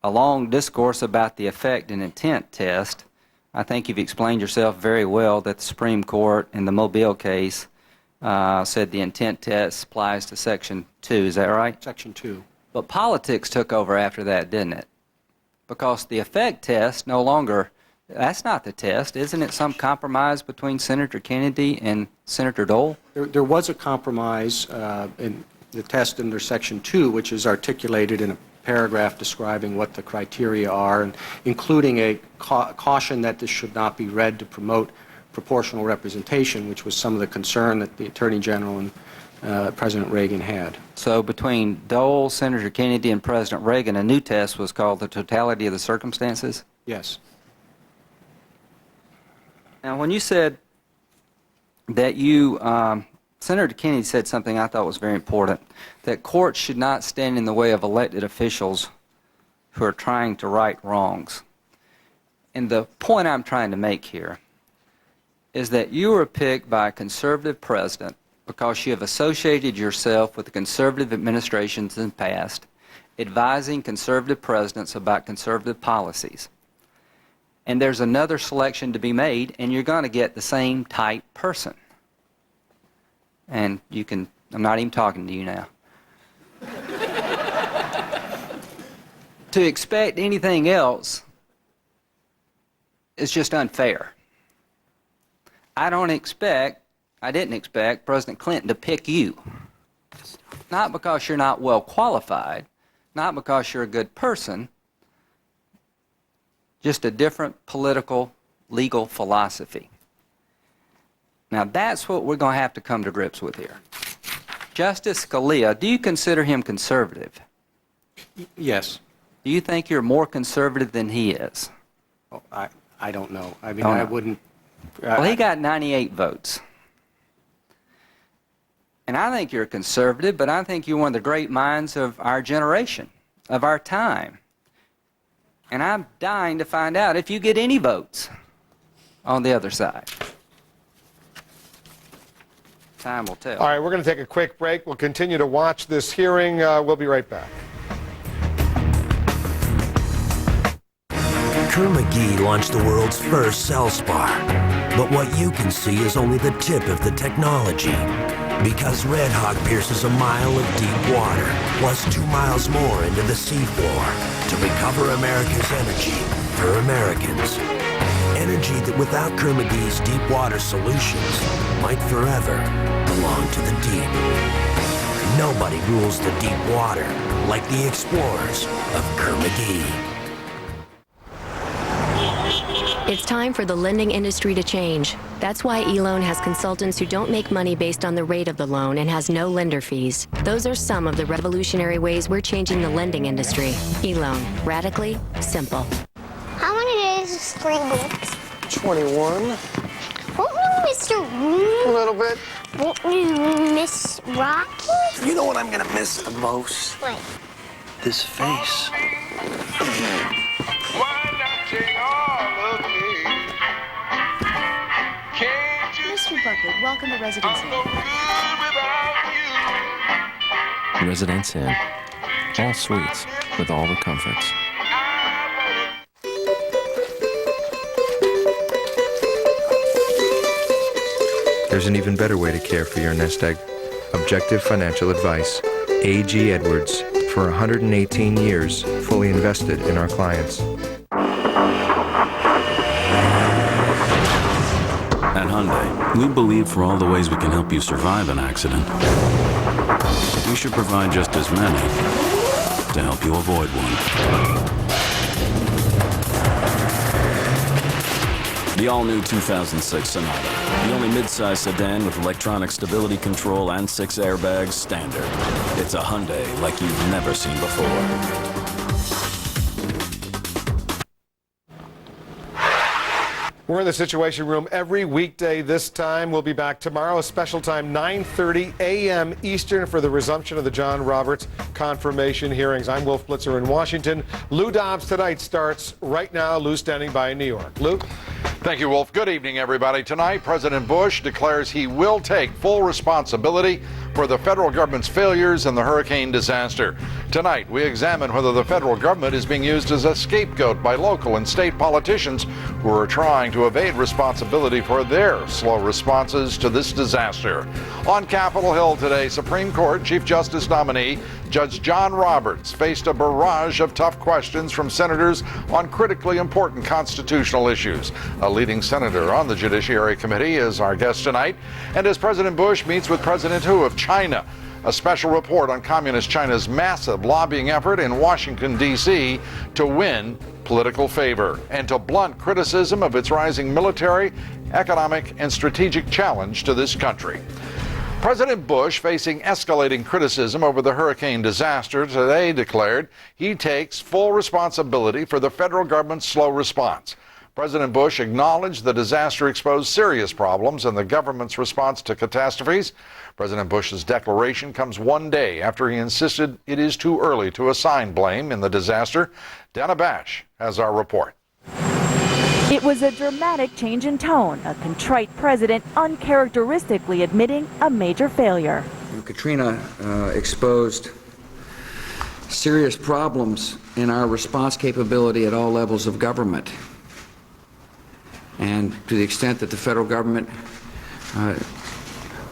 a long discourse about the effect and intent test. I think you've explained yourself very well that the Supreme Court in the Mobile case said the intent test applies to Section 2. Is that right? Section 2. But politics took over after that, didn't it? Because the effect test no longer, that's not the test. Isn't it some compromise between Senator Kennedy and Senator Dole? There was a compromise in the test under Section 2, which is articulated in a paragraph describing what the criteria are, and including a caution that this should not be read to promote proportional representation, which was some of the concern that the Attorney General and President Reagan had. So between Dole, Senator Kennedy, and President Reagan, a new test was called the totality of the circumstances? Yes. Now, when you said that you, Senator Kennedy said something I thought was very important, that courts should not stand in the way of elected officials who are trying to right wrongs. And the point I'm trying to make here is that you were picked by a conservative president because you have associated yourself with the conservative administrations in the past, advising conservative presidents about conservative policies. And there's another selection to be made, and you're going to get the same type person. And you can, I'm not even talking to you now. To expect anything else is just unfair. I didn't expect President Clinton to pick you. Not because you're not well qualified, not because you're a good person, just a different political, legal philosophy. Now that's what we're going to have to come to grips with here. Justice Scalia, do you consider him conservative? Yes. Do you think you're more conservative than he is? Oh, I don't know. I mean, I wouldn't... Well, he got 98 votes. And I think you're conservative, but I think you're one of the great minds of our generation, of our time. And I'm dying to find out if you get any votes on the other side. Time will tell. All right, we're going to take a quick break. We'll continue to watch this hearing. We'll be right back. Kerr-McGee launched the world's first cell spar. But what you can see is only the tip of the technology. Because Red Hawk pierces a mile of deep water, plus 2 miles more into the seafloor, to recover America's energy for Americans. Energy that without Kerr-McGee's deep water solutions might forever belong to the deep. Nobody rules the deep water like the explorers of Kerr-McGee. It's time for the lending industry to change. That's why eLoan has consultants who don't make money based on the rate of the loan and has no lender fees. Those are some of the revolutionary ways we're changing the lending industry. eLoan. Radically simple. How many days is 3 weeks? 21. Won't you miss your room? A little bit. Won't you miss Rocky? You know what I'm gonna miss the most? What? This face. Mr. Buckley, welcome to Residence Inn. Residence Inn. All suites with all the comforts. There's an even better way to care for your nest egg. Objective financial advice. A.G. Edwards. For 118 years, fully invested in our clients. At Hyundai, we believe for all the ways we can help you survive an accident, we should provide just as many to help you avoid one. The all-new 2006 Sonata, the only mid-size sedan with electronic stability control and 6 airbags standard. It's a Hyundai like you've never seen before. We're in the Situation Room every weekday this time. We'll be back tomorrow, a special time, 9:30 a.m. Eastern, for the resumption of the John Roberts confirmation hearings. I'm Wolf Blitzer in Washington. Lou Dobbs tonight starts right now. Lou's standing by in New York. Lou? Thank you, Wolf. Good evening, everybody. Tonight, President Bush declares he will take full responsibility for the federal government's failures in the hurricane disaster. Tonight, we examine whether the federal government is being used as a scapegoat by local and state politicians who are trying to evade responsibility for their slow responses to this disaster. On Capitol Hill today, Supreme Court Chief Justice nominee Judge John Roberts faced a barrage of tough questions from senators on critically important constitutional issues. A leading senator on the Judiciary Committee is our guest tonight. And as President Bush meets with President Hu of China, a special report on Communist China's massive lobbying effort in Washington, D.C. to win political favor and to blunt criticism of its rising military, economic, and strategic challenge to this country. President Bush, facing escalating criticism over the hurricane disaster, today declared he takes full responsibility for the federal government's slow response. President Bush acknowledged the disaster exposed serious problems in the government's response to catastrophes. President Bush's declaration comes one day after he insisted it is too early to assign blame in the disaster. Dana Bash has our report. It was a dramatic change in tone, a contrite president uncharacteristically admitting a major failure. Katrina exposed serious problems in our response capability at all levels of government. And to the extent that the federal government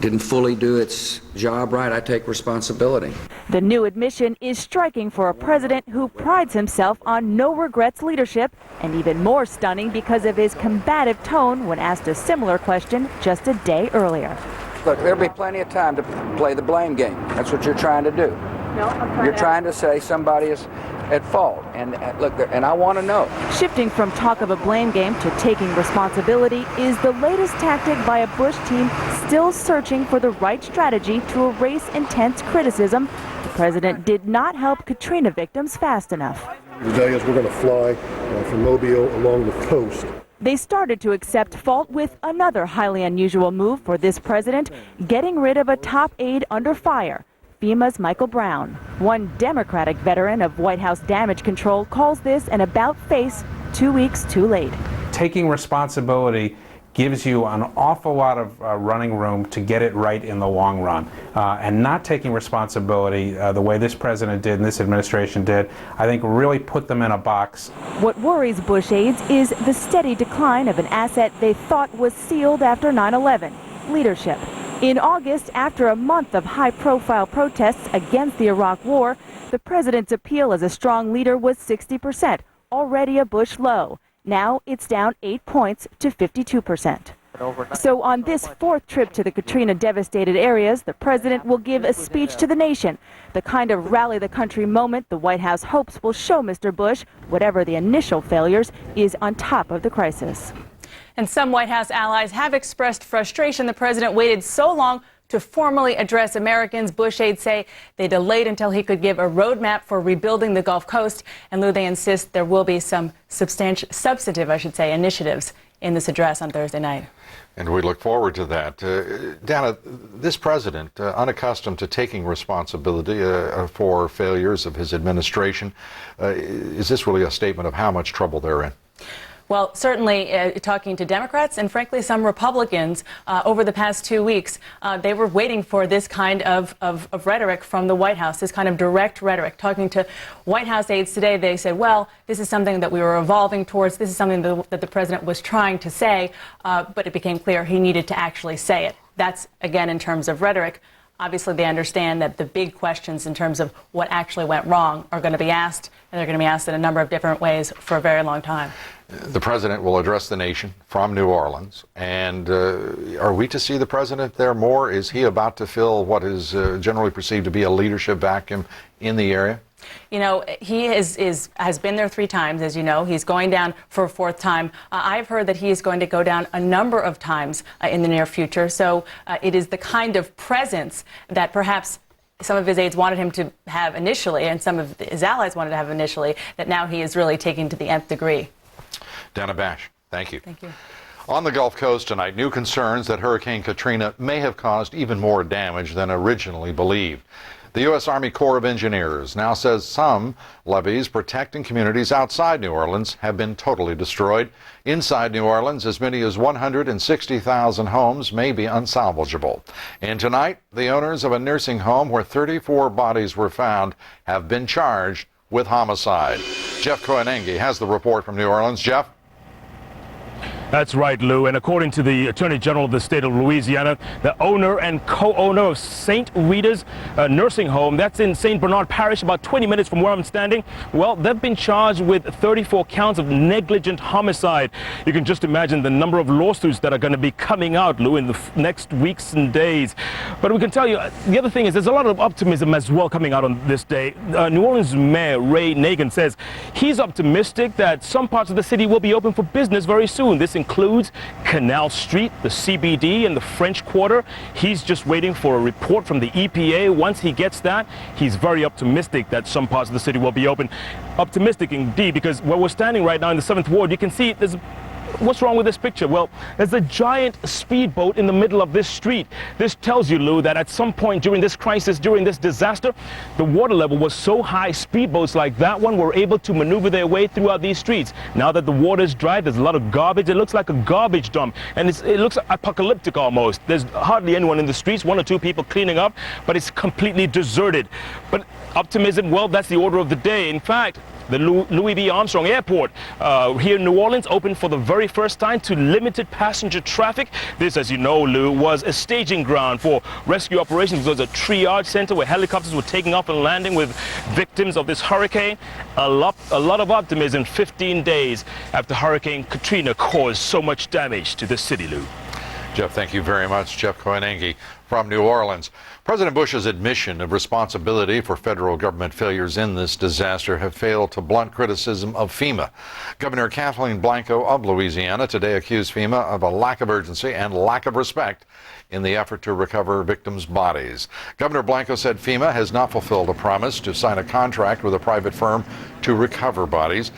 didn't fully do its job right, I take responsibility. The new admission is striking for a president who prides himself on no-regrets leadership, and even more stunning because of his combative tone when asked a similar question just a day earlier. Look, there'll be plenty of time to play the blame game. That's what you're trying to do. No, You're trying to say somebody is at fault, and look, and I want to know. Shifting from talk of a blame game to taking responsibility is the latest tactic by a Bush team still searching for the right strategy to erase intense criticism. The president did not help Katrina victims fast enough. Today, as we're going to fly from Mobile along the coast. They started to accept fault with another highly unusual move for this president, getting rid of a top aide under fire. FEMA's Michael Brown. One Democratic veteran of White House damage control calls this an about-face 2 weeks too late. Taking responsibility gives you an awful lot of running room to get it right in the long run. And not taking responsibility the way this president did and this administration did, I think really put them in a box. What worries Bush aides is the steady decline of an asset they thought was sealed after 9/11, leadership. In August, after a month of high-profile protests against the Iraq War, the president's appeal as a strong leader was 60%, already a Bush low. Now it's down 8 points to 52%. So on this fourth trip to the Katrina-devastated areas, the president will give a speech to the nation, the kind of rally-the-country moment the White House hopes will show Mr. Bush, whatever the initial failures, is on top of the crisis. And some White House allies have expressed frustration the president waited so long to formally address Americans. Bush aides say they delayed until he could give a roadmap for rebuilding the Gulf Coast. And Lou, they insist there will be some substantive, initiatives in this address on Thursday night. And we look forward to that. Dana, this president, unaccustomed to taking responsibility for failures of his administration, is this really a statement of how much trouble they're in? Well, certainly talking to Democrats and frankly some Republicans over the past 2 weeks, they were waiting for this kind of rhetoric from the White House, this kind of direct rhetoric. Talking to White House aides today, they said, well, this is something that we were evolving towards. This is something that the president was trying to say, but it became clear he needed to actually say it. That's, again, in terms of rhetoric. Obviously, they understand that the big questions in terms of what actually went wrong are going to be asked, and they're going to be asked in a number of different ways for a very long time. The president will address the nation from New Orleans. And are we to see the president there more? Is he about to fill what is generally perceived to be a leadership vacuum in the area? You know, he has been there 3 times, as you know. He's going down for a 4th time. I've heard that he is going to go down a number of times in the near future. So it is the kind of presence that perhaps some of his aides wanted him to have initially, and some of his allies wanted to have initially, that now he is really taking to the nth degree. Dana Bash, Thank you. Thank you. On the Gulf Coast tonight, new concerns that Hurricane Katrina may have caused even more damage than originally believed. The U.S. Army Corps of Engineers now says some levees protecting communities outside New Orleans have been totally destroyed. Inside New Orleans, as many as 160,000 homes may be unsalvageable. And tonight, the owners of a nursing home where 34 bodies were found have been charged with homicide. Jeff Koenengi has the report from New Orleans. Jeff? That's right, Lou. And according to the Attorney General of the state of Louisiana, the owner and co-owner of St. Rita's nursing home, that's in St. Bernard Parish, about 20 minutes from where I'm standing, well, they've been charged with 34 counts of negligent homicide. You can just imagine the number of lawsuits that are going to be coming out, Lou, in the next weeks and days. But we can tell you, the other thing is there's a lot of optimism as well coming out on this day. New Orleans Mayor Ray Nagin says he's optimistic that some parts of the city will be open for business very soon. This includes Canal Street, the CBD, and the French Quarter. He's just waiting for a report from the EPA. Once he gets that, he's very optimistic that some parts of the city will be open. Optimistic indeed, because where we're standing right now in the 7th Ward, you can see there's what's wrong with this picture? Well, there's a giant speedboat in the middle of this street. This tells you, Lou, that at some point during this crisis, during this disaster, the water level was so high, speedboats like that one were able to maneuver their way throughout these streets. Now that the water's dry, there's a lot of garbage. It looks like a garbage dump, and it looks apocalyptic almost. There's hardly anyone in the streets, 1 or 2 people cleaning up, but it's completely deserted. But optimism, well, that's the order of the day. In fact, the Louis B. Armstrong Airport here in New Orleans opened for the very first time to limited passenger traffic. This, as you know, Lou, was a staging ground for rescue operations. It was a triage center where helicopters were taking off and landing with victims of this hurricane. A lot of optimism 15 days after Hurricane Katrina caused so much damage to the city, Lou. Jeff, thank you very much. Jeff Koenengi from New Orleans. President Bush's admission of responsibility for federal government failures in this disaster have failed to blunt criticism of FEMA. Governor Kathleen Blanco of Louisiana today accused FEMA of a lack of urgency and lack of respect in the effort to recover victims' bodies. Governor Blanco said FEMA has not fulfilled a promise to sign a contract with a private firm to recover bodies.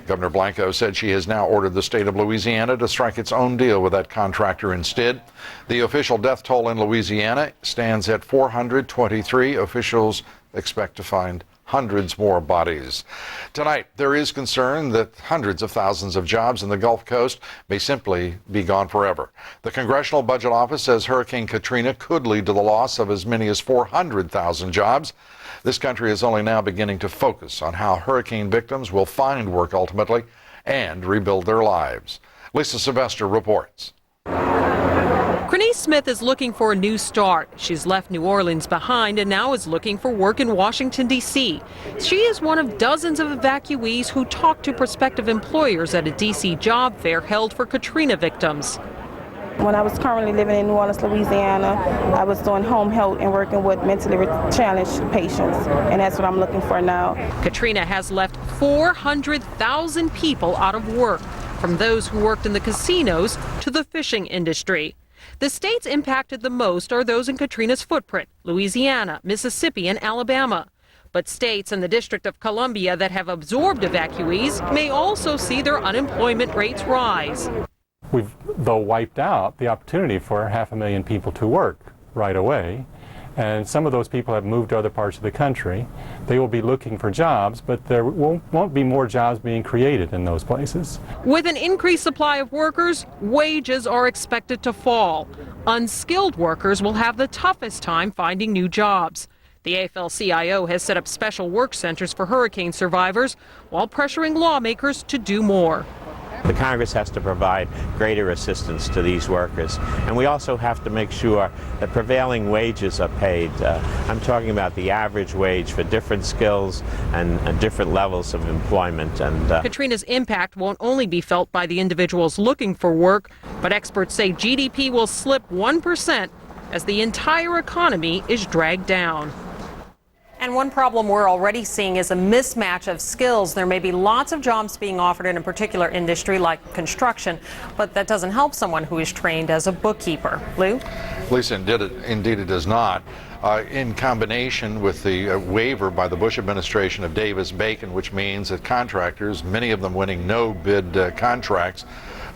Governor Blanco said she has now ordered the state of Louisiana to strike its own deal with that contractor instead. The official death toll in Louisiana stands at 423. Officials expect to find hundreds more bodies. Tonight, there is concern that hundreds of thousands of jobs in the Gulf Coast may simply be gone forever. The Congressional Budget Office says Hurricane Katrina could lead to the loss of as many as 400,000 jobs. This country is only now beginning to focus on how hurricane victims will find work ultimately and rebuild their lives. Lisa Sylvester reports. Crenice Smith is looking for a new start. She's left New Orleans behind and now is looking for work in Washington, D.C. She is one of dozens of evacuees who talked to prospective employers at a D.C. job fair held for Katrina victims. When I was currently living in New Orleans, Louisiana, I was doing home health and working with mentally challenged patients, and that's what I'm looking for now. Katrina has left 400,000 people out of work, from those who worked in the casinos to the fishing industry. The states impacted the most are those in Katrina's footprint, Louisiana, Mississippi, and Alabama. But states and the District of Columbia that have absorbed evacuees may also see their unemployment rates rise. We've, though, wiped out the opportunity for 500,000 people to work right away. And some of those people have moved to other parts of the country. They will be looking for jobs, but there won't be more jobs being created in those places. With an increased supply of workers, wages are expected to fall. Unskilled workers will have the toughest time finding new jobs. The AFL-CIO has set up special work centers for hurricane survivors while pressuring lawmakers to do more. The Congress has to provide greater assistance to these workers, and we also have to make sure that prevailing wages are paid. I'm talking about the average wage for different skills and different levels of employment. And Katrina's impact won't only be felt by the individuals looking for work, but experts say GDP will slip 1% as the entire economy is dragged down. And one problem we're already seeing is a mismatch of skills. There may be lots of jobs being offered in a particular industry like construction, but that doesn't help someone who is trained as a bookkeeper. Lou? Lisa, indeed it does not. In combination with the waiver by the Bush administration of Davis-Bacon, which means that contractors, many of them winning no-bid contracts,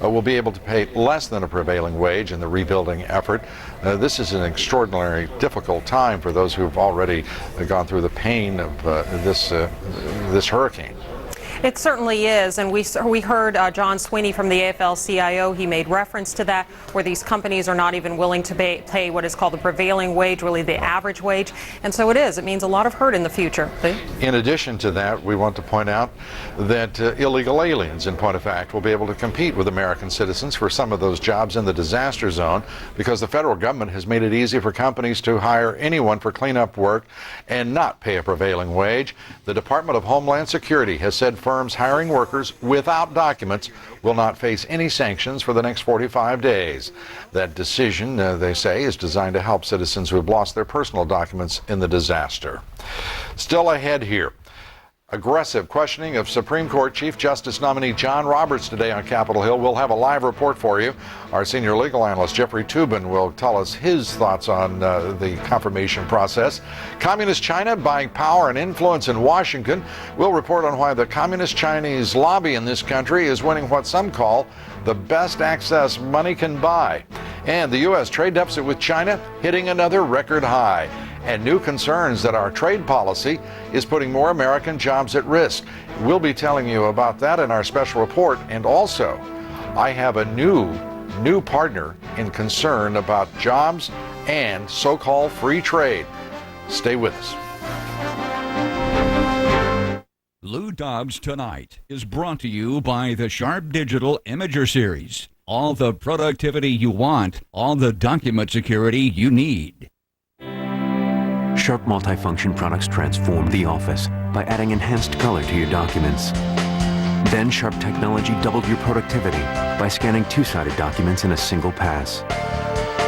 will be able to pay less than a prevailing wage in the rebuilding effort. This is an extraordinarily difficult time for those who've already gone through the pain of this hurricane. It certainly is, and we heard John Sweeney from the AFL-CIO. He made reference to that, where these companies are not even willing to pay what is called the prevailing wage, really the average wage, and so it means a lot of hurt in the future. In addition to that, we want to point out that illegal aliens, in point of fact, will be able to compete with American citizens for some of those jobs in the disaster zone, because the federal government has made it easy for companies to hire anyone for cleanup work and not pay a prevailing wage. The Department of Homeland Security has said firms hiring workers without documents will not face any sanctions for the next 45 days. That decision, they say, is designed to help citizens who have lost their personal documents in the disaster. Still ahead here, aggressive questioning of Supreme Court Chief Justice nominee John Roberts today on Capitol Hill. We'll have a live report for you. Our senior legal analyst Jeffrey Toobin will tell us his thoughts on the confirmation process. Communist China buying power and influence in Washington. We'll report on why the Communist Chinese lobby in this country is winning what some call the best access money can buy. And the U.S. trade deficit with China hitting another record high. And new concerns that our trade policy is putting more American jobs at risk. We'll be telling you about that in our special report. And also, I have a new partner in concern about jobs and so-called free trade. Stay with us. Lou Dobbs Tonight is brought to you by the Sharp Digital Imager Series. All the productivity you want, all the document security you need. Sharp multifunction products transform the office by adding enhanced color to your documents. Then Sharp technology doubled your productivity by scanning two-sided documents in a single pass.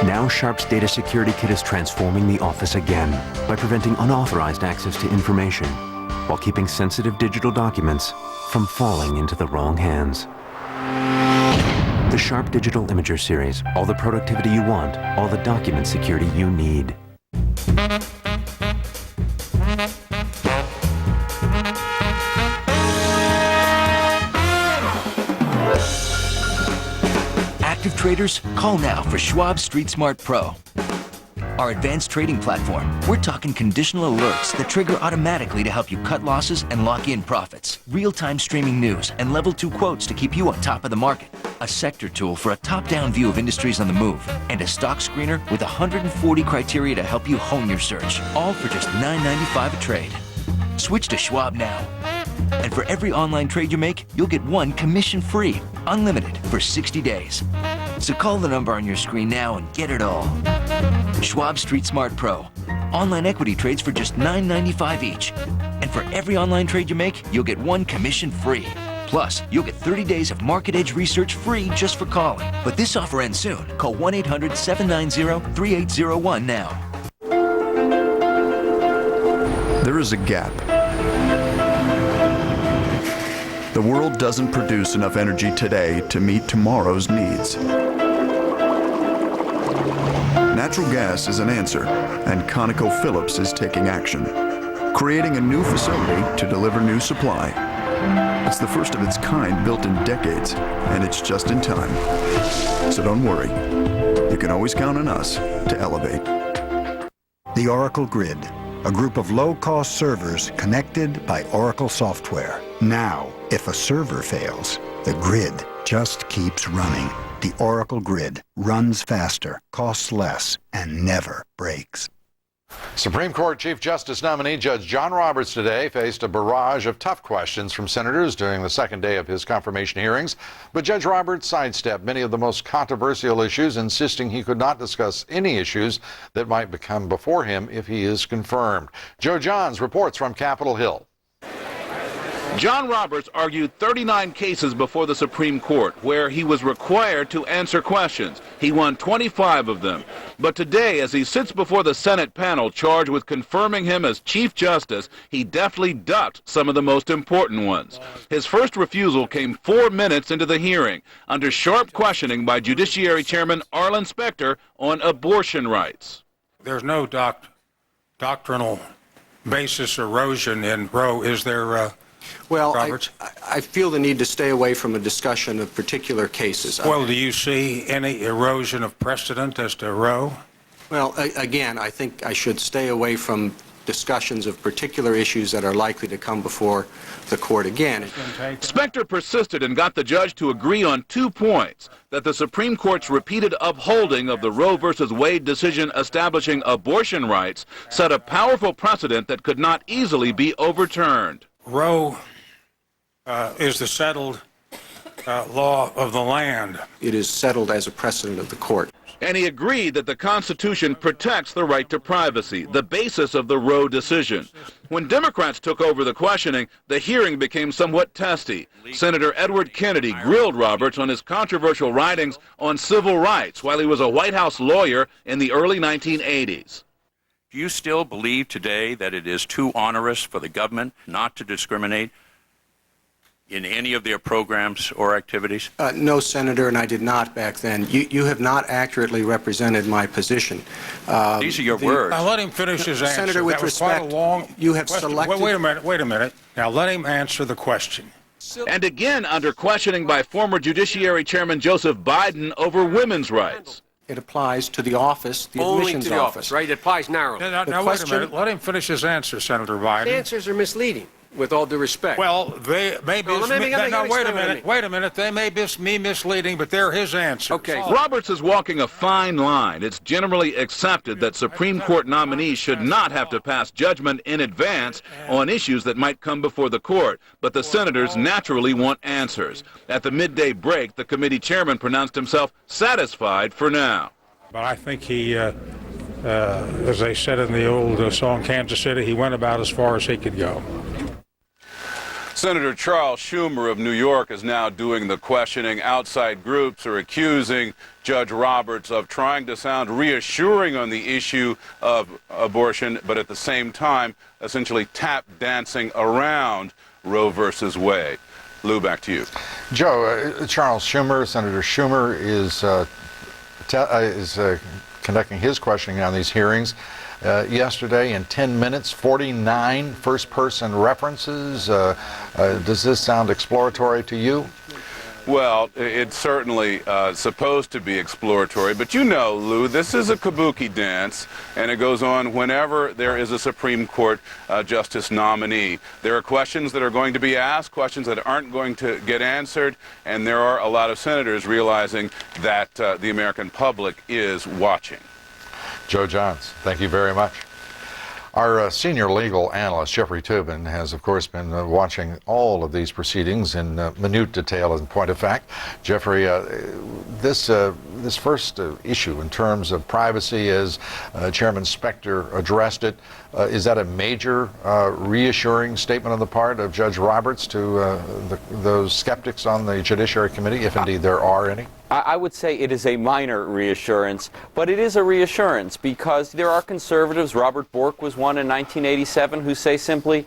Now Sharp's Data Security Kit is transforming the office again by preventing unauthorized access to information while keeping sensitive digital documents from falling into the wrong hands. The Sharp Digital Imager Series. All the productivity you want, all the document security you need. Active traders, call now for Schwab Street Smart Pro. Our advanced trading platform. We're talking conditional alerts that trigger automatically to help you cut losses and lock in profits. Real-time streaming news and level 2 quotes to keep you on top of the market. A sector tool for a top-down view of industries on the move. And a stock screener with 140 criteria to help you hone your search. All for just $9.95 a trade. Switch to Schwab now. And for every online trade you make, you'll get one commission-free, unlimited, for 60 days. So call the number on your screen now and get it all. Schwab Street Smart Pro. Online equity trades for just $9.95 each. And for every online trade you make, you'll get one commission-free. Plus, you'll get 30 days of Market Edge research free just for calling. But this offer ends soon. Call 1-800-790-3801 now. There is a gap. The world doesn't produce enough energy today to meet tomorrow's needs. Natural gas is an answer, and ConocoPhillips is taking action, creating a new facility to deliver new supply. It's the first of its kind built in decades, and it's just in time. So don't worry. You can always count on us to elevate. The Oracle Grid, a group of low-cost servers connected by Oracle software. Now, if a server fails, the grid just keeps running. The Oracle Grid runs faster, costs less, and never breaks. Supreme Court Chief Justice nominee Judge John Roberts today faced a barrage of tough questions from senators during the second day of his confirmation hearings. But Judge Roberts sidestepped many of the most controversial issues, insisting he could not discuss any issues that might become before him if he is confirmed. Joe Johns reports from Capitol Hill. John Roberts argued 39 cases before the Supreme Court where he was required to answer questions. He won 25 of them. But today, as he sits before the Senate panel charged with confirming him as Chief Justice, he deftly ducked some of the most important ones. His first refusal came 4 minutes into the hearing, under sharp questioning by Judiciary Chairman Arlen Specter on abortion rights. There's no doctrinal basis erosion in Roe. Is there Well, Roberts? I feel the need to stay away from a discussion of particular cases. Well, do you see any erosion of precedent as to Roe? Well, again, I think I should stay away from discussions of particular issues that are likely to come before the court again. Specter persisted and got the judge to agree on 2 points: that the Supreme Court's repeated upholding of the Roe versus Wade decision establishing abortion rights set a powerful precedent that could not easily be overturned. Roe is the settled law of the land. It is settled as a precedent of the court. And he agreed that the Constitution protects the right to privacy, the basis of the Roe decision. When Democrats took over the questioning, the hearing became somewhat testy. Senator Edward Kennedy grilled Roberts on his controversial writings on civil rights while he was a White House lawyer in the early 1980s. Do you still believe today that it is too onerous for the government not to discriminate in any of their programs or activities? No, Senator, and I did not back then. You have not accurately represented my position. These are your words. Now let him finish his answer. Senator, with that was respect, quite a long you have question. selected... Wait a minute. Now let him answer the question. And again under questioning by former Judiciary Chairman Joseph Biden over women's rights. It applies to the office, the Only admissions to the office. right? It applies narrowly. Now wait a minute. Let him finish his answer, Senator Biden. The answers are misleading, with all due respect. Well, they may be. Well, Wait a minute. They may be misleading, but they're his answers. Okay. Roberts is walking a fine line. It's generally accepted that Supreme Court nominees should not have to pass judgment in advance on issues that might come before the court, but the senators naturally want answers. At the midday break, the committee chairman pronounced himself satisfied for now. But I think he, as they said in the old song Kansas City, he went about as far as he could go. Senator Charles Schumer of New York is now doing the questioning. Outside groups are accusing Judge Roberts of trying to sound reassuring on the issue of abortion, but at the same time essentially tap dancing around Roe versus Wade. Lou, back to you. Joe, Charles Schumer, Senator Schumer is conducting his questioning on these hearings. Yesterday, in 10 minutes, 49 first-person references. Does this sound exploratory to you? Well, it's certainly supposed to be exploratory, but you know, Lou, this is a kabuki dance, and it goes on whenever there is a Supreme Court justice nominee. There are questions that are going to be asked, questions that aren't going to get answered, and there are a lot of senators realizing that the American public is watching. Joe Johns, thank you very much. Our senior legal analyst, Jeffrey Toobin, has, of course, been watching all of these proceedings in minute detail and point of fact. Jeffrey, this first issue in terms of privacy, as Chairman Specter addressed it, is that a major reassuring statement on the part of Judge Roberts to those skeptics on the Judiciary Committee, if indeed there are any? I would say it is a minor reassurance, but it is a reassurance because there are conservatives, Robert Bork was one in 1987, who say simply,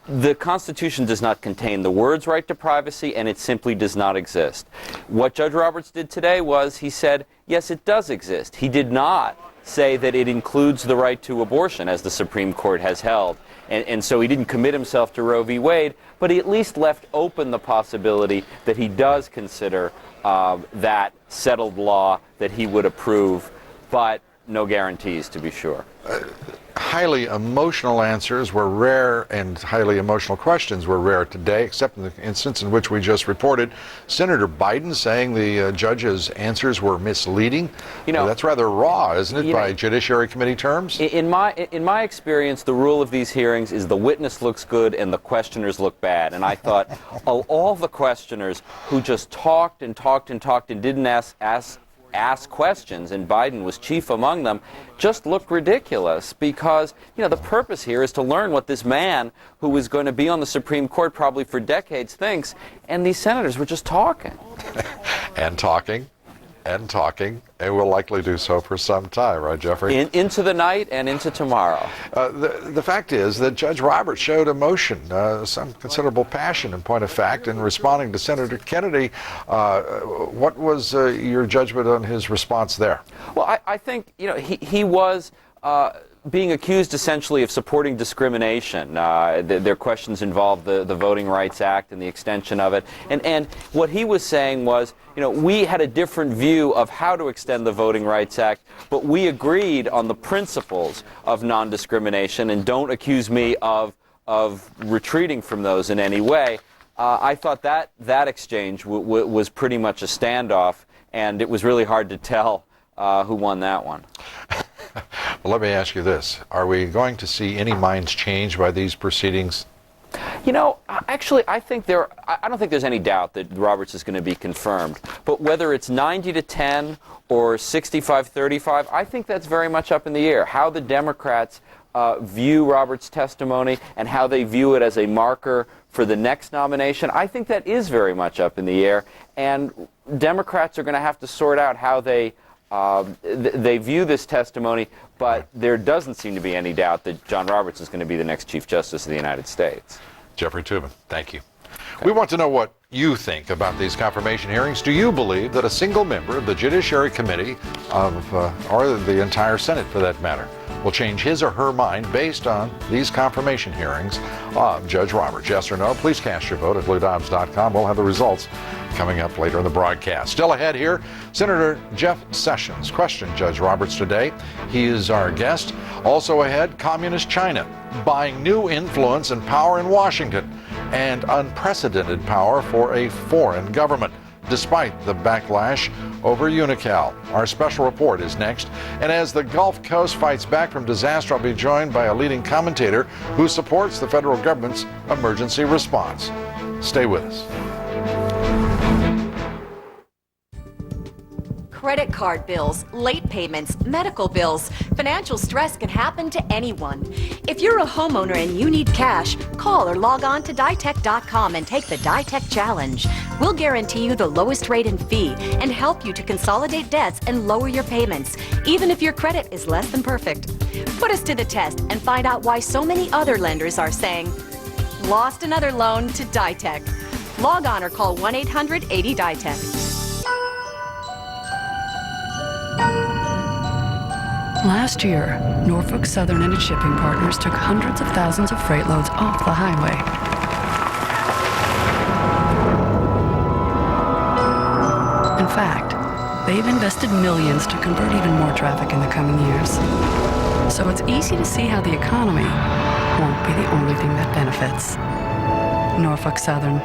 the Constitution does not contain the words right to privacy, and it simply does not exist. What Judge Roberts did today was he said, yes, it does exist. He did not say that it includes the right to abortion, as the Supreme Court has held. And so he didn't commit himself to Roe v. Wade, but he at least left open the possibility that he does consider that settled law that he would approve, but no guarantees, to be sure. Highly emotional answers were rare, and highly emotional questions were rare today, except in the instance in which we just reported Senator Biden saying the judge's answers were misleading. You know, that's rather raw, isn't it, by Judiciary Committee terms? In my experience, the rule of these hearings is the witness looks good and the questioners look bad. And I thought all the questioners who just talked and talked and talked and didn't ask questions, and Biden was chief among them, just looked ridiculous because, you know, the purpose here is to learn what this man who is going to be on the Supreme Court probably for decades thinks, and these senators were just talking. And talking. And talking, and will likely do so for some time, right, Jeffrey? Into the night and into tomorrow. The fact is that Judge Roberts showed emotion, some considerable passion, in point of fact, in responding to Senator Kennedy. What was your judgment on his response there? Well, I think, you know, he was being accused essentially of supporting discrimination. Their questions involved the Voting Rights Act and the extension of it. And what he was saying was, we had a different view of how to extend the Voting Rights Act, but we agreed on the principles of non-discrimination, and don't accuse me of retreating from those in any way. I thought that exchange was pretty much a standoff, and it was really hard to tell who won that one. Well, let me ask you this. Are we going to see any minds changed by these proceedings? Actually, I don't think there's any doubt that Roberts is going to be confirmed. But whether it's 90-10 or 65-35, I think that's very much up in the air. How the Democrats view Roberts' testimony and how they view it as a marker for the next nomination, I think that is very much up in the air. And Democrats are going to have to sort out how they view this testimony, but there doesn't seem to be any doubt that John Roberts is going to be the next Chief Justice of the United States. Jeffrey Toobin, thank you. Okay. We want to know what you think about these confirmation hearings. Do you believe that a single member of the Judiciary Committee or the entire Senate, for that matter, will change his or her mind based on these confirmation hearings of Judge Roberts? Yes or no? Please cast your vote at bluedobbs.com. We'll have the results coming up later in the broadcast. Still ahead here, Senator Jeff Sessions questioned Judge Roberts today. He is our guest. Also ahead, Communist China buying new influence and power in Washington, and unprecedented power for a foreign government, despite the backlash over Unical. Our special report is next. And as the Gulf Coast fights back from disaster, I'll be joined by a leading commentator who supports the federal government's emergency response. Stay with us. Credit card bills, late payments, medical bills. Financial stress can happen to anyone. If you're a homeowner and you need cash, call or log on to ditech.com and take the Ditech Challenge. We'll guarantee you the lowest rate and fee and help you to consolidate debts and lower your payments, even if your credit is less than perfect. Put us to the test and find out why so many other lenders are saying, lost another loan to Ditech. Log on or call 1-800-80-DITECH. Last year, Norfolk Southern and its shipping partners took hundreds of thousands of freight loads off the highway. In fact, they've invested millions to convert even more traffic in the coming years. So it's easy to see how the economy won't be the only thing that benefits. Norfolk Southern,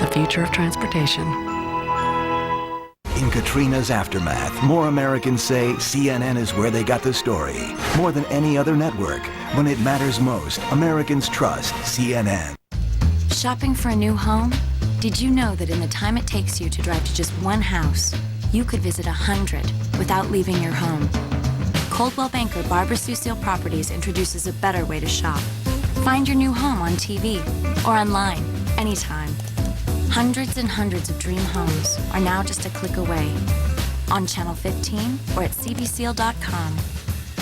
the future of transportation. In Katrina's aftermath, more Americans say CNN is where they got the story. More than any other network, when it matters most, Americans trust CNN. Shopping for a new home? Did you know that in the time it takes you to drive to just one house, you could visit 100 without leaving your home? Coldwell Banker Barbara Sue Properties introduces a better way to shop. Find your new home on TV or online, anytime. Hundreds and hundreds of dream homes are now just a click away. On Channel 15 or at cbseal.com.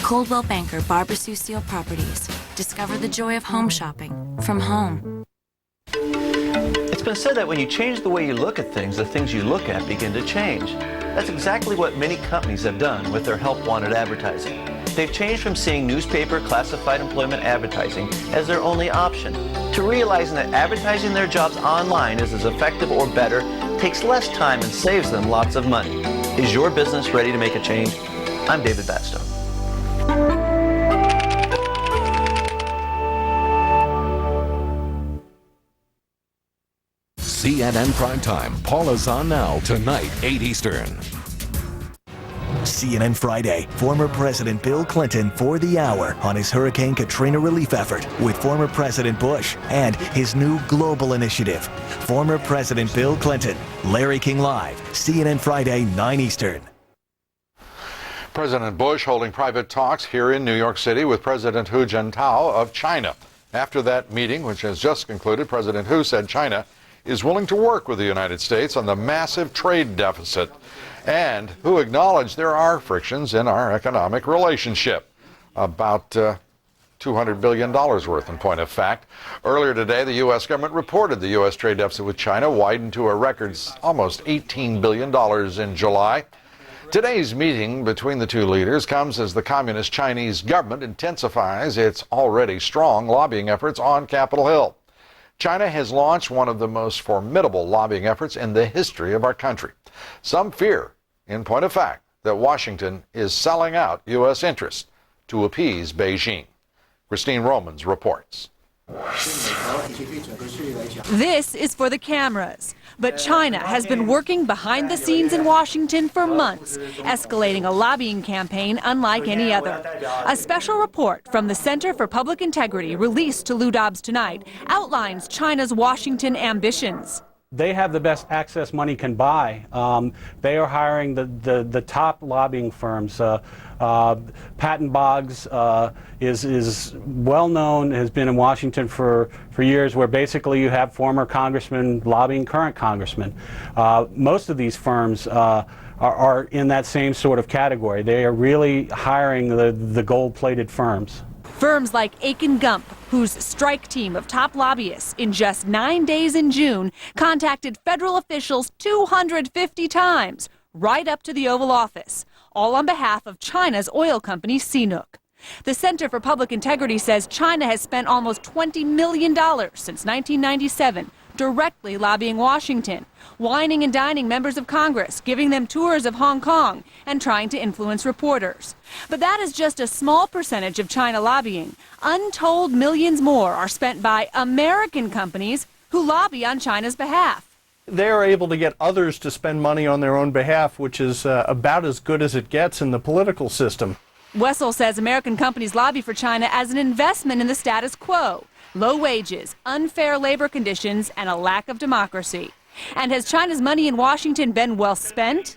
Coldwell Banker Barbara Sue Properties. Discover the joy of home shopping from home. It's been said that when you change the way you look at things, the things you look at begin to change. That's exactly what many companies have done with their help wanted advertising. They've changed from seeing newspaper classified employment advertising as their only option to realizing that advertising their jobs online is as effective or better, takes less time, and saves them lots of money. Is your business ready to make a change? I'm David Batstow. CNN Primetime. Paula's on now, tonight, 8 Eastern. CNN Friday, former President Bill Clinton for the hour on his Hurricane Katrina relief effort with former President Bush and his new global initiative. Former President Bill Clinton, Larry King Live, CNN Friday, 9 Eastern. President Bush holding private talks here in New York City with President Hu Jintao of China. After that meeting, which has just concluded, President Hu said China is willing to work with the United States on the massive trade deficit, and who acknowledged there are frictions in our economic relationship, about $200 billion worth in point of fact. Earlier today, the U.S. government reported the U.S. trade deficit with China widened to a record almost $18 billion in July. Today's meeting between the two leaders comes as the Communist Chinese government intensifies its already strong lobbying efforts on Capitol Hill. China has launched one of the most formidable lobbying efforts in the history of our country. Some fear, in point of fact, that Washington is selling out U.S. interests to appease Beijing. Christine Romans reports. This is for the cameras, but China has been working behind the scenes in Washington for months, escalating a lobbying campaign unlike any other. A special report from the Center for Public Integrity released to Lou Dobbs tonight outlines China's Washington ambitions. They have the best access money can buy. They are hiring the top lobbying firms. Patton Boggs is well known, has been in Washington for years, where basically you have former congressmen lobbying current congressmen. Most of these firms are in that same sort of category. They are really hiring the gold-plated firms. Firms like Aiken Gump, whose strike team of top lobbyists in just 9 days in June contacted federal officials 250 times, right up to the Oval Office, all on behalf of China's oil company CNOOC. The Center for Public Integrity says China has spent almost $20 million since 1997 directly lobbying Washington, wining and dining members of Congress, giving them tours of Hong Kong, and trying to influence reporters. But that is just a small percentage of China lobbying. Untold millions more are spent by American companies who lobby on China's behalf. They are able to get others to spend money on their own behalf, which is about as good as it gets in the political system. Wessel says American companies lobby for China as an investment in the status quo. Low wages, unfair labor conditions, and a lack of democracy. And has China's money in Washington been well spent?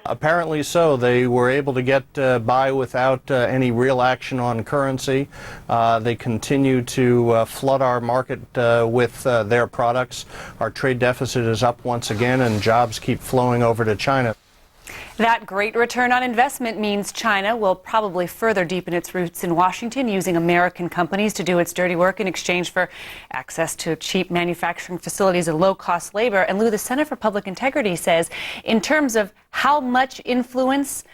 Apparently so. They were able to get by without any real action on currency. They continue to flood our market with their products. Our trade deficit is up once again, and jobs keep flowing over to China. That great return on investment means China will probably further deepen its roots in Washington, using American companies to do its dirty work in exchange for access to cheap manufacturing facilities and low-cost labor. And Lou, the Center for Public Integrity says, in terms of how much influence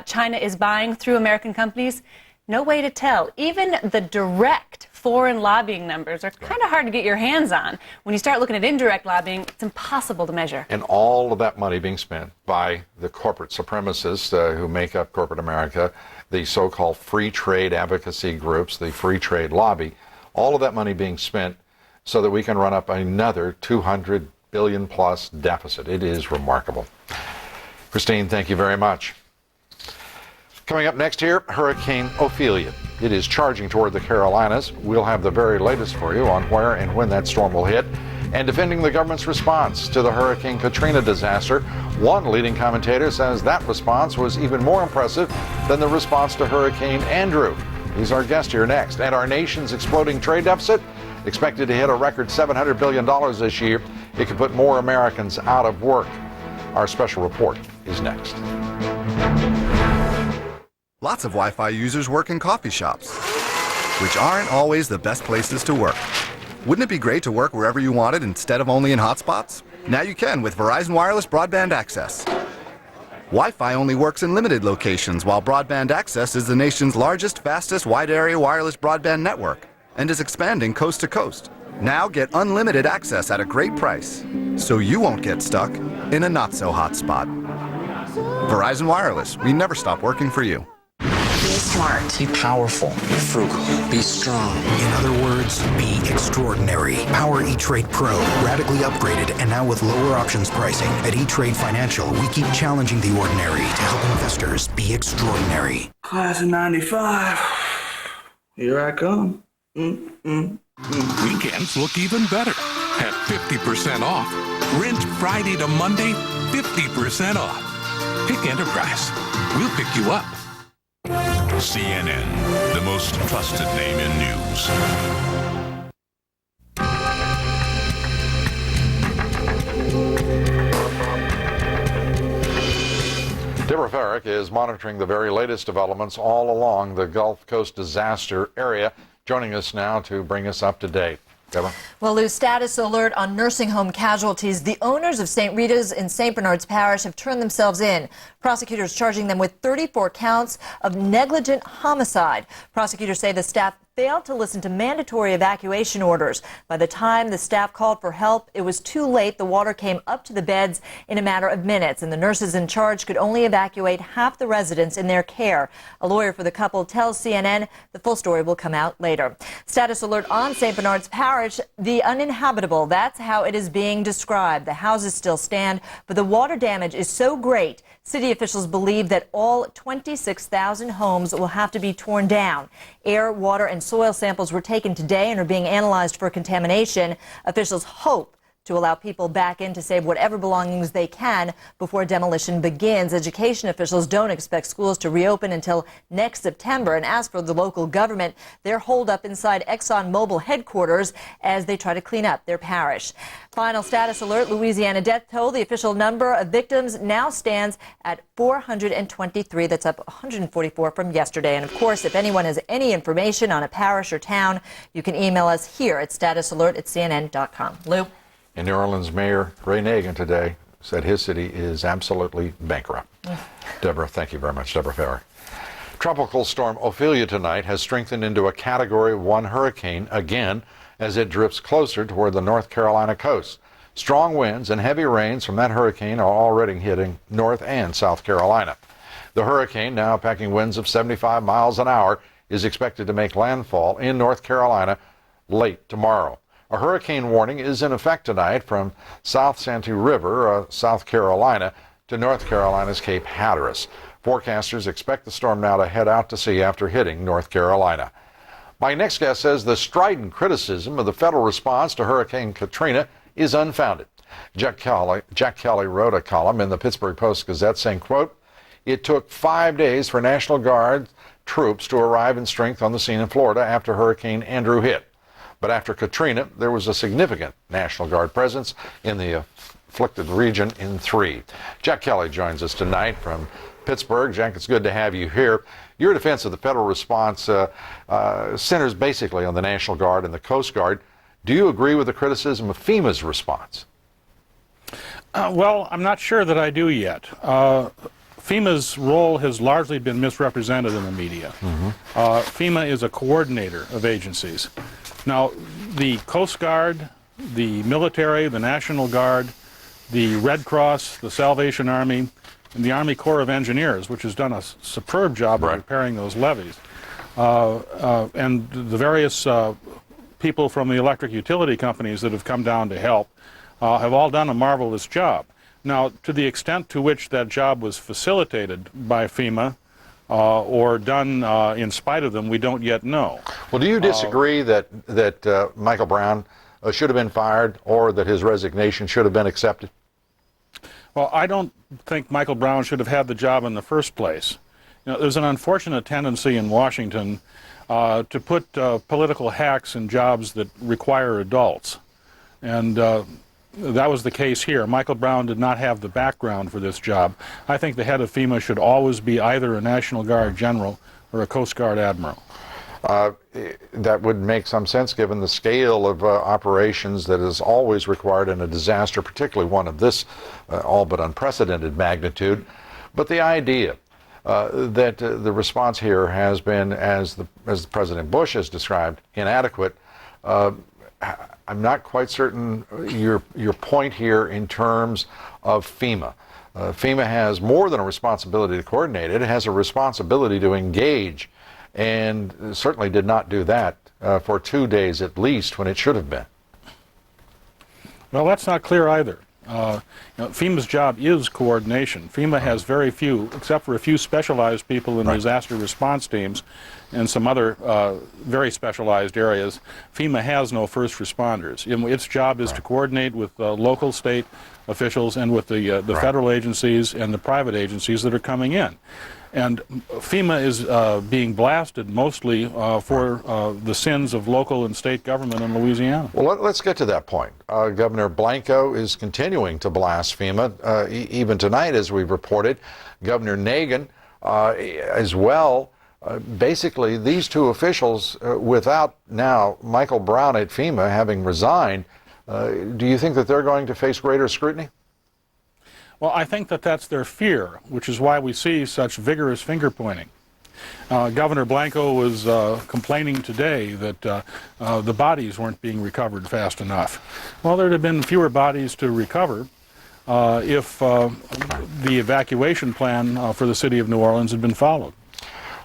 China is buying through American companies, no way to tell. Even the direct foreign lobbying numbers are kind of hard to get your hands on. When you start looking at indirect lobbying, it's impossible to measure. And all of that money being spent by the corporate supremacists who make up corporate America, the so-called free trade advocacy groups, the free trade lobby, all of that money being spent so that we can run up another $200 billion plus deficit. It is remarkable. Christine, thank you very much. Coming up next here, Hurricane Ophelia. It is charging toward the Carolinas. We'll have the very latest for you on where and when that storm will hit. And defending the government's response to the Hurricane Katrina disaster, one leading commentator says that response was even more impressive than the response to Hurricane Andrew. He's our guest here next. And our nation's exploding trade deficit, expected to hit a record $700 billion this year. It could put more Americans out of work. Our special report is next. Lots of Wi-Fi users work in coffee shops, which aren't always the best places to work. Wouldn't it be great to work wherever you wanted instead of only in hotspots? Now you can with Verizon Wireless Broadband Access. Wi-Fi only works in limited locations, while Broadband Access is the nation's largest, fastest, wide-area wireless broadband network and is expanding coast to coast. Now get unlimited access at a great price, so you won't get stuck in a not-so-hot spot. Verizon Wireless, we never stop working for you. Be smart. Be powerful. Be frugal. Be strong. In other words, be extraordinary. Power E-Trade Pro, radically upgraded and now with lower options pricing. At E-Trade Financial, we keep challenging the ordinary to help investors be extraordinary. Class of 95. Here I come. Weekends look even better. At 50% off. Rent Friday to Monday, 50% off. Pick Enterprise. We'll pick you up. CNN, the most trusted name in news. Deborah Farrick is monitoring the very latest developments all along the Gulf Coast disaster area, joining us now to bring us up to date. Deborah? Well, Lou, status alert on nursing home casualties. The owners of St. Rita's in St. Bernard's Parish have turned themselves in. Prosecutors charging them with 34 counts of negligent homicide. Prosecutors say the staff failed to listen to mandatory evacuation orders. By the time the staff called for help, it was too late. The water came up to the beds in a matter of minutes, and the nurses in charge could only evacuate half the residents in their care. A lawyer for the couple tells CNN the full story will come out later. Status alert on St. Bernard's Parish, the uninhabitable. That's how it is being described. The houses still stand, but the water damage is so great, city officials believe that all 26,000 homes will have to be torn down. Air, water, and soil samples were taken today and are being analyzed for contamination. Officials hope to allow people back in to save whatever belongings they can before demolition begins. Education officials don't expect schools to reopen until next September. And as for the local government, they're holed up inside ExxonMobil headquarters as they try to clean up their parish. Final status alert, Louisiana death toll. The official number of victims now stands at 423. That's up 144 from yesterday. And of course, if anyone has any information on a parish or town, you can email us here at statusalert@cnn.com. Lou? In New Orleans, Mayor Ray Nagin today said his city is absolutely bankrupt. Deborah, thank you very much. Deborah Farrer. Tropical storm Ophelia tonight has strengthened into a Category 1 hurricane again as it drifts closer toward the North Carolina coast. Strong winds and heavy rains from that hurricane are already hitting North and South Carolina. The hurricane, now packing winds of 75 miles an hour, is expected to make landfall in North Carolina late tomorrow. A hurricane warning is in effect tonight from South Santee River, South Carolina, to North Carolina's Cape Hatteras. Forecasters expect the storm now to head out to sea after hitting North Carolina. My next guest says the strident criticism of the federal response to Hurricane Katrina is unfounded. Jack Kelly wrote a column in the Pittsburgh Post-Gazette saying, quote, "It took 5 days for National Guard troops to arrive in strength on the scene in Florida after Hurricane Andrew hit. But after Katrina, there was a significant National Guard presence in the afflicted region in 3. Jack Kelly joins us tonight from Pittsburgh. Jack, it's good to have you here. Your defense of the federal response centers basically on the National Guard and the Coast Guard. Do you agree with the criticism of FEMA's response? Well, I'm not sure that I do yet. FEMA's role has largely been misrepresented in the media. FEMA is a coordinator of agencies. Now, the Coast Guard, the military, the National Guard, the Red Cross, the Salvation Army, and the Army Corps of Engineers, which has done a superb job of repairing those levees, and the various people from the electric utility companies that have come down to help, have all done a marvelous job. Now, to the extent to which that job was facilitated by FEMA, or done in spite of them, we don't yet know. Well, do you disagree that Michael Brown should have been fired or that his resignation should have been accepted? Well, I don't think Michael Brown should have had the job in the first place. You know, there's an unfortunate tendency in Washington to put political hacks in jobs that require adults. And that was the case here. Michael Brown did not have the background for this job. I think the head of FEMA should always be either a National Guard general or a Coast Guard admiral. That would make some sense given the scale of operations that is always required in a disaster, particularly one of this all but unprecedented magnitude. But the idea that the response here has been, as President Bush has described, inadequate, I'm not quite certain your point here in terms of FEMA. FEMA has more than a responsibility to coordinate. It has a responsibility to engage, and certainly did not do that for 2 days at least when it should have been. Well, that's not clear either. FEMA's job is coordination. FEMA has very few, except for a few specialized people in disaster response teams and some other very specialized areas. FEMA has no first responders. Its job is to coordinate with local, state officials and with the federal agencies and the private agencies that are coming in. And FEMA is being blasted mostly for the sins of local and state government in Louisiana. Well, let's get to that point. Governor Blanco is continuing to blast FEMA. Even tonight, as we've reported, Governor Nagin as well basically these two officials, without now Michael Brown at FEMA having resigned, do you think that they're going to face greater scrutiny? Well, I think that that's their fear, which is why we see such vigorous finger-pointing. Governor Blanco was complaining today that the bodies weren't being recovered fast enough. Well, there'd have been fewer bodies to recover if the evacuation plan for the city of New Orleans had been followed.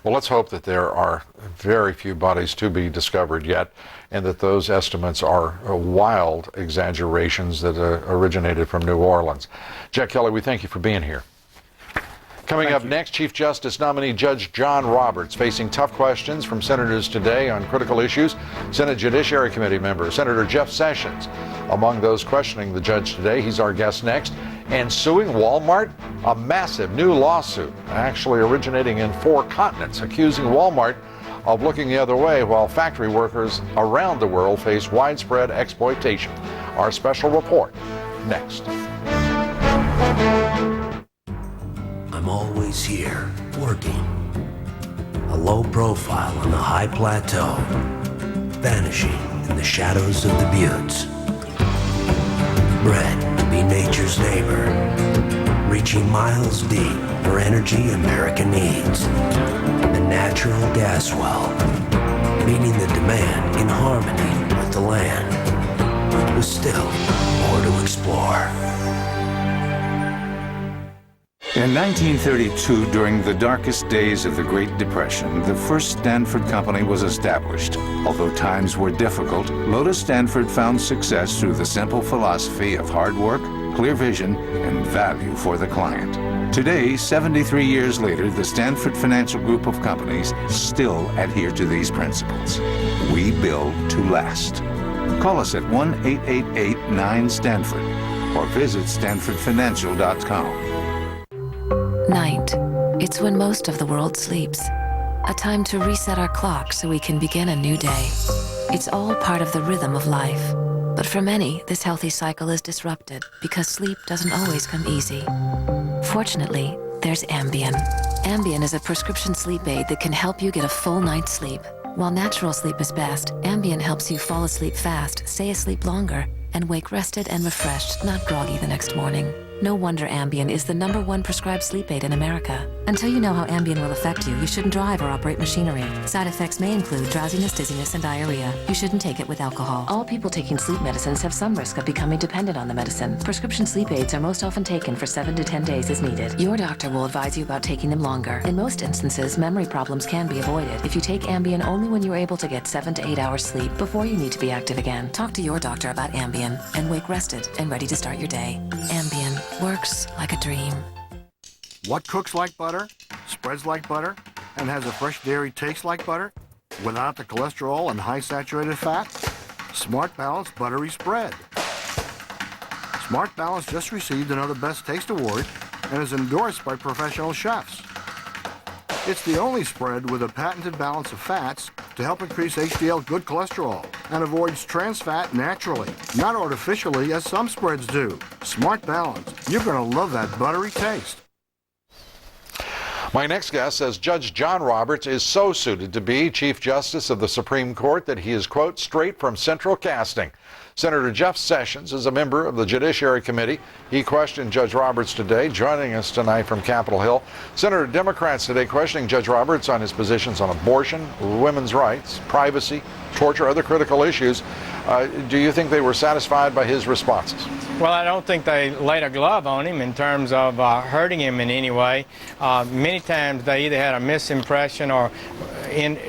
Well, let's hope that there are very few bodies to be discovered yet, and that those estimates are wild exaggerations that originated from New Orleans. Jack Kelly, we thank you for being here. Coming up next, Chief Justice nominee Judge John Roberts facing tough questions from senators today on critical issues. Senate Judiciary Committee member Senator Jeff Sessions among those questioning the judge today. He's our guest next. And suing Walmart, a massive new lawsuit actually originating in 4 continents, accusing Walmart of looking the other way while factory workers around the world face widespread exploitation. Our special report next. I'm always here, working. A low profile on the high plateau, vanishing in the shadows of the buttes. Bred to be nature's neighbor, reaching miles deep for energy America needs. A natural gas well, meeting the demand in harmony with the land. With still more to explore. In 1932, during the darkest days of the Great Depression, the first Stanford company was established. Although times were difficult, Lotus Stanford found success through the simple philosophy of hard work, clear vision, and value for the client. Today, 73 years later, the Stanford Financial Group of companies still adhere to these principles. We build to last. Call us at 1-888-9-STANFORD or visit stanfordfinancial.com. Night. It's when most of the world sleeps. A time to reset our clock so we can begin a new day. It's all part of the rhythm of life. But for many, this healthy cycle is disrupted because sleep doesn't always come easy. Fortunately, there's Ambien. Ambien is a prescription sleep aid that can help you get a full night's sleep. While natural sleep is best, Ambien helps you fall asleep fast, stay asleep longer, and wake rested and refreshed, not groggy the next morning. No wonder Ambien is the #1 prescribed sleep aid in America. Until you know how Ambien will affect you, you shouldn't drive or operate machinery. Side effects may include drowsiness, dizziness, and diarrhea. You shouldn't take it with alcohol. All people taking sleep medicines have some risk of becoming dependent on the medicine. Prescription sleep aids are most often taken for 7 to 10 days as needed. Your doctor will advise you about taking them longer. In most instances, memory problems can be avoided if you take Ambien only when you're able to get 7 to 8 hours sleep before you need to be active again. Talk to your doctor about Ambien and wake rested and ready to start your day. Ambien works like a dream. What cooks like butter, spreads like butter, and has a fresh dairy taste like butter without the cholesterol and high saturated fat? Smart Balance Buttery Spread. Smart Balance just received another Best Taste Award and is endorsed by professional chefs. It's the only spread with a patented balance of fats to help increase HDL good cholesterol and avoids trans fat naturally, not artificially as some spreads do. Smart Balance. You're going to love that buttery taste. My next guest says Judge John Roberts is so suited to be Chief Justice of the Supreme Court that he is, quote, straight from central casting. Senator Jeff Sessions is a member of the Judiciary Committee. He questioned Judge Roberts today, joining us tonight from Capitol Hill. Senator, Democrats today questioning Judge Roberts on his positions on abortion, women's rights, privacy, torture, other critical issues. Do you think they were satisfied by his responses? Well, I don't think they laid a glove on him in terms of hurting him in any way. Many times they either had a misimpression or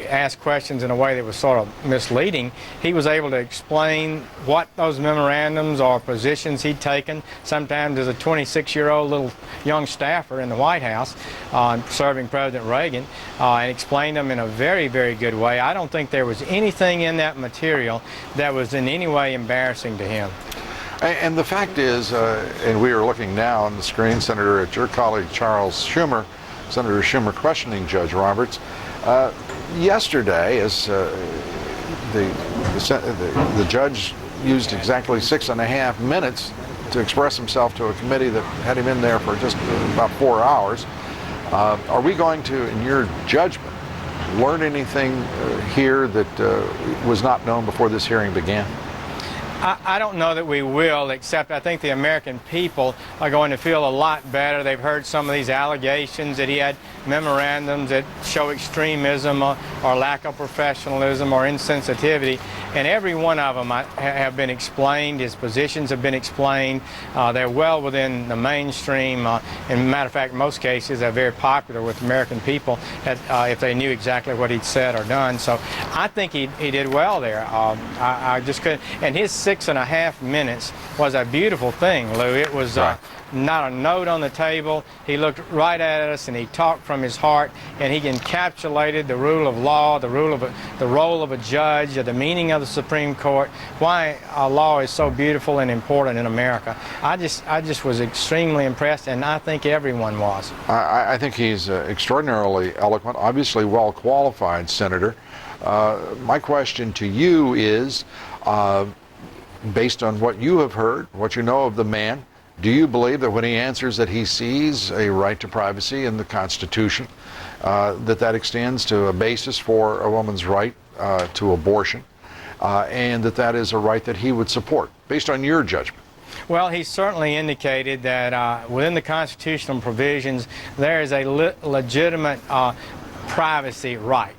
asked questions in a way that was sort of misleading. He was able to explain what those memorandums or positions he'd taken, sometimes as a 26-year-old little young staffer in the White House serving President Reagan, and explained them in a very, very good way. I don't think there was anything in that material that was in any way embarrassing to him. And the fact is, and we are looking now on the screen, Senator, at your colleague Charles Schumer, Senator Schumer questioning Judge Roberts. Yesterday, as the judge used exactly 6.5 minutes to express himself to a committee that had him in there for just about 4 hours. Are we going to, in your judgment, learn anything here that was not known before this hearing began? I don't know that we will, except I think the American people are going to feel a lot better. They've heard some of these allegations that he had memorandums that show extremism or lack of professionalism or insensitivity, and every one of them have been explained. His positions have been explained. They're well within the mainstream. In matter of fact, in most cases, they're very popular with American people if they knew exactly what he'd said or done. So I think he did well there. I just couldn't. And his 6.5 minutes was a beautiful thing, Lou. It was not a note on the table. He looked right at us and he talked from his heart, and he encapsulated the rule of law, the role of a judge, the meaning of the Supreme Court, why law is so beautiful and important in America. I just was extremely impressed, and I think everyone was. I think he's extraordinarily eloquent, obviously well qualified, Senator. My question to you is, based on what you have heard, what you know of the man, do you believe that when he answers that he sees a right to privacy in the Constitution, that extends to a basis for a woman's right to abortion, and that is a right that he would support, based on your judgment? Well, he certainly indicated that within the constitutional provisions, there is a legitimate privacy right.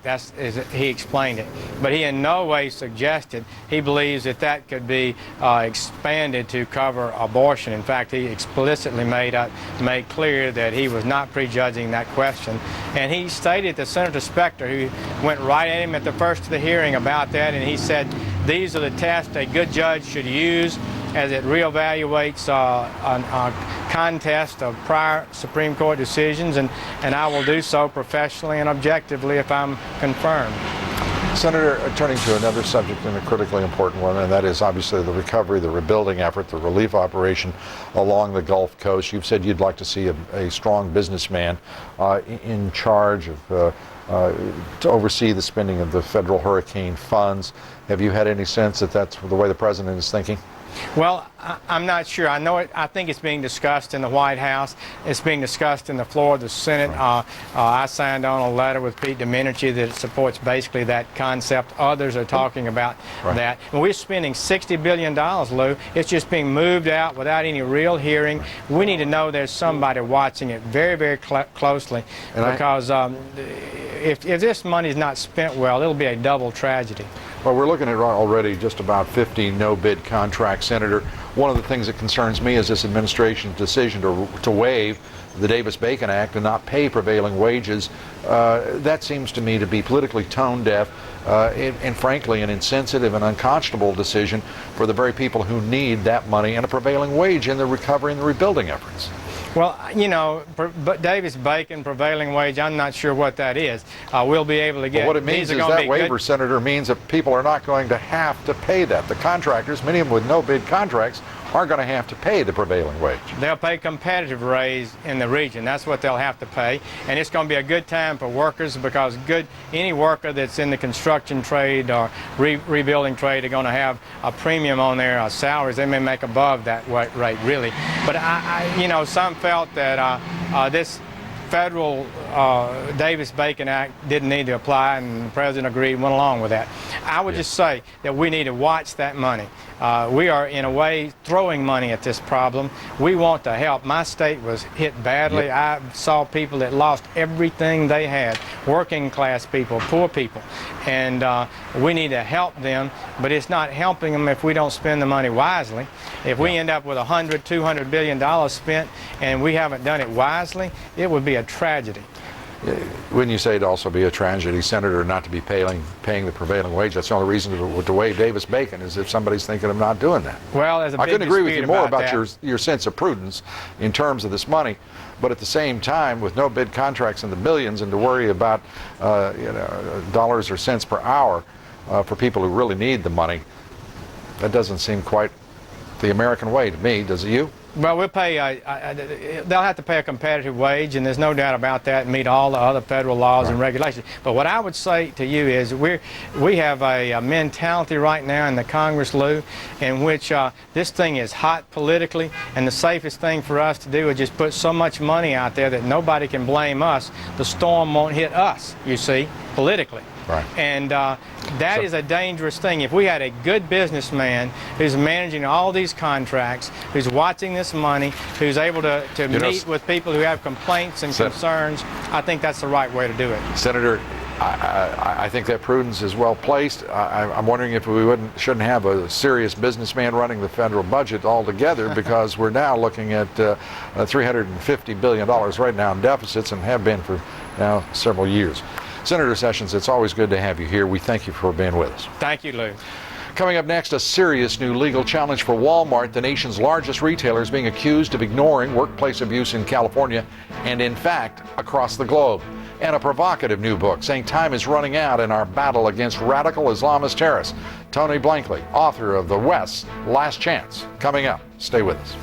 He explained it. But he in no way suggested he believes that could be expanded to cover abortion. In fact, he explicitly made clear that he was not prejudging that question. And he stated to Senator Specter, who went right at him at the first of the hearing about that, and he said, these are the tests a good judge should use as it reevaluates a contest of prior Supreme Court decisions, and I will do so professionally and objectively if I'm confirmed. Senator, turning to another subject and a critically important one, and that is obviously the recovery, the rebuilding effort, the relief operation along the Gulf Coast. You've said you'd like to see a strong businessman in charge of to oversee the spending of the federal hurricane funds. Have you had any sense that that's the way the president is thinking? Well, I'm not sure. I think it's being discussed in the White House. It's being discussed in the floor of the Senate. Right. I signed on a letter with Pete Domenici that supports basically that concept. Others are talking about that. And we're spending $60 billion, Lou. It's just being moved out without any real hearing. Right. We need to know there's somebody watching it very, very closely, because if this money is not spent well, it'll be a double tragedy. Well, we're looking at already just about 50 no-bid contracts, Senator. One of the things that concerns me is this administration's decision to waive the Davis-Bacon Act and not pay prevailing wages. That seems to me to be politically tone-deaf and frankly an insensitive and unconscionable decision for the very people who need that money and a prevailing wage in the recovery and the rebuilding efforts. Well, you know, Davis-Bacon prevailing wage, I'm not sure what that is. We'll be able to get... Well, what it means is that waiver, Senator, means that people are not going to have to pay that. The contractors, many of them with no-bid contracts, aren't going to have to pay the prevailing wage. They'll pay competitive raise in the region. That's what they'll have to pay. And it's going to be a good time for workers, because any worker that's in the construction trade or rebuilding trade are going to have a premium on their salaries. They may make above that rate, really. But you know, some felt that this federal Davis-Bacon Act didn't need to apply, and the president agreed and went along with that. I would just say that we need to watch that money. We are, in a way, throwing money at this problem. We want to help. My state was hit badly. Yep. I saw people that lost everything they had, working class people, poor people, and we need to help them, but it's not helping them if we don't spend the money wisely. If we end up with $100, $200 billion spent and we haven't done it wisely, it would be a tragedy. Wouldn't you say it'd also be a tragedy, Senator, not to be paying the prevailing wage? That's the only reason to waive Davis-Bacon, is if somebody's thinking of not doing that. Well, there's a big I couldn't agree with you more about your sense of prudence in terms of this money, but at the same time, with no bid contracts in the billions and to worry about dollars or cents per hour for people who really need the money, that doesn't seem quite the American way to me. Does it you? Well, we'll pay. They'll have to pay a competitive wage, and there's no doubt about that, and meet all the other federal laws and regulations. But what I would say to you is we have a mentality right now in the Congress, Lou, in which this thing is hot politically, and the safest thing for us to do is just put so much money out there that nobody can blame us. The storm won't hit us, you see, politically. Right. And that is a dangerous thing. If we had a good businessman who's managing all these contracts, who's watching this money, who's able to meet with people who have complaints and concerns, I think that's the right way to do it. Senator, I think that prudence is well placed. I'm wondering if we shouldn't have a serious businessman running the federal budget altogether, because we're now looking at $350 billion right now in deficits, and have been for now several years. Senator Sessions, it's always good to have you here. We thank you for being with us. Thank you, Lou. Coming up next, a serious new legal challenge for Walmart, the nation's largest retailer, is being accused of ignoring workplace abuse in California and, in fact, across the globe. And a provocative new book saying time is running out in our battle against radical Islamist terrorists. Tony Blankley, author of The West's Last Chance, coming up. Stay with us.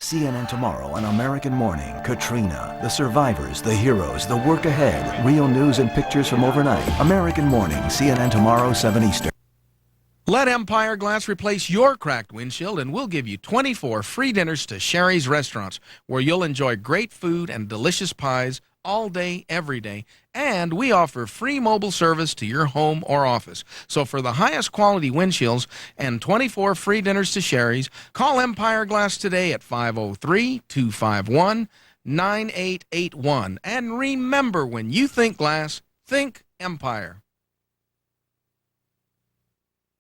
CNN tomorrow on American Morning. Katrina, the survivors, the heroes, the work ahead. Real news and pictures from overnight. American Morning, CNN tomorrow, 7 Eastern. Let Empire Glass replace your cracked windshield, and we'll give you 24 free dinners to Sherry's Restaurants, where you'll enjoy great food and delicious pies all day, every day. And we offer free mobile service to your home or office. So for the highest quality windshields and 24 free dinners to Sherry's, call Empire Glass today at 503-251-9881. And remember, when you think glass, think Empire.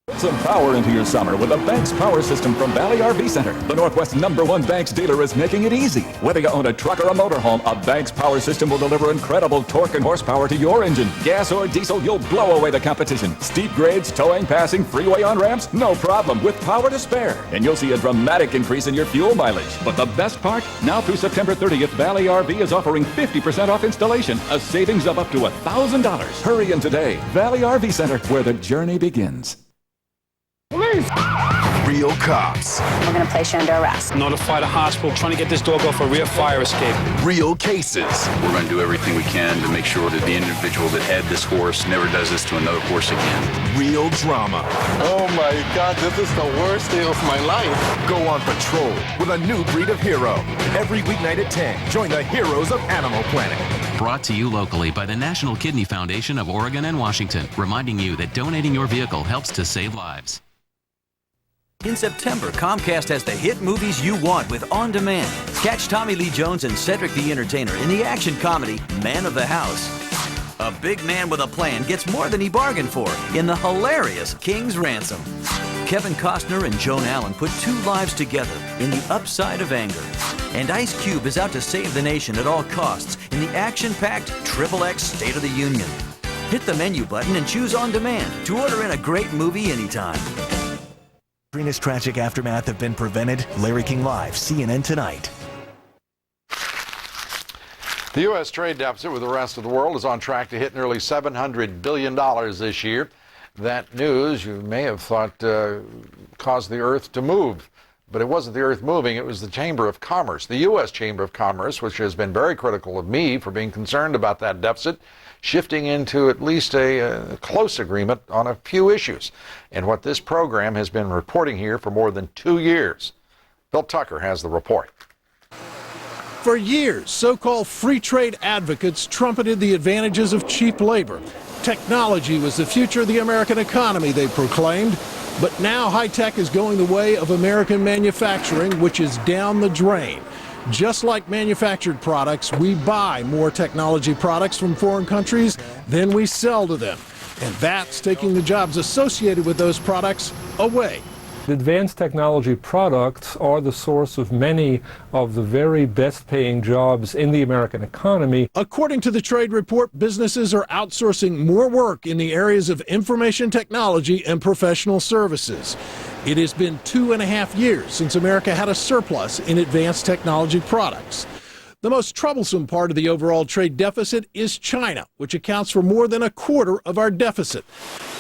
Put some power into your summer with the Banks Power System from Valley RV Center. The Northwest's #1 Banks dealer is making it easy. Whether you own a truck or a motorhome, a Banks Power System will deliver incredible torque and horsepower to your engine. Gas or diesel, you'll blow away the competition. Steep grades, towing, passing, freeway on-ramps, no problem, with power to spare. And you'll see a dramatic increase in your fuel mileage. But the best part? Now through September 30th, Valley RV is offering 50% off installation, a savings of up to $1,000. Hurry in today. Valley RV Center, where the journey begins. Police! Real cops. We're going to place you under arrest. Notify the hospital, trying to get this dog off a rear fire escape. Real cases. We're going to do everything we can to make sure that the individual that had this horse never does this to another horse again. Real drama. Oh my God, this is the worst day of my life. Go on patrol with a new breed of hero. Every weeknight at 10, join the heroes of Animal Planet. Brought to you locally by the National Kidney Foundation of Oregon and Washington, reminding you that donating your vehicle helps to save lives. In September, Comcast has the hit movies you want with On Demand. Catch Tommy Lee Jones and Cedric the Entertainer in the action comedy Man of the House. A big man with a plan gets more than he bargained for in the hilarious King's Ransom. Kevin Costner and Joan Allen put two lives together in The Upside of Anger. And Ice Cube is out to save the nation at all costs in the action-packed XXX State of the Union. Hit the menu button and choose On Demand to order in a great movie anytime. Katrina's tragic aftermath have been prevented. Larry King Live, CNN Tonight. The U.S. trade deficit with the rest of the world is on track to hit nearly $700 billion this year. That news, you may have thought, caused the earth to move. But it wasn't the earth moving, it was the Chamber of Commerce. The U.S. Chamber of Commerce, which has been very critical of me for being concerned about that deficit, shifting into at least a close agreement on a few issues. And what this program has been reporting here for more than 2 years. Bill Tucker has the report. For years, so-called free trade advocates trumpeted the advantages of cheap labor. Technology was the future of the American economy, they proclaimed. But now high-tech is going the way of American manufacturing, which is down the drain. Just like manufactured products, we buy more technology products from foreign countries than we sell to them. And that's taking the jobs associated with those products away. Advanced technology products are the source of many of the very best paying jobs in the American economy. According to the trade report, businesses are outsourcing more work in the areas of information technology and professional services. It has been 2.5 years since America had a surplus in advanced technology products. The most troublesome part of the overall trade deficit is China, which accounts for more than a quarter of our deficit.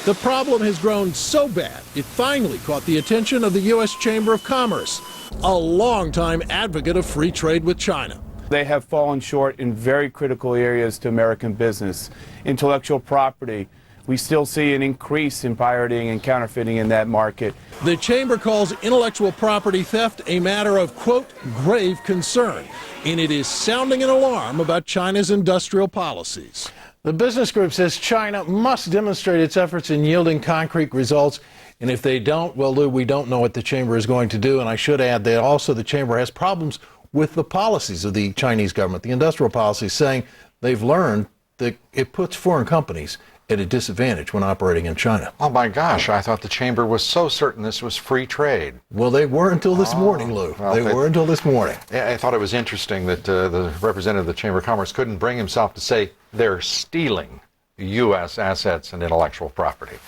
The problem has grown so bad, it finally caught the attention of the U.S. Chamber of Commerce, a longtime advocate of free trade with China. They have fallen short in very critical areas to American business. Intellectual property. We still see an increase in pirating and counterfeiting in that market. The Chamber calls intellectual property theft a matter of, quote, grave concern, and it is sounding an alarm about China's industrial policies. The business group says China must demonstrate its efforts in yielding concrete results, and if they don't, well, Lou, we don't know what the Chamber is going to do. And I should add that also the Chamber has problems with the policies of the Chinese government, the industrial policies, saying they've learned that it puts foreign companies at a disadvantage when operating in China. Oh my gosh, I thought the Chamber was so certain this was free trade. Well, they were until this morning, Lou. Well, they were until this morning. I thought it was interesting that the representative of the Chamber of Commerce couldn't bring himself to say they're stealing U.S. assets and intellectual property,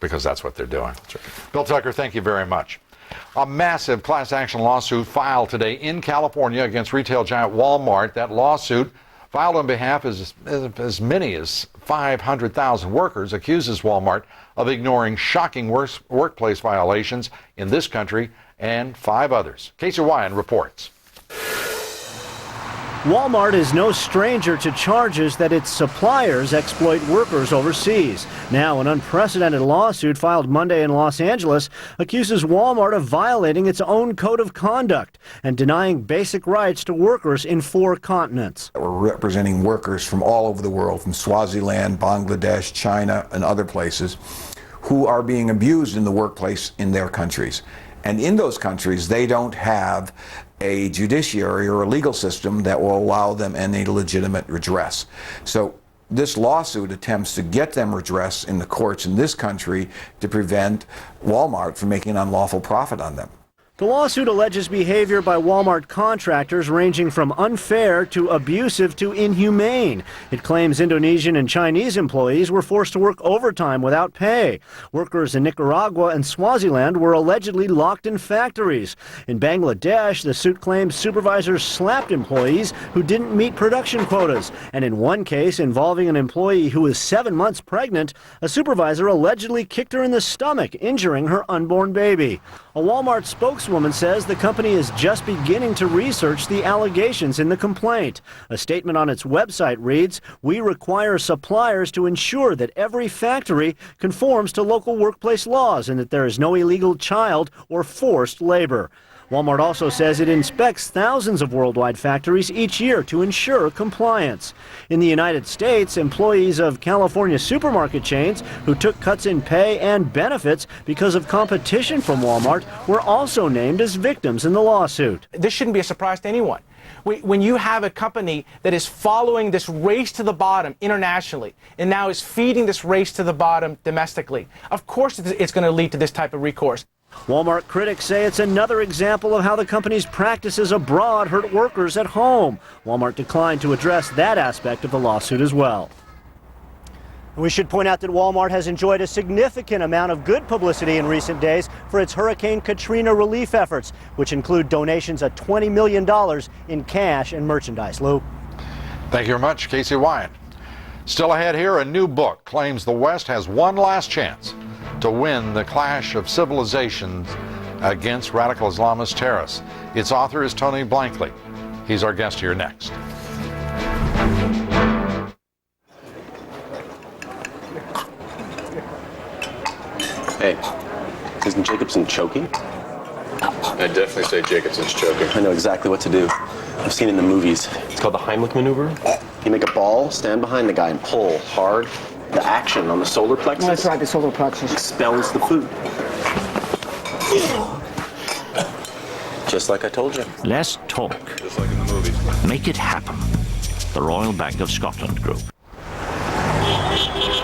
because that's what they're doing. Bill Tucker, thank you very much. A massive class action lawsuit filed today in California against retail giant Walmart. That lawsuit, filed on behalf of as many as 500,000 workers, accuses Walmart of ignoring shocking workplace violations in this country and 5 others. Casey Wyan reports. Walmart is no stranger to charges that its suppliers exploit workers overseas. Now, an unprecedented lawsuit filed Monday in Los Angeles accuses Walmart of violating its own code of conduct and denying basic rights to workers in 4 continents. We're representing workers from all over the world, from Swaziland, Bangladesh, China, and other places, who are being abused in the workplace in their countries. And in those countries, they don't have a judiciary or a legal system that will allow them any legitimate redress. So this lawsuit attempts to get them redress in the courts in this country to prevent Walmart from making an unlawful profit on them. The lawsuit alleges behavior by Walmart contractors ranging from unfair to abusive to inhumane. It claims Indonesian and Chinese employees were forced to work overtime without pay. Workers in Nicaragua and Swaziland were allegedly locked in factories. In Bangladesh, the suit claims supervisors slapped employees who didn't meet production quotas. And in one case involving an employee who was 7 months pregnant, a supervisor allegedly kicked her in the stomach, injuring her unborn baby. A Walmart spokeswoman says the company is just beginning to research the allegations in the complaint. A statement on its website reads, "We require suppliers to ensure that every factory conforms to local workplace laws and that there is no illegal child or forced labor." Walmart also says it inspects thousands of worldwide factories each year to ensure compliance. In the United States, employees of California supermarket chains who took cuts in pay and benefits because of competition from Walmart were also named as victims in the lawsuit. This shouldn't be a surprise to anyone. When you have a company that is following this race to the bottom internationally and now is feeding this race to the bottom domestically, of course it's going to lead to this type of recourse. Walmart critics say it's another example of how the company's practices abroad hurt workers at home. Walmart declined to address that aspect of the lawsuit as well. We should point out that Walmart has enjoyed a significant amount of good publicity in recent days for its Hurricane Katrina relief efforts, which include donations of $20 million in cash and merchandise. Lou? Thank you very much, Casey Wyan. Still ahead here, a new book claims the West has one last chance to win the clash of civilizations against radical Islamist terrorists. Its author is Tony Blankley. He's our guest here next. Hey, isn't Jacobson choking? I'd definitely say Jacobson's choking. I know exactly what to do. I've seen it in the movies. It's called the Heimlich maneuver. You make a ball, stand behind the guy, and pull hard. The action on the solar plexus. That's right, the solar plexus. Expels the food. Just like I told you. Less talk. Just like in the movies. Make it happen. The Royal Bank of Scotland Group.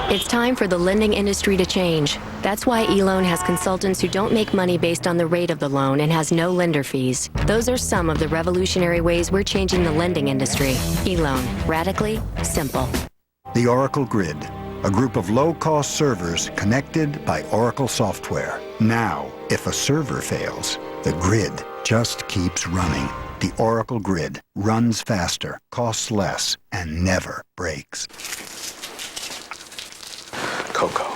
It's time for the lending industry to change. That's why eLoan has consultants who don't make money based on the rate of the loan and has no lender fees. Those are some of the revolutionary ways we're changing the lending industry. eLoan. Radically simple. The Oracle Grid. A group of low-cost servers connected by Oracle software. Now, if a server fails, the grid just keeps running. The Oracle Grid runs faster, costs less, and never breaks. Cocoa.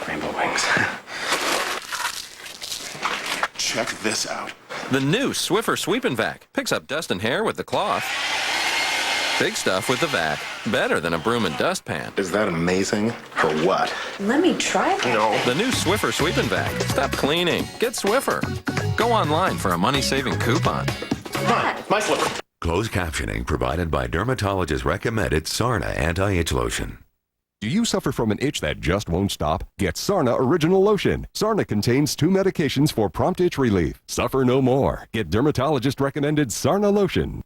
Rainbow wings. Check this out. The new Swiffer Sweep and Vac picks up dust and hair with the cloth. Big stuff with the vac. Better than a broom and dustpan. Is that amazing? For what? Let me try that. No. The new Swiffer Sweep and Vac. Stop cleaning. Get Swiffer. Go online for a money-saving coupon. My Swiffer. Closed captioning provided by dermatologist recommended Sarna anti-itch lotion. Do you suffer from an itch that just won't stop? Get Sarna Original Lotion. Sarna contains 2 medications for prompt itch relief. Suffer no more. Get dermatologist recommended Sarna Lotion.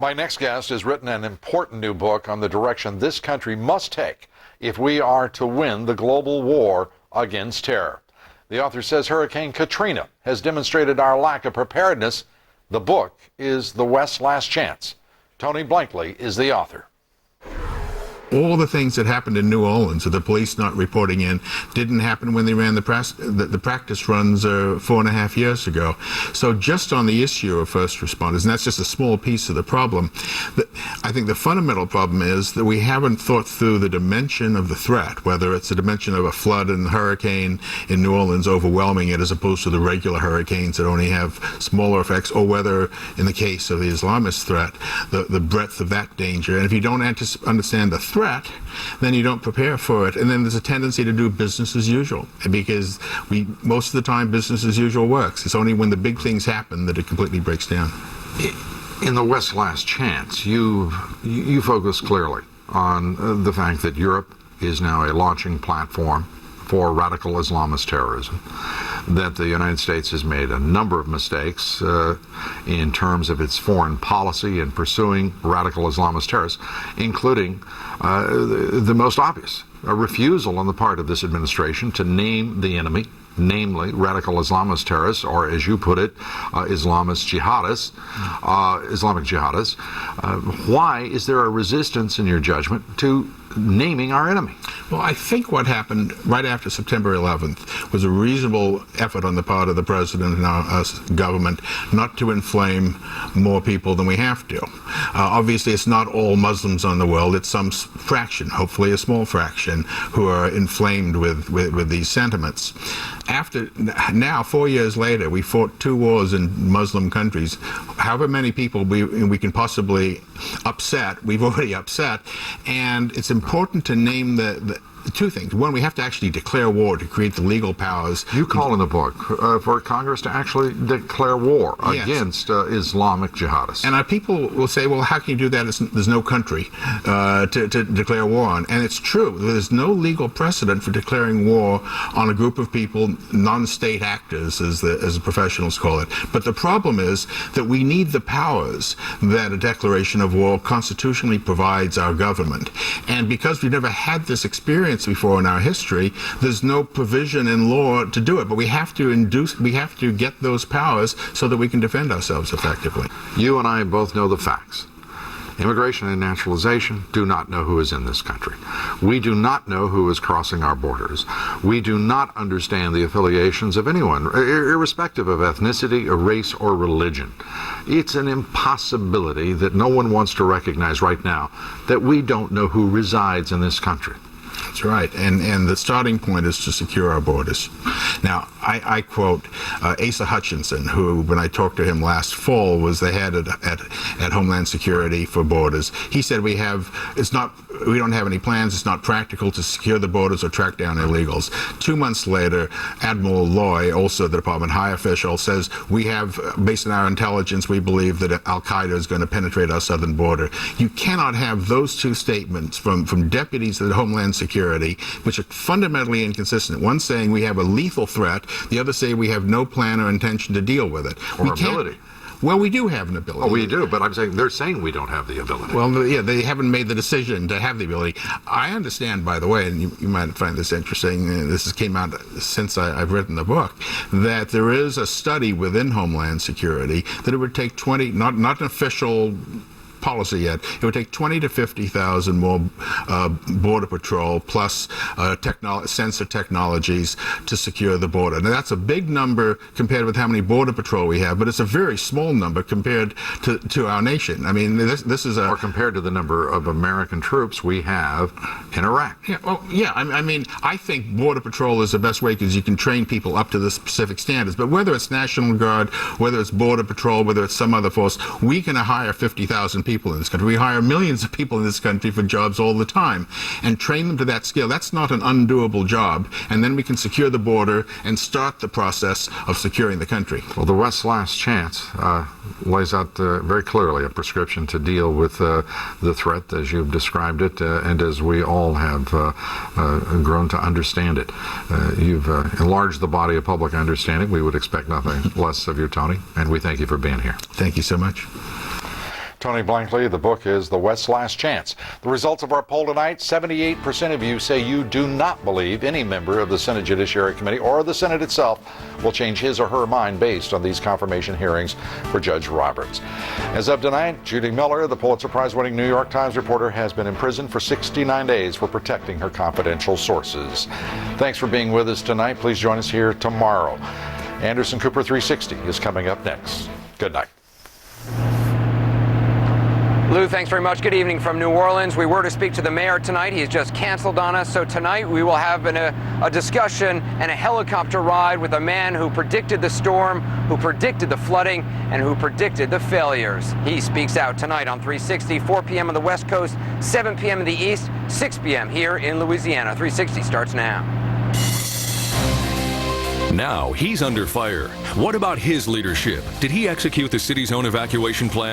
My next guest has written an important new book on the direction this country must take if we are to win the global war against terror. The author says Hurricane Katrina has demonstrated our lack of preparedness. The book is The West's Last Chance. Tony Blankley is the author. All the things that happened in New Orleans, with the police not reporting in, didn't happen when they ran the practice runs 4.5 years ago. So just on the issue of first responders, and that's just a small piece of the problem, I think the fundamental problem is that we haven't thought through the dimension of the threat, whether it's the dimension of a flood and hurricane in New Orleans overwhelming it as opposed to the regular hurricanes that only have smaller effects, or whether, in the case of the Islamist threat, the breadth of that danger. And if you don't understand the threat, then you don't prepare for it, and then there's a tendency to do business as usual, because most of the time business as usual works. It's only when the big things happen that it completely breaks down. In The West's Last Chance, you focus clearly on the fact that Europe is now a launching platform for radical Islamist terrorism, that the United States has made a number of mistakes in terms of its foreign policy in pursuing radical Islamist terrorists, including the most obvious, a refusal on the part of this administration to name the enemy, namely radical Islamist terrorists, or as you put it, Islamic jihadists. Why is there a resistance, in your judgment, to naming our enemy? Well, I think what happened right after September 11th was a reasonable effort on the part of the president and our government not to inflame more people than we have to. Obviously, it's not all Muslims on the world. It's some fraction, hopefully a small fraction, who are inflamed with these sentiments. Now, 4 years later, we fought 2 wars in Muslim countries. However many people we can possibly upset, we've already upset, and it's important to name the 2 things. One, we have to actually declare war to create the legal powers. You call in the book for Congress to actually declare war against Islamic jihadists. And our people will say, well, how can you do that? There's no country to declare war on. And it's true. There's no legal precedent for declaring war on a group of people, non-state actors, as the professionals call it. But the problem is that we need the powers that a declaration of war constitutionally provides our government. And because we've never had this experience before in our history, there's no provision in law to do it, but we have to get those powers so that we can defend ourselves effectively. You and I both know the facts. Immigration and naturalization do not know who is in this country. We do not know who is crossing our borders. We do not understand the affiliations of anyone, irrespective of ethnicity, or race, or religion. It's an impossibility that no one wants to recognize right now that we don't know who resides in this country. That's right, and the starting point is to secure our borders. Now, I quote Asa Hutchinson, who, when I talked to him last fall, was the head at Homeland Security for borders. He said we don't have any plans. It's not practical to secure the borders or track down illegals. 2 months later, Admiral Loy, also the Department high official, says we have, based on our intelligence, we believe that Al Qaeda is going to penetrate our southern border. You cannot have those 2 statements from deputies at Homeland Security, which are fundamentally inconsistent. One saying we have a lethal threat, the other say we have no plan or intention to deal with it. Or ability. Well, we do have an ability. Oh, we do, but I'm saying they're saying we don't have the ability. Well, yeah, they haven't made the decision to have the ability. I understand, by the way, and you might find this interesting, this came out since I've written the book, that there is a study within Homeland Security that it would take 20, not an official policy yet. It would take 20 to 50,000 more Border Patrol plus sensor technologies to secure the border. Now, that's a big number compared with how many Border Patrol we have, but it's a very small number compared to our nation. I mean, this is or compared to the number of American troops we have in Iraq. Yeah, well, yeah. I mean, I think Border Patrol is the best way because you can train people up to the specific standards. But whether it's National Guard, whether it's Border Patrol, whether it's some other force, we can hire 50,000 people in this country. We hire millions of people in this country for jobs all the time and train them to that skill. That's not an undoable job. And then we can secure the border and start the process of securing the country. Well, the West's Last Chance lays out very clearly a prescription to deal with the threat as you've described it and as we all have grown to understand it. You've enlarged the body of public understanding. We would expect nothing less of you, Tony, and we thank you for being here. Thank you so much. Tony Blankley, the book is The West's Last Chance. The results of our poll tonight, 78% of you say you do not believe any member of the Senate Judiciary Committee or the Senate itself will change his or her mind based on these confirmation hearings for Judge Roberts. As of tonight, Judy Miller, the Pulitzer Prize-winning New York Times reporter, has been imprisoned for 69 days for protecting her confidential sources. Thanks for being with us tonight. Please join us here tomorrow. Anderson Cooper 360 is coming up next. Good night. Lou, thanks very much. Good evening from New Orleans. We were to speak to the mayor tonight. He's just canceled on us. So tonight we will have a discussion and a helicopter ride with a man who predicted the storm, who predicted the flooding, and who predicted the failures. He speaks out tonight on 360, 4 p.m. on the West Coast, 7 p.m. in the East, 6 p.m. here in Louisiana. 360 starts now. Now he's under fire. What about his leadership? Did he execute the city's own evacuation plan?